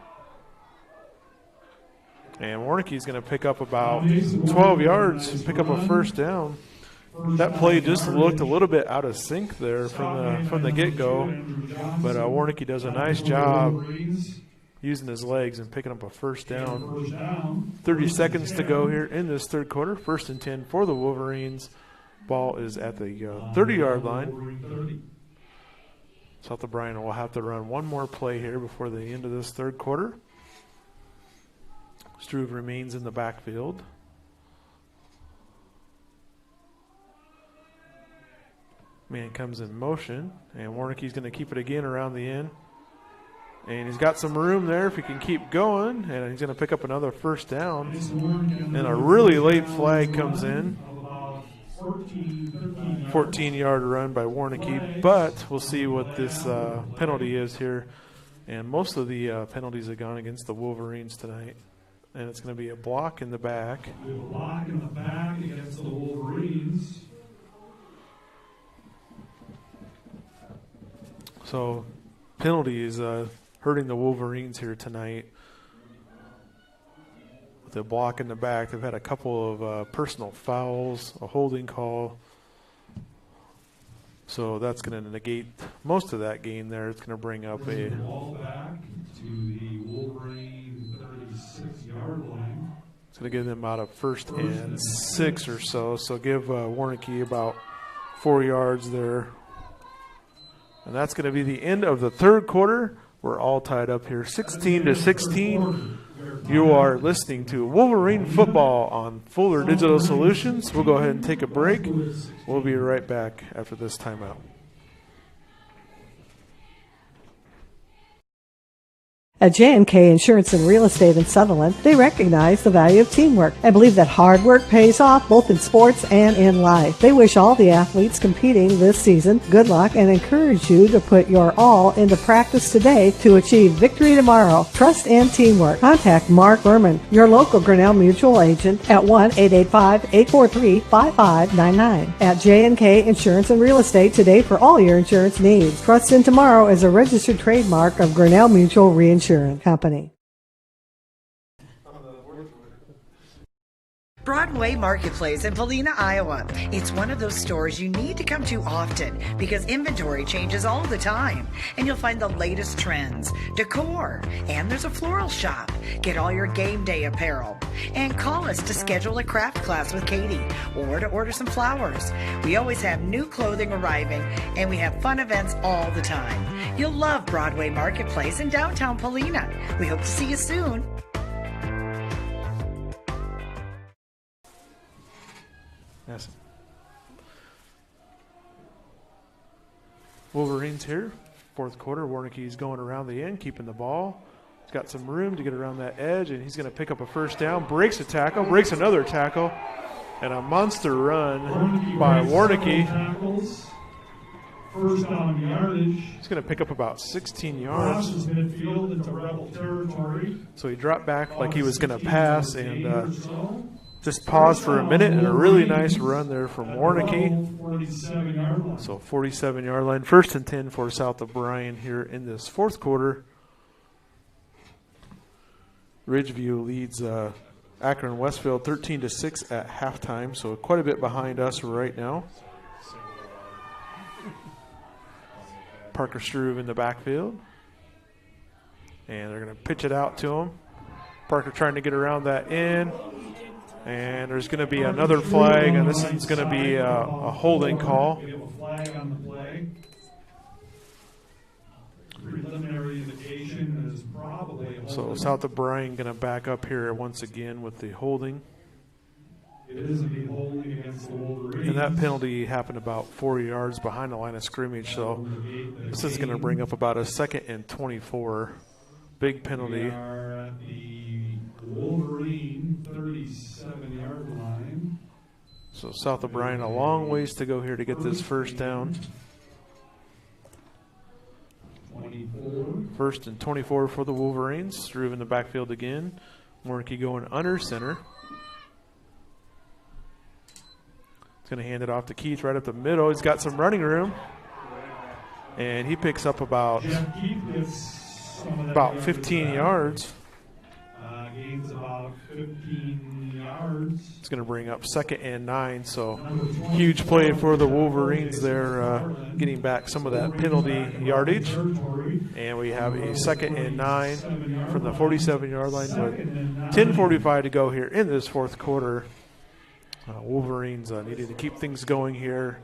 Speaker 3: And Warnicki's going to pick up about 12 yards and pick up a 1st down. That play just looked a little bit out of sync there from the get-go. But Warnicki does a nice job using his legs and picking up a 1st down. 30 seconds to go here in this third quarter. 1st and 10 for the Wolverines. Ball is at the 30-yard line. South O'Brien will have to run one more play here before the end of this third quarter. Struve remains in the backfield. Man comes in motion, and Warnicki's going to keep it again around the end. And he's got some room there if he can keep going, and he's going to pick up another 1st down. And a really late flag comes in. 14-yard run by Warnicki, but we'll see what this penalty is here. And most of the penalties have gone against the Wolverines tonight. And it's going to be a block in the back.
Speaker 1: A block in the back against the Wolverines.
Speaker 3: So penalties hurting the Wolverines here tonight. With a block in the back, they've had a couple of personal fouls, a holding call. So that's going to negate most of that gain there. It's going to bring up a
Speaker 1: ball back to the Wolverine 36-yard line.
Speaker 3: It's going to give them about a first and 6 or so. So give Warnicki about 4 yards there. And that's going to be the end of the third quarter. We're all tied up here, 16-16. You are listening to Wolverine football on Fuller Digital Solutions. We'll go ahead and take a break. We'll be right back after this timeout.
Speaker 2: At J&K Insurance and Real Estate in Sutherland, they recognize the value of teamwork and believe that hard work pays off both in sports and in life. They wish all the athletes competing this season good luck and encourage you to put your all into practice today to achieve victory tomorrow. Trust and teamwork. Contact Mark Berman, your local Grinnell Mutual agent at 1-885-843-5599. At J&K Insurance and Real Estate today for all your insurance needs. Trust in Tomorrow is a registered trademark of Grinnell Mutual Reinsurance Company.
Speaker 4: Broadway Marketplace in Polina, Iowa. It's one of those stores you need to come to often because inventory changes all the time. And you'll find the latest trends, decor, and there's a floral shop. Get all your game day apparel. And call us to schedule a craft class with Katie or to order some flowers. We always have new clothing arriving and we have fun events all the time. You'll love Broadway Marketplace in downtown Polina. We hope to see you soon.
Speaker 3: Yes. Wolverines here, fourth quarter. Warnicki's going around the end, keeping the ball. He's got some room to get around that edge, and he's going to pick up a first down. Breaks a tackle, breaks another tackle, and a monster run by Warnicki.
Speaker 1: First down yardage.
Speaker 3: He's going to pick up about 16 yards.
Speaker 1: Crosses midfield into Rebel territory.
Speaker 3: So he dropped back like he was going to pass, and just paused for a minute, and a really nice run there from Warnicki.
Speaker 1: 47-yard line.
Speaker 3: So 47-yard line. First and 10 for South O'Brien here in this fourth quarter. Ridgeview leads Akron Westfield 13-6 at halftime, so quite a bit behind us right now. Parker Struve in the backfield. And they're going to pitch it out to him. Parker trying to get around that end. And there's going to be another flag, and this is going to be a holding call.
Speaker 1: We have a flag on the play. Preliminary indication is probably a holding.
Speaker 3: So South O'Brien going to back up here once again with the holding.
Speaker 1: It is indeed holding against the Wolverines.
Speaker 3: And that penalty happened about 4 yards behind the line of scrimmage, so this is going to bring up about a 2nd and 24. Big penalty.
Speaker 1: We are at the Wolverine 37-yard line.
Speaker 3: So South O'Brien a long ways to go here to get this first down.
Speaker 1: 24.
Speaker 3: First and 24 for the Wolverines. Struve in the backfield again. Warnicki going under center. He's going to hand it off to Keith right up the middle. He's got some running room. And he picks up about 15 yards.
Speaker 1: Gains about 15 yards.
Speaker 3: It's going to bring up 2nd and 9. So huge play for the Wolverines there, getting back some of that penalty yardage. And we have a 2nd and 9 from the 47-yard line with 10:45 to go here in this fourth quarter. Wolverines needing to keep things going here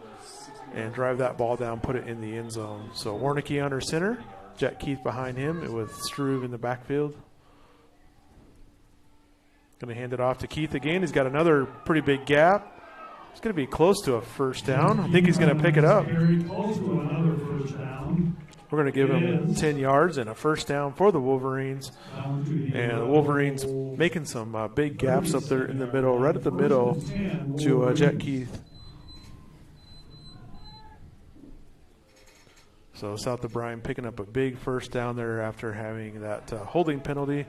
Speaker 3: and drive that ball down, put it in the end zone. So Warnicki under center, Jack Keith behind him with Struve in the backfield. Going to hand it off to Keith again. He's got another pretty big gap. It's going to be close to a first down. I think he's going to pick it up.
Speaker 1: Very close to another first down.
Speaker 3: We're going to give him 10 yards and a first down for the Wolverines. And the Wolverines making some big gaps up there in the middle, right at the middle to Jack Keith. So South O'Brien picking up a big first down there after having that holding penalty.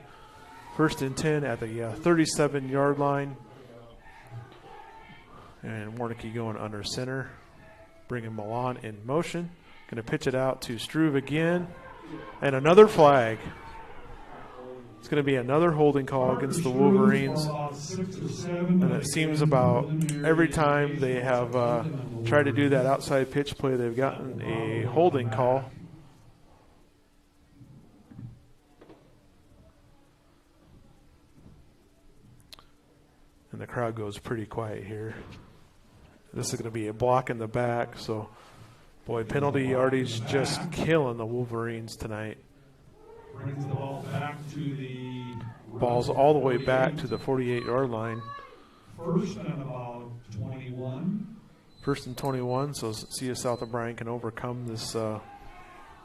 Speaker 3: 1st and 10 at the 37-yard line. And Warnicke going under center, bringing Milan in motion. Going to pitch it out to Struve again. And another flag. It's going to be another holding call against the Wolverines. And it seems about every time they have tried to do that outside pitch play, they've gotten a holding call. And the crowd goes pretty quiet here. This is going to be a block in the back. So, boy, penalty yardage just killing the Wolverines tonight.
Speaker 1: Brings the ball back to the...
Speaker 3: Ball's all the way back to the 48-yard line.
Speaker 1: 1st and about 21.
Speaker 3: 1st and 21, so see if South O'Brien can overcome this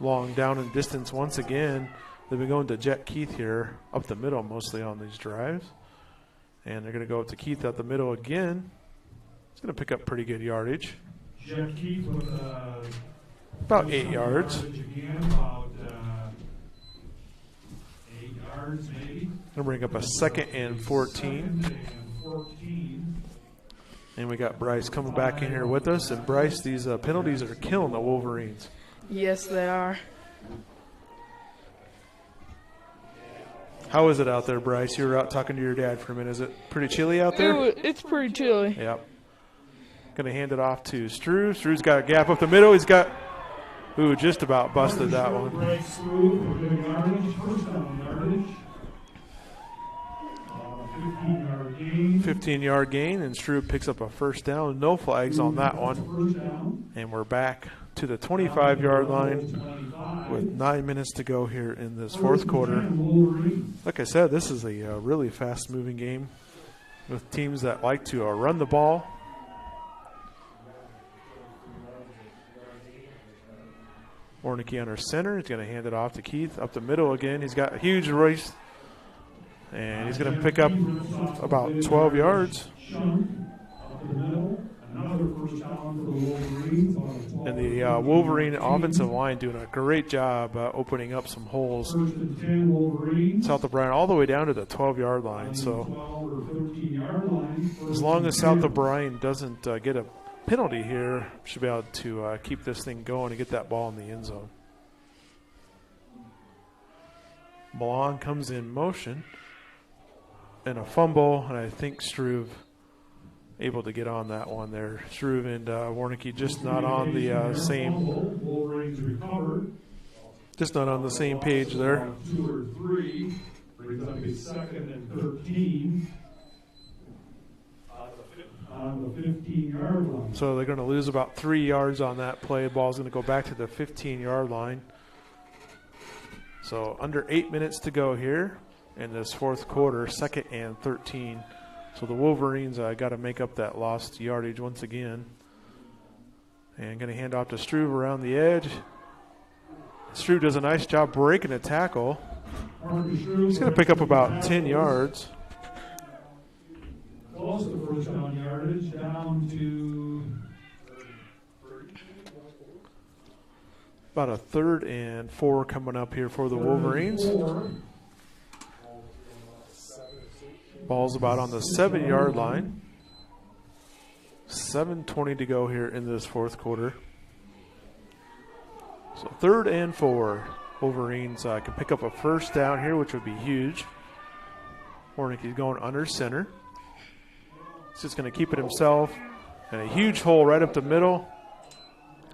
Speaker 3: long down and distance once again. They've been going to Jet Keith here up the middle mostly on these drives. And they're going to go up to Keith up the middle again. It's going to pick up pretty good yardage.
Speaker 1: Jet Keith with
Speaker 3: about 8 yards.
Speaker 1: Again, about 8 yards maybe.
Speaker 3: Going to bring up a 2nd and 14. And we got Bryce coming back in here with us. And Bryce, these penalties are killing the Wolverines.
Speaker 12: Yes, they are.
Speaker 3: How is it out there, Bryce? You were out talking to your dad for a minute. Is it pretty chilly out there?
Speaker 12: It's pretty chilly.
Speaker 3: Yep. Going to hand it off to Struve. Struve's got a gap up the middle. He's got, just about busted that one. 15-yard gain, and Struve picks up a first down. No flags on that one. And we're back to the 25-yard line with 9 minutes to go here in this 4th quarter. Like I said, this is a really fast-moving game with teams that like to run the ball. Warnicke under center. He's going to hand it off to Keith up the middle again. He's got a huge race, and he's going to pick up about 12 yards. And the Wolverine offensive line doing a great job opening up some holes. South O'Brien all the way down to the 12-yard line. So as long as South O'Brien doesn't get a penalty here, should be able to keep this thing going and get that ball in the end zone. Milan comes in motion and a fumble, and I think Struve able to get on that one there. Struve and Warnicke just not on the same page there.
Speaker 1: 2 or 3 brings up a 2nd and 13 on the 15-yard line.
Speaker 3: So they're going to lose about 3 yards on that play. Ball's going to go back to the 15-yard line. So under 8 minutes to go here in this 4th quarter, 2nd and 13. So the Wolverines got to make up that lost yardage once again. And going to hand off to Struve around the edge. Struve does a nice job breaking a tackle. He's going to pick up about 10 yards.
Speaker 1: Close to first down yardage, down to
Speaker 3: about a 3rd and 4 coming up here for the Wolverines. Ball's about on the 7-yard line. 7:20 to go here in this 4th quarter. So 3rd and 4. Wolverines can pick up a first down here, which would be huge. Warnicke's going under center. He's just going to keep it himself. And a huge hole right up the middle.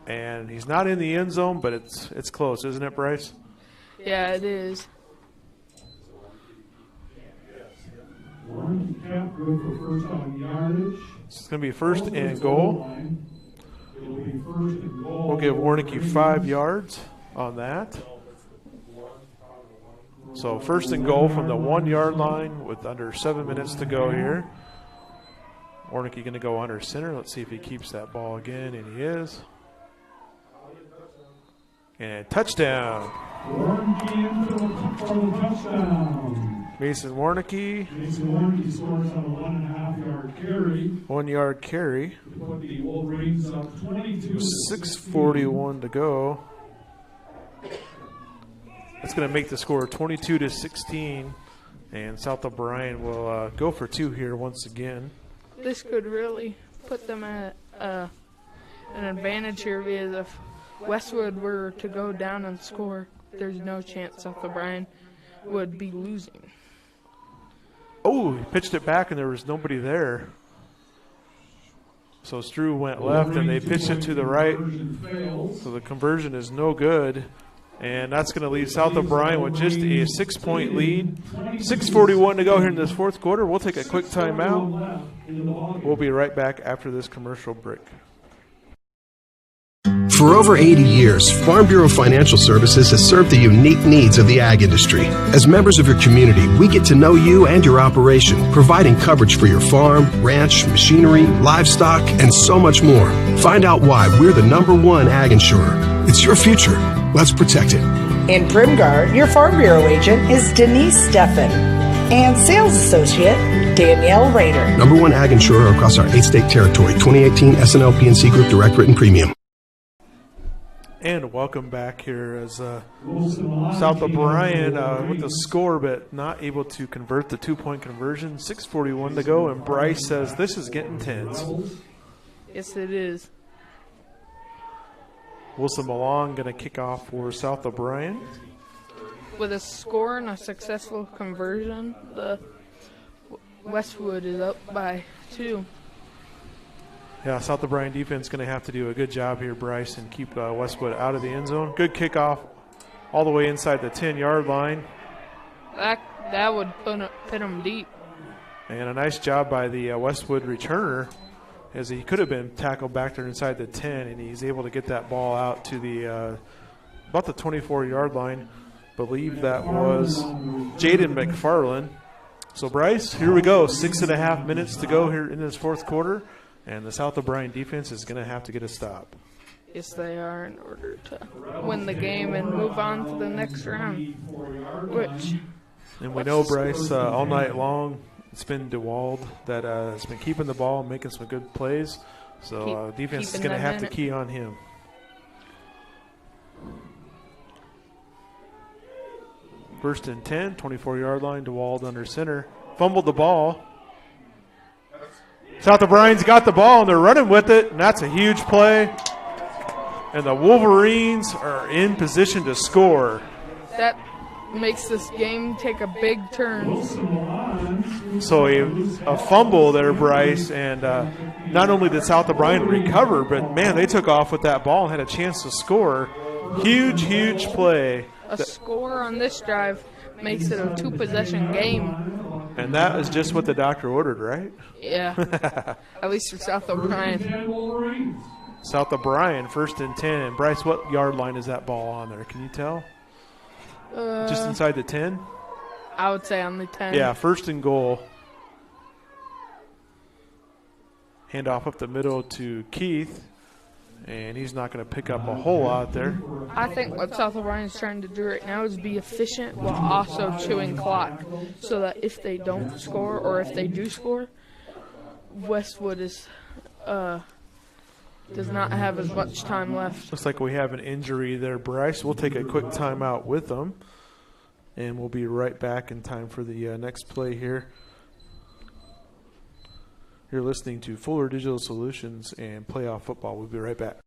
Speaker 3: And he's not in the end zone, but it's close, isn't it, Bryce?
Speaker 12: Yeah, it is.
Speaker 3: It's going to be 1st and goal. We'll give Warnicke 5 yards on that. So 1st and goal from the 1-yard line with under 7 minutes to go here. Warnicke going to go under center. Let's see if he keeps that ball again, and he is. And touchdown. Mason Warnicke.
Speaker 1: Mason Warnicke scores on a 1.5-yard carry.
Speaker 3: 1-yard carry.
Speaker 1: To put the Wolverines up 22.
Speaker 3: 6:41 to go. That's going to make the score 22-16, and South O'Brien will go for two here once again.
Speaker 12: This could really put them at an advantage here, because if Westwood were to go down and score, there's no chance South O'Brien would be losing.
Speaker 3: Oh, he pitched it back and there was nobody there. So Strew went left and they pitched it to the right. So the conversion is no good. And that's going to leave South O'Brien with just a 6-point lead. 6:41 to go here in this fourth quarter. We'll take a quick timeout. We'll be right back after this commercial break.
Speaker 5: For over 80 years, Farm Bureau Financial Services has served the unique needs of the ag industry. As members of your community, we get to know you and your operation, providing coverage for your farm, ranch, machinery, livestock, and so much more. Find out why we're the #1 ag insurer. It's your future. Let's protect it.
Speaker 4: In Primgar, your Farm Bureau agent is Denise Steffen and sales associate Danielle Rader.
Speaker 5: #1 ag insurer across our 8-state territory. 2018 SNL PNC Group Direct Written Premium.
Speaker 3: And welcome back here as South O'Brien with the score, but not able to convert the 2-point conversion. 6:41 to go, and Bryce says this is getting tense.
Speaker 12: Yes, it is.
Speaker 3: Wilson Malong going to kick off for South O'Brien.
Speaker 12: With a score and a successful conversion, the Westwood is up by 2.
Speaker 3: Yeah, South O'Brien defense going to have to do a good job here, Bryce, and keep Westwood out of the end zone. Good kickoff all the way inside the 10-yard line.
Speaker 12: That would put him deep.
Speaker 3: And a nice job by the Westwood returner, as he could have been tackled back there inside the 10, and he's able to get that ball out to the about the 24-yard line. Believe that was Jaden McFarland. So, Bryce, here we go. 6.5 minutes to go here in this fourth quarter. And the South O'Brien defense is going to have to get a stop.
Speaker 12: Yes, they are, in order to win the game and move on to the next round.
Speaker 3: And we know, Bryce, all night long, it's been DeWald that has been keeping the ball, making some good plays. So defense is going to have to key on him. First and 10, 24-yard line, DeWald under center. Fumbled the ball. South O'Brien's got the ball, and they're running with it, and that's a huge play. And the Wolverines are in position to score.
Speaker 12: That makes this game take a big turn.
Speaker 3: So a fumble there, Bryce, and not only did South O'Brien recover, but, man, they took off with that ball and had a chance to score. Huge, huge play.
Speaker 12: A score on this drive makes it a 2-possession game.
Speaker 3: And that is just what the doctor ordered, right?
Speaker 12: Yeah, at least for South O'Brien.
Speaker 3: South O'Brien, 1st and 10. And Bryce, what yard line is that ball on there? Can you tell? Just inside the 10?
Speaker 12: I would say on the 10.
Speaker 3: Yeah, 1st and goal. Handoff up the middle to Keith. And he's not going to pick up a whole lot there.
Speaker 12: I think what South O'Brien is trying to do right now is be efficient while also chewing clock, so that if they don't score or if they do score, Westwood does not have as much time left.
Speaker 3: Looks like we have an injury there, Bryce. We'll take a quick timeout with them, and we'll be right back in time for the next play here. You're listening to Fuller Digital Solutions and Playoff Football. We'll be right back.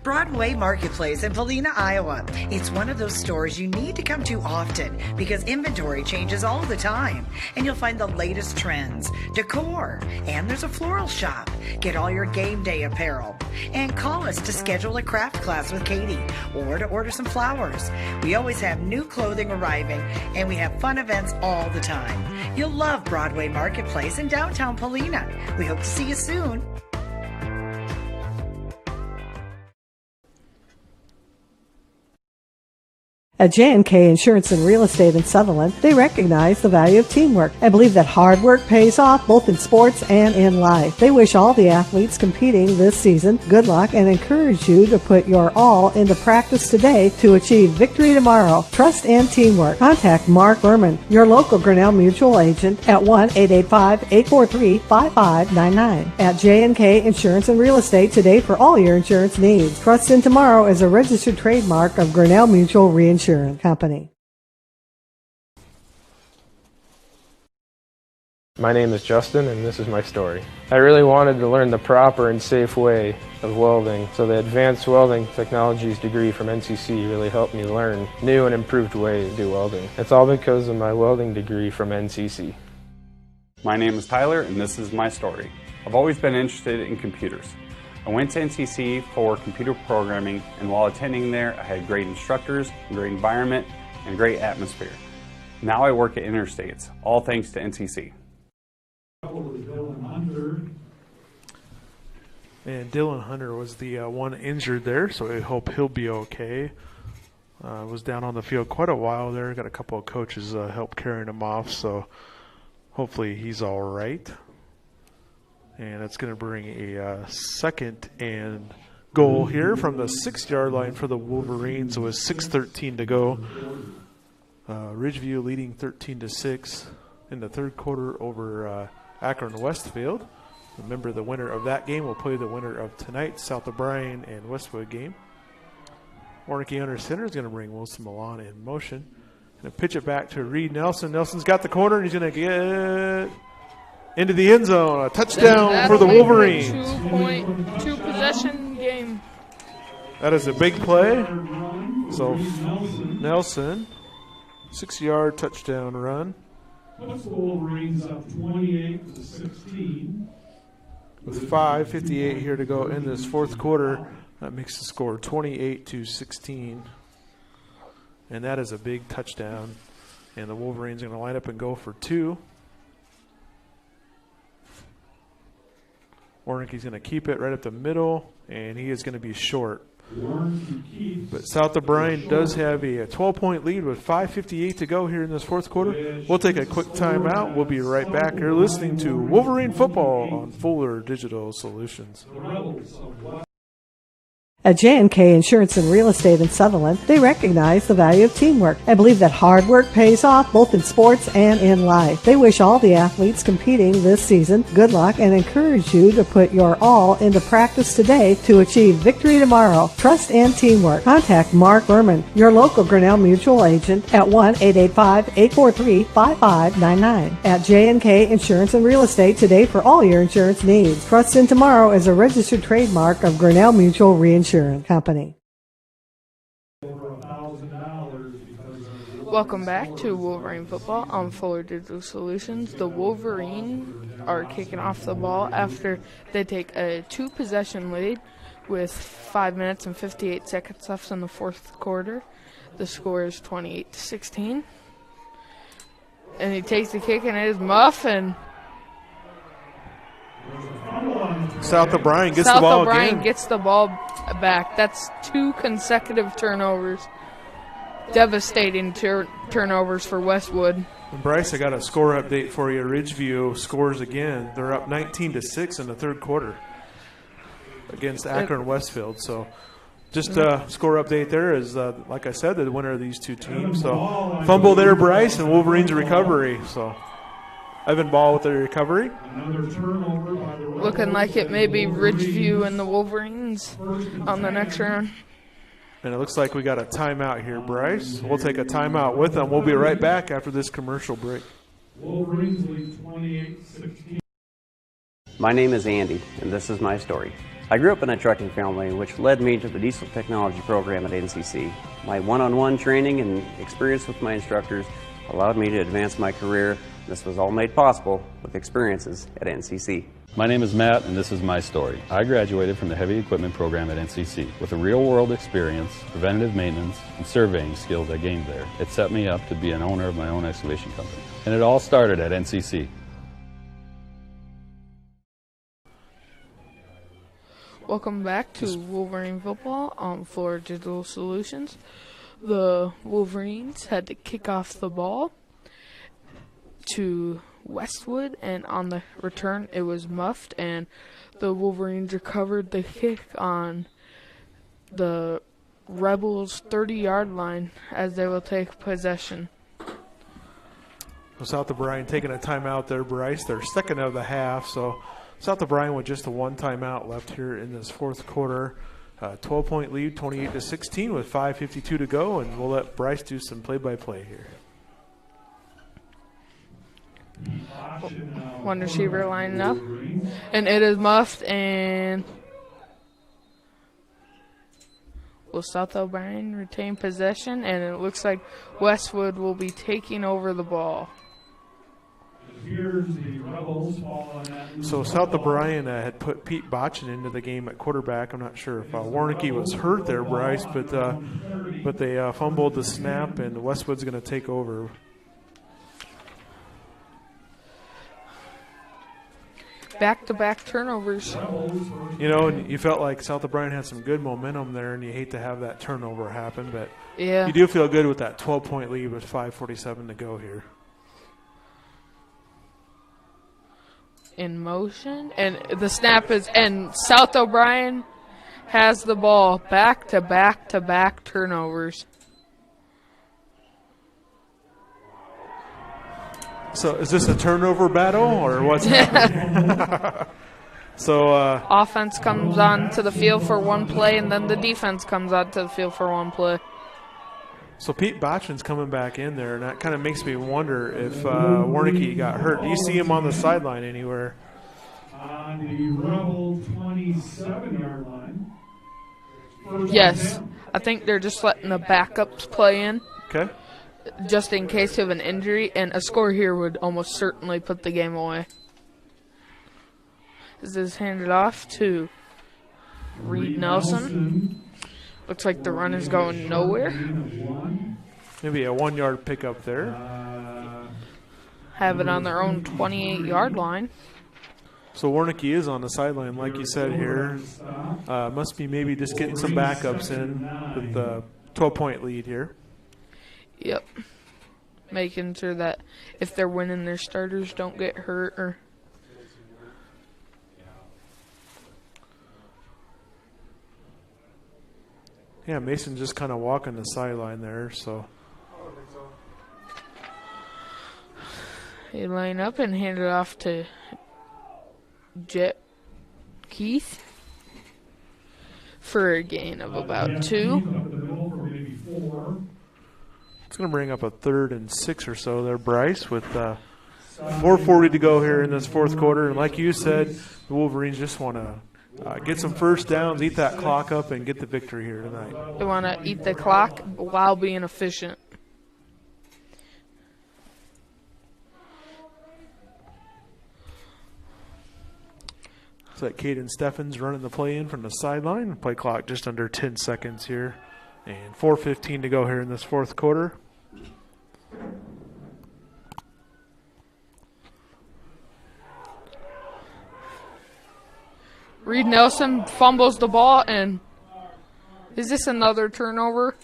Speaker 4: Broadway Marketplace in Polina, Iowa. It's one of those stores you need to come to often because inventory changes all the time. And you'll find the latest trends, decor, and there's a floral shop. Get all your game day apparel. And call us to schedule a craft class with Katie or to order some flowers. We always have new clothing arriving, and we have fun events all the time. You'll love Broadway Marketplace in downtown Polina. We hope to see you soon.
Speaker 2: At J&K Insurance and Real Estate in Sutherland, they recognize the value of teamwork and believe that hard work pays off both in sports and in life. They wish all the athletes competing this season good luck and encourage you to put your all into practice today to achieve victory tomorrow. Trust and teamwork. Contact Mark Berman, your local Grinnell Mutual agent at 1-885-843-5599. At J&K Insurance and Real Estate today for all your insurance needs. Trust in tomorrow is a registered trademark of Grinnell Mutual Reinsurance Company.
Speaker 21: My name is Justin, and this is my story. I really wanted to learn the proper and safe way of welding, so the Advanced Welding Technologies degree from NCC really helped me learn new and improved ways to do welding. It's all because of my welding degree from NCC.
Speaker 22: My name is Tyler, and this is my story. I've always been interested in computers. I went to NCC for computer programming, and while attending there, I had great instructors, a great environment, and a great atmosphere. Now I work at Interstates, all thanks to NCC.
Speaker 3: And Dylan Hunter was the one injured there, so I hope he'll be okay. Was down on the field quite a while there. Got a couple of coaches help carrying him off, so hopefully he's all right. And it's going to bring a second and goal here from the 6-yard line for the Wolverines with 6:13 to go. Ridgeview leading 13-6 in the third quarter over Akron Westfield. Remember, the winner of that game will play the winner of tonight's South O'Brien and Westwood game. Warnke under center is going to bring Wilson Milan in motion. Going to pitch it back to Reed Nelson. Nelson's got the corner, and he's going to get into the end zone. A touchdown for the Wolverines.
Speaker 12: 2-possession game.
Speaker 3: That is a big play. So Nelson, 6-yard touchdown run.
Speaker 1: Puts the Wolverines up 28-16.
Speaker 3: With 5:58 here to go in this fourth quarter, that makes the score 28-16. And that is a big touchdown. And the Wolverines are going to line up and go for 2. Warnke's going to keep it right up the middle, and he is going to be short. But South O'Brien does have a 12-point lead with 5:58 to go here in this fourth quarter. We'll take a quick timeout. We'll be right back. You're listening to Wolverine Football on Fuller Digital Solutions.
Speaker 2: At J&K Insurance and Real Estate in Sutherland, they recognize the value of teamwork and believe that hard work pays off both in sports and in life. They wish all the athletes competing this season good luck and encourage you to put your all into practice today to achieve victory tomorrow. Trust and teamwork. Contact Mark Berman, your local Grinnell Mutual agent at 1-885-843-5599. At J&K Insurance and Real Estate today for all your insurance needs. Trust in Tomorrow is a registered trademark of Grinnell Mutual Reinsurance Company.
Speaker 12: Welcome back to Wolverine Football on Fuller Digital Solutions. The Wolverines are kicking off the ball after they take a 2-possession lead with 5 minutes and 58 seconds left in the fourth quarter. The score is 28-16. And he takes the kick, and it is muff, and
Speaker 3: South O'Brien gets the ball again. South O'Brien
Speaker 12: gets the ball back. That's 2 consecutive turnovers. Devastating turnovers for Westwood.
Speaker 3: And Bryce, I got a score update for you. Ridgeview scores again. They're up 19-6 in the third quarter against Akron Westfield. So just a score update there is, like I said, the winner of these two teams. So fumble there, Bryce, and Wolverines recovery. So Evan Ball with the recovery.
Speaker 12: Looking like it may be Ridgeview and the Wolverines on the next round.
Speaker 3: And it looks like we got a timeout here, Bryce. We'll take a timeout with them. We'll be right back after this commercial break.
Speaker 1: Wolverines lead 28-16.
Speaker 14: My name is Andy, and this is my story. I grew up in a trucking family, which led me to the diesel technology program at NCC. My one-on-one training and experience with my instructors allowed me to advance my career. This was all made possible with experiences at NCC.
Speaker 17: My name is Matt, and this is my story. I graduated from the heavy equipment program at NCC. With a real-world experience, preventative maintenance, and surveying skills I gained there, it set me up to be an owner of my own excavation company. And it all started at NCC.
Speaker 12: Welcome back to Wolverine Football on Fuller Digital Solutions. The Wolverines had to kick off the ball to Westwood, and on the return it was muffed, and the Wolverines recovered the kick on the Rebels' 30-yard line as they will take possession.
Speaker 3: South O'Brien taking a timeout there, Bryce. Their second of the half, so South O'Brien with just a 1 timeout left here in this fourth quarter. 12-point lead, 28-16 with 5:52 to go, and we'll let Bryce do some play-by-play here.
Speaker 12: One receiver lining up. And it is muffed, and will South O'Brien retain possession? And it looks like Westwood will be taking over the ball.
Speaker 3: So South O'Brien had put Pete Botchin into the game at quarterback. I'm not sure if Warnicki was hurt there, Bryce, but they fumbled the snap, and Westwood's going to take over.
Speaker 12: Back-to-back turnovers.
Speaker 3: You know, you felt like South O'Brien had some good momentum there, and you hate to have that turnover happen, but
Speaker 12: yeah,
Speaker 3: you do feel good with that 12-point lead with 5:47 to go here.
Speaker 12: In motion, and the snap is, and South O'Brien has the ball. Back-to-back turnovers.
Speaker 3: So is this a turnover battle, or what's happening? So
Speaker 12: offense comes onto the field for one play, and then the defense comes onto the field for one play.
Speaker 3: So Pete Botchin's coming back in there, and that kind of makes me wonder if Warnicki got hurt. Do you see him on the sideline anywhere?
Speaker 1: On the Rebel 27-yard line.
Speaker 12: Yes, I think they're just letting the backups play in.
Speaker 3: Okay.
Speaker 12: Just in case of an injury, and a score here would almost certainly put the game away. This is handed off to Reed Nelson. Looks like the run is going nowhere.
Speaker 3: Maybe a 1-yard pickup there.
Speaker 12: Have it on their own 28-yard line.
Speaker 3: So Warnicki is on the sideline, like you said here. Must be maybe just getting some backups in with the 12-point lead here.
Speaker 12: Yep. Making sure that if they're winning, their starters don't get hurt. Or
Speaker 3: yeah, Mason just kind of walking the sideline there. So
Speaker 12: they line up and hand it off to Jet Keith for a gain of about 2.
Speaker 3: It's going to bring up a 3rd and 6 or so there, Bryce, with 4:40 to go here in this fourth quarter. And like you said, the Wolverines just want to get some first downs, eat that clock up, and get the victory here tonight.
Speaker 12: They want to eat the clock while being efficient.
Speaker 3: So that Caden Steffens running the play in from the sideline. Play clock just under 10 seconds here. And 4:15 to go here in this fourth quarter.
Speaker 12: Reed Nelson fumbles the ball, and is this another turnover?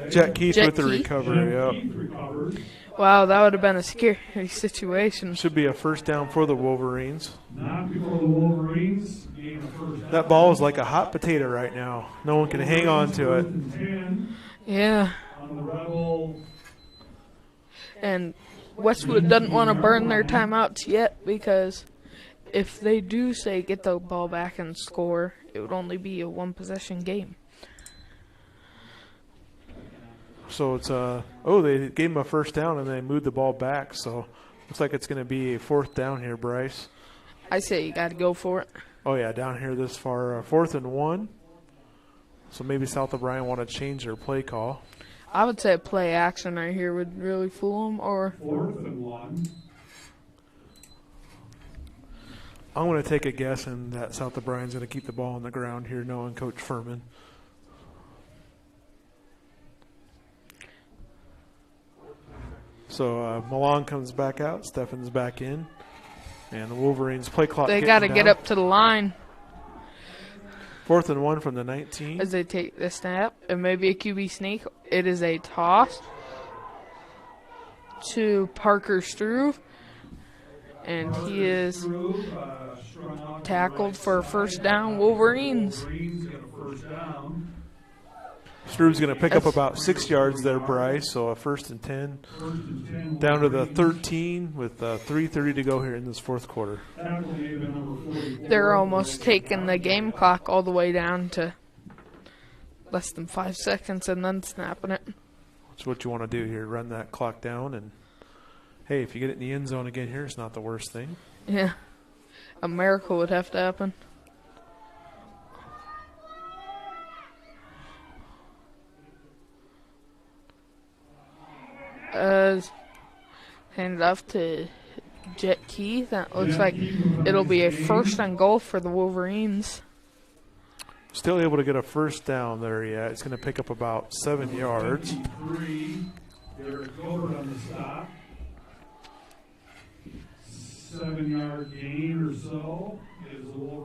Speaker 3: Jet Keith with the recovery, yep.
Speaker 12: Wow, that would have been a scary situation.
Speaker 3: Should be a first down for the Wolverines.
Speaker 1: Not before the Wolverines gain a first down.
Speaker 3: That ball is like a hot potato right now. No one can hang on to it.
Speaker 12: Yeah.
Speaker 1: On the Rebel.
Speaker 12: And Westwood doesn't want to burn their timeouts yet, because if they do say get the ball back and score, it would only be a one-possession game.
Speaker 3: So it's they gave him a first down and they moved the ball back. So looks like it's going to be a 4th down here, Bryce.
Speaker 12: I say you got to go for it.
Speaker 3: Oh yeah, down here this far, 4th and 1. So maybe South O'Brien want to change their play call.
Speaker 12: I would say play action right here would really fool them. Or
Speaker 1: 4th and 1.
Speaker 3: I'm going to take a guess and that South O'Brien's going to keep the ball on the ground here, knowing Coach Furman. So Milan comes back out, Steffens back in, and the Wolverines play clock.
Speaker 12: They got to get up to the line.
Speaker 3: 4th and 1 from the 19.
Speaker 12: As they take the snap, it may be a QB sneak. It is a toss to Parker Struve, and he is tackled for a first down. Wolverines.
Speaker 3: Struve's going to pick up about 6 yards there, Bryce, so a 1st and 10. Down to the 13 with 3:30 to go here in this fourth quarter.
Speaker 12: They're almost taking the game clock all the way down to less than 5 seconds and then snapping it.
Speaker 3: That's what you want to do here, run that clock down. And, hey, if you get it in the end zone again here, it's not the worst thing.
Speaker 12: Yeah. A miracle would have to happen. Hand it off to Jet Keith. That looks like it'll be a 1st and goal for the Wolverines.
Speaker 3: Still able to get a first down there yet. It's going to pick up about 7 yards.
Speaker 1: Derek Gilbert on the stop. 7-yard gain or so.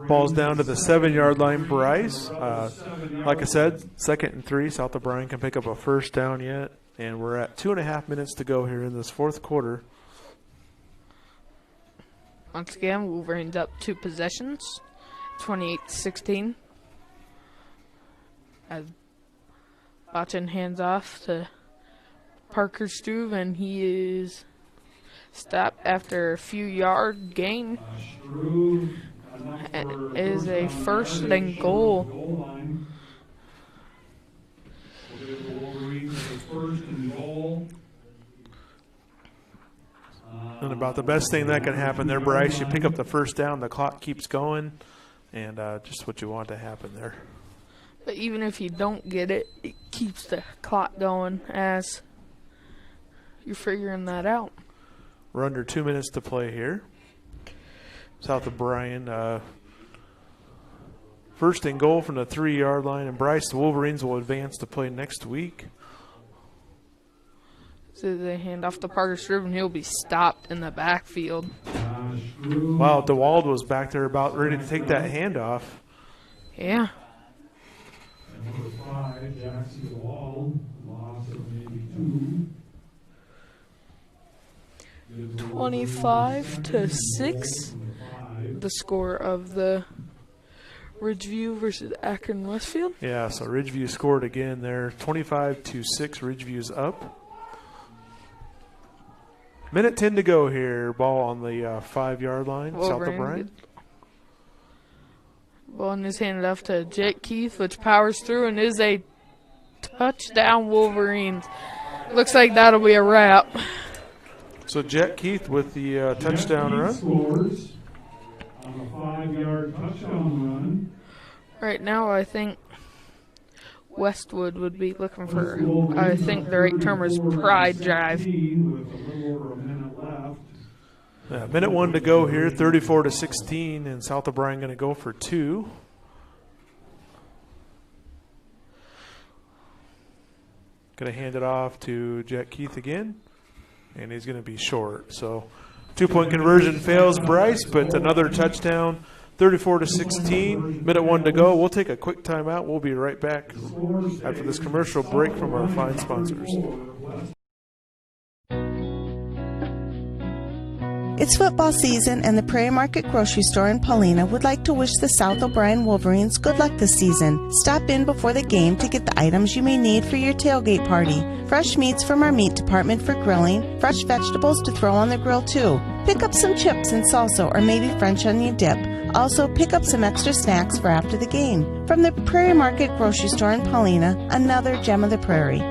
Speaker 3: Ball's down to the 7-yard line, Bryce. Like I said, 2nd and 3. South O'Brien can pick up a first down yet. And we're at 2.5 minutes to go here in this 4th quarter.
Speaker 12: Once again, Wolverines up 2 possessions, 28-16. As Botchin hands off to Parker Struve, and he is stopped after a few yard gain. It is a 1st and goal.
Speaker 3: And about the best thing that can happen there, Bryce, you pick up the first down, the clock keeps going, and just what you want to happen there.
Speaker 12: But even if you don't get it, it keeps the clock going as you're figuring that out.
Speaker 3: We're under 2 minutes to play here. South O'Brien, 1st and goal from the 3-yard line, and Bryce, the Wolverines will advance to play next week.
Speaker 12: So they hand off to Parker Struve, and he'll be stopped in the backfield.
Speaker 3: Wow, DeWald was back there about ready to take that handoff.
Speaker 12: Yeah.
Speaker 1: Number 5, Jackson DeWald, loss of maybe 2.
Speaker 12: 25-6, the score of the Ridgeview versus Akron Westfield.
Speaker 3: Yeah, so Ridgeview scored again there. 25-6, Ridgeview's up. Minute 10 to go here. Ball on the 5-yard line. South O'Brien.
Speaker 12: Ball is handed off to Jet Keith, which powers through and is a touchdown Wolverines. Looks like that'll be a wrap.
Speaker 3: So Jet Keith with the touchdown run.
Speaker 1: Scores on a 5-yard touchdown run.
Speaker 12: Right now, I think Westwood would be looking for, I think the right term is pride drive.
Speaker 3: Minute 1 to go here, 34-16, and South O'Brien going to go for 2. Going to hand it off to Jet Keith again, and he's going to be short. So 2-point conversion fails Bryce, but another touchdown, 34-16. Minute 1 to go. We'll take a quick timeout. We'll be right back after this commercial break from our fine sponsors.
Speaker 15: It's football season, and the Prairie Market Grocery Store in Paulina would like to wish the South O'Brien Wolverines good luck this season. Stop in before the game to get the items you may need for your tailgate party. Fresh meats from our meat department for grilling, fresh vegetables to throw on the grill too. Pick up some chips and salsa or maybe French onion dip. Also, pick up some extra snacks for after the game. From the Prairie Market Grocery Store in Paulina, another gem of the prairie.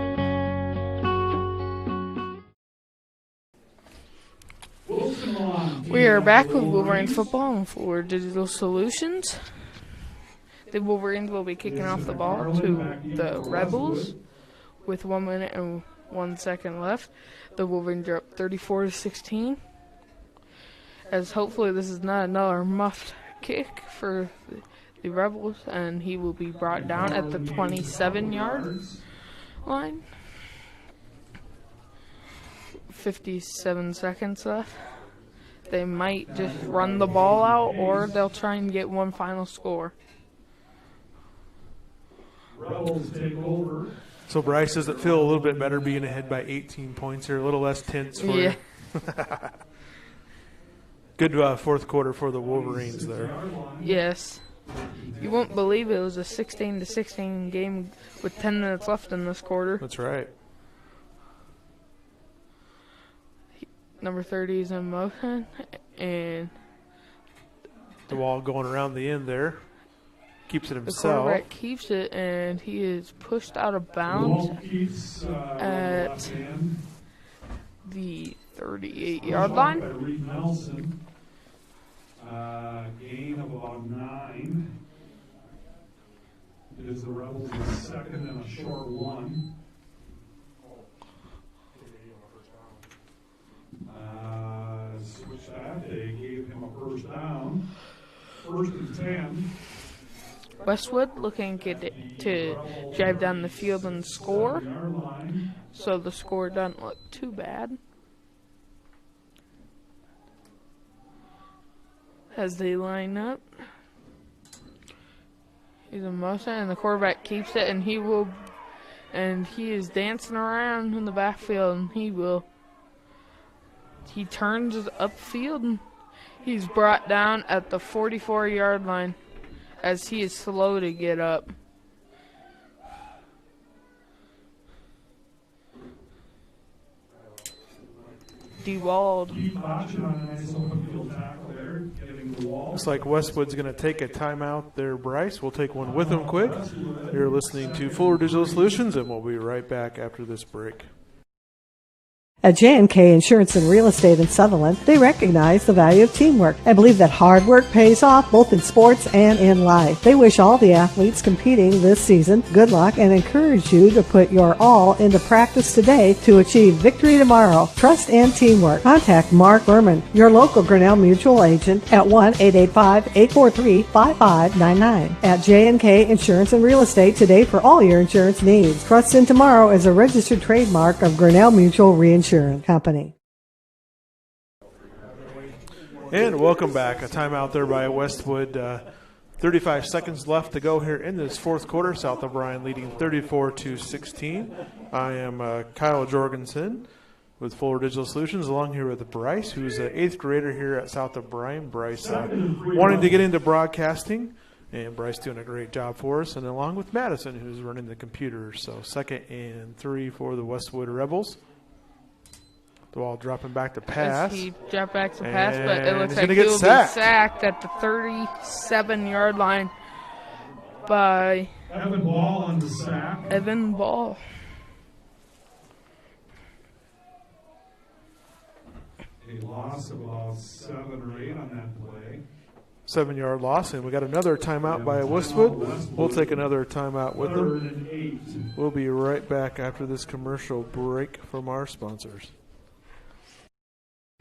Speaker 12: We are back with Wolverines football and for Digital Solutions. The Wolverines will be kicking off the ball to the Rebels with 1 minute and 1 second left. The Wolverines are up 34-16. As hopefully this is not another muffed kick for the Rebels, and he will be brought down at the 27-yard line. 57 seconds left. They might just run the ball out, or they'll try and get one final score.
Speaker 1: Rebels take over.
Speaker 3: So Bryce, does it feel a little bit better being ahead by 18 points here? A little less tense for you? Good 4th quarter for the Wolverines there.
Speaker 12: Yes. You won't believe it was a 16-16 game with 10 minutes left in this quarter.
Speaker 3: That's right.
Speaker 12: Number 30 is in motion, and
Speaker 3: the ball going around the end there. keeps it
Speaker 12: The
Speaker 3: himself.
Speaker 12: quarterback keeps it, and he is pushed out of bounds at the 38-yard line.
Speaker 1: By Reed Nelson. Gain of about 9. It is the Rebels' second and a short one. Switch that. They gave him a first down. 1st and 10.
Speaker 12: Westwood looking to drive down the field and score, so the score doesn't look too bad. As they line up, he's in motion, and the quarterback keeps it, and he is dancing around in the backfield, and he turns upfield, and he's brought down at the 44-yard line as he is slow to get up. DeWald.
Speaker 3: Looks like Westwood's going to take a timeout there, Bryce. We'll take one with him quick. You're listening to Fuller Digital Solutions, and we'll be right back after this break.
Speaker 2: At J&K Insurance and Real Estate in Sutherland, they recognize the value of teamwork and believe that hard work pays off both in sports and in life. They wish all the athletes competing this season good luck and encourage you to put your all into practice today to achieve victory tomorrow. Trust and teamwork. Contact Mark Berman, your local Grinnell Mutual agent at 1-885-843-5599. At J&K Insurance and Real Estate today for all your insurance needs. Trust in Tomorrow is a registered trademark of Grinnell Mutual Reinsurance Company.
Speaker 3: And welcome back. A timeout there by Westwood. 35 seconds left to go here in this fourth quarter. South O'Brien leading 34-16. I am Kyle Jorgensen with Fuller Digital Solutions, along here with Bryce, who's an 8th grader here at South O'Brien. Bryce wanting to get into broadcasting, and Bryce doing a great job for us, and along with Madison, who's running the computer. So 2nd and 3 for the Westwood Rebels. The ball dropping back to pass.
Speaker 12: As he dropped back to pass, but it looks like
Speaker 3: he
Speaker 12: will
Speaker 3: be
Speaker 12: sacked at the 37-yard line by
Speaker 1: Evan Ball on the sack.
Speaker 12: Evan Ball.
Speaker 1: A loss of about 7 or 8 on that play.
Speaker 3: 7-yard loss, and we got another timeout by Westwood. We'll take another timeout with them. We'll be right back after this commercial break from our sponsors.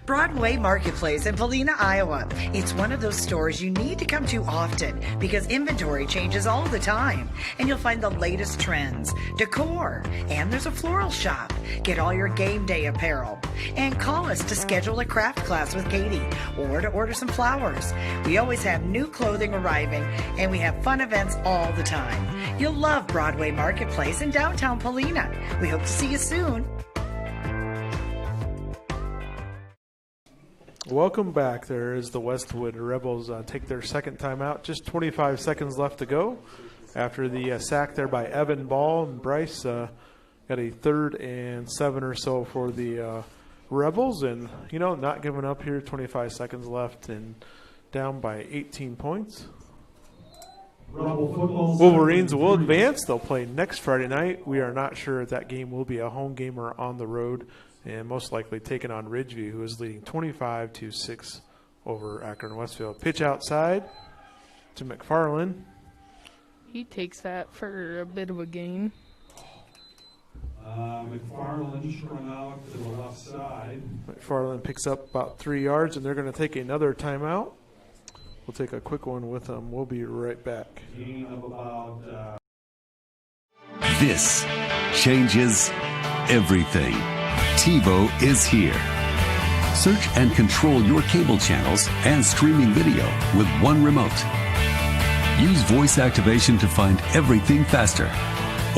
Speaker 4: Broadway Marketplace in Polina, Iowa. It's one of those stores you need to come to often because inventory changes all the time. And you'll find the latest trends, decor, and there's a floral shop. Get all your game day apparel. And call us to schedule a craft class with Katie or to order some flowers. We always have new clothing arriving and we have fun events all the time. You'll love Broadway Marketplace in downtown Polina. We hope to see you soon.
Speaker 3: Welcome back. There is the Westwood Rebels take their second timeout. Just 25 seconds left to go after the sack there by Evan Ball. And Bryce got a 3rd and 7 or so for the Rebels. And, not giving up here. 25 seconds left and down by 18 points. Wolverines will advance. They'll play next Friday night. We are not sure if that game will be a home game or on the road. And most likely taking on Ridgeview, who is leading 25-6 over Akron Westfield. Pitch outside to McFarland.
Speaker 12: He takes that for a bit of a gain.
Speaker 1: McFarland strung out to the left side.
Speaker 3: McFarland picks up about 3 yards, and they're going to take another timeout. We'll take a quick one with them. We'll be right back.
Speaker 1: Gain of about...
Speaker 19: This changes everything. TiVo is here. Search and control your cable channels and streaming video with one remote. Use voice activation to find everything faster.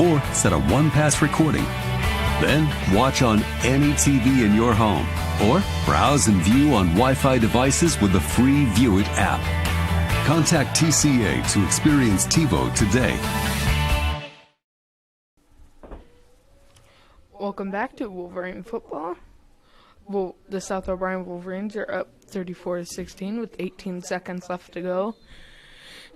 Speaker 19: Or set a one-pass recording. Then watch on any TV in your home. Or browse and view on Wi-Fi devices with the free View It app. Contact TCA to experience TiVo today.
Speaker 12: Welcome back to Wolverine football. Well, the South O'Brien Wolverines are up 34-16 with 18 seconds left to go.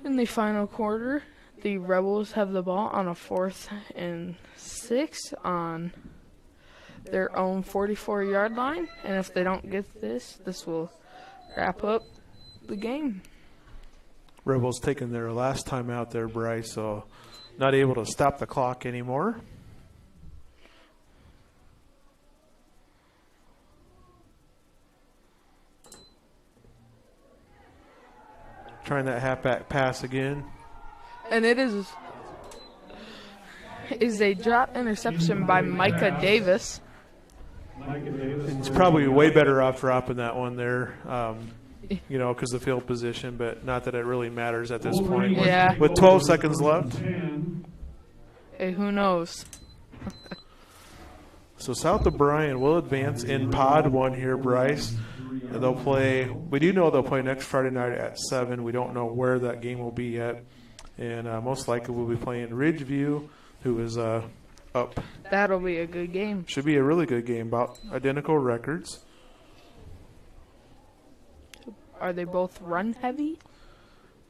Speaker 12: In the final quarter, the Rebels have the ball on a 4th and 6 on their own 44-yard line. And if they don't get this will wrap up the game.
Speaker 3: Rebels taking their last time out there, Bryce, so not able to stop the clock anymore. Trying that halfback pass again.
Speaker 12: And it is a drop interception by Micah Davis.
Speaker 3: He's probably way better off dropping that one there, because of field position, but not that it really matters at this point.
Speaker 12: Yeah.
Speaker 3: With 12 seconds left.
Speaker 12: Hey, who knows?
Speaker 3: So South O'Brien will advance in Pod 1 here, Bryce. And they'll play, we do know they'll play next Friday night at 7. We don't know where that game will be yet. And most likely we'll be playing Ridgeview, who is up.
Speaker 12: That'll be a good game.
Speaker 3: Should be a really good game, about identical records.
Speaker 12: Are they both run heavy?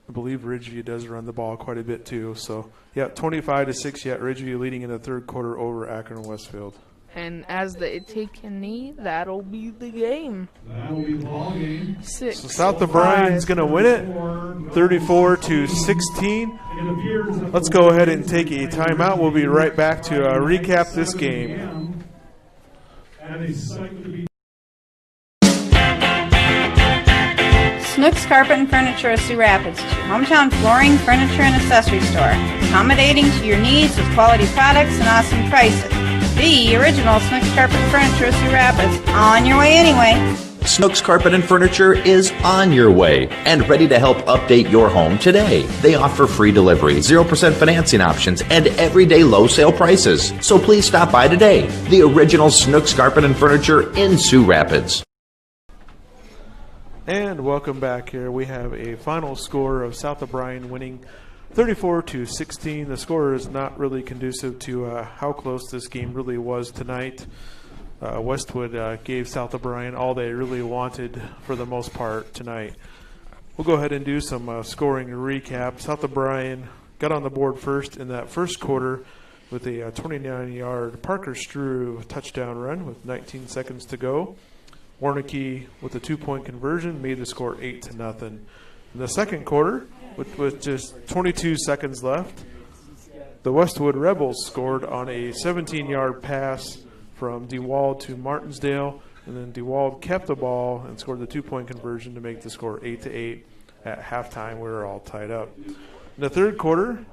Speaker 3: I believe Ridgeview does run the ball quite a bit too. So, yeah, 25-6 yet. Ridgeview leading in the third quarter over Akron Westfield.
Speaker 12: And as they take a knee, that'll be the game.
Speaker 1: That'll be the ball game.
Speaker 12: 6.
Speaker 3: So South O'Brien's going to win it, 34-16. Let's go ahead and take a timeout. We'll be right back to recap this game.
Speaker 13: Snooks Carpet and Furniture of Sioux Rapids, your hometown flooring, furniture, and accessory store. Accommodating to your needs with quality products and awesome prices. The original Snooks Carpet and Furniture of Sioux Rapids. On your way anyway.
Speaker 18: Snooks Carpet and Furniture is on your way and ready to help update your home today. They offer free delivery, 0% financing options, and everyday low sale prices. So please stop by today. The original Snooks Carpet and Furniture in Sioux Rapids.
Speaker 3: And welcome back here. We have a final score of South O'Brien winning 34-16. The score is not really conducive to how close this game really was tonight. Westwood gave South O'Brien all they really wanted for the most part tonight. We'll go ahead and do some scoring recap. South O'Brien got on the board first in that first quarter with a 29-yard Parker Strew touchdown run with 19 seconds to go. Warnicke with a 2-point conversion made the score 8-0. In the second quarter, with just 22 seconds left, the Westwood Rebels scored on a 17-yard pass from DeWald to Martinsdale, and then DeWald kept the ball and scored the 2-point conversion to make the score 8-8. At halftime, we were all tied up. In the third quarter,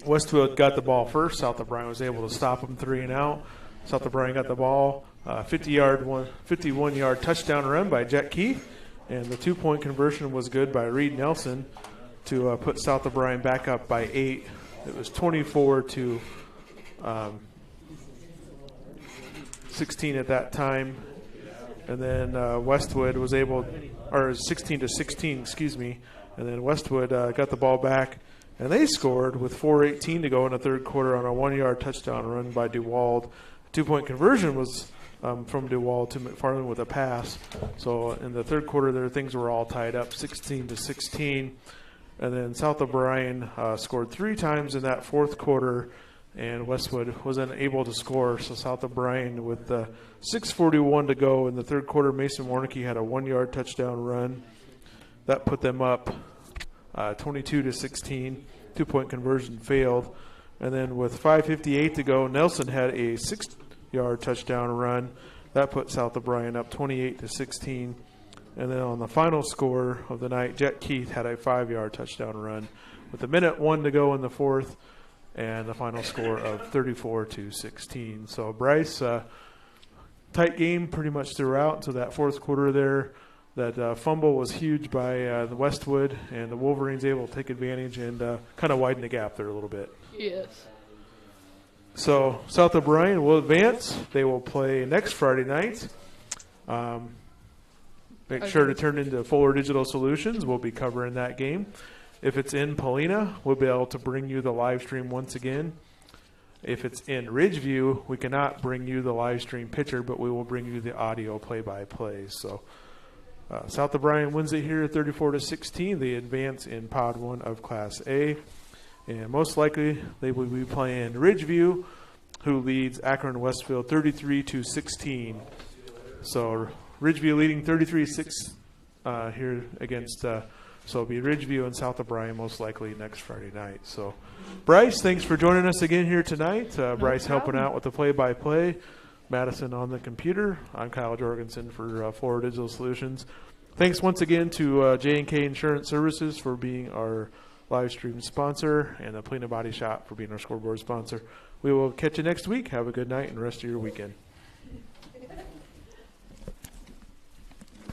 Speaker 3: Westwood got the ball first. South O'Brien was able to stop them 3 and out. South O'Brien got the ball. 51-yard touchdown run by Jet Keith, and the 2-point conversion was good by Reed Nelson to put South O'Brien back up by 8. It was 24-16 at that time, and then Westwood was able, or 16-16, excuse me, and then Westwood got the ball back, and they scored with 4:18 to go in the third quarter on a 1-yard touchdown run by DeWald. 2-point conversion was from DeWald to McFarland with a pass. So in the third quarter there, things were all tied up, 16-16. And then South O'Brien scored 3 times in that fourth quarter, and Westwood was unable to score. So South O'Brien with 6:41 to go in the third quarter, Mason Warnicke had a 1-yard touchdown run. That put them up 22-16. 2-point conversion failed. And then with 5:58 to go, Nelson had a 6-yard touchdown run. That put South O'Brien up 28-16. And then on the final score of the night, Jet Keith had a 5-yard touchdown run with 1:01 to go in the fourth, and the final score of 34-16. So Bryce, tight game pretty much throughout. So that fourth quarter there, that fumble was huge by the Westwood, and the Wolverines able to take advantage and kind of widen the gap there a little bit.
Speaker 12: Yes.
Speaker 3: So South O'Brien will advance. They will play next Friday night. Make sure to turn into Fuller Digital Solutions. We'll be covering that game. If it's in Paulina, we'll be able to bring you the live stream once again. If it's in Ridgeview, we cannot bring you the live stream picture, but we will bring you the audio play-by-play. So South O'Brien wins it here 34-16. They advance in Pod 1 of Class A. And most likely they will be playing Ridgeview, who leads Akron Westfield 33-16. So Ridgeview leading 33-6 here against, so it'll be Ridgeview and South O'Brien most likely next Friday night. So Bryce, thanks for joining us again here tonight. Bryce helping out with the play-by-play. Madison on the computer. I'm Kyle Jorgensen for Florida Digital Solutions. Thanks once again to J&K Insurance Services for being our live stream sponsor, and the Polina Body Shop for being our scoreboard sponsor. We will catch you next week. Have a good night and rest of your weekend.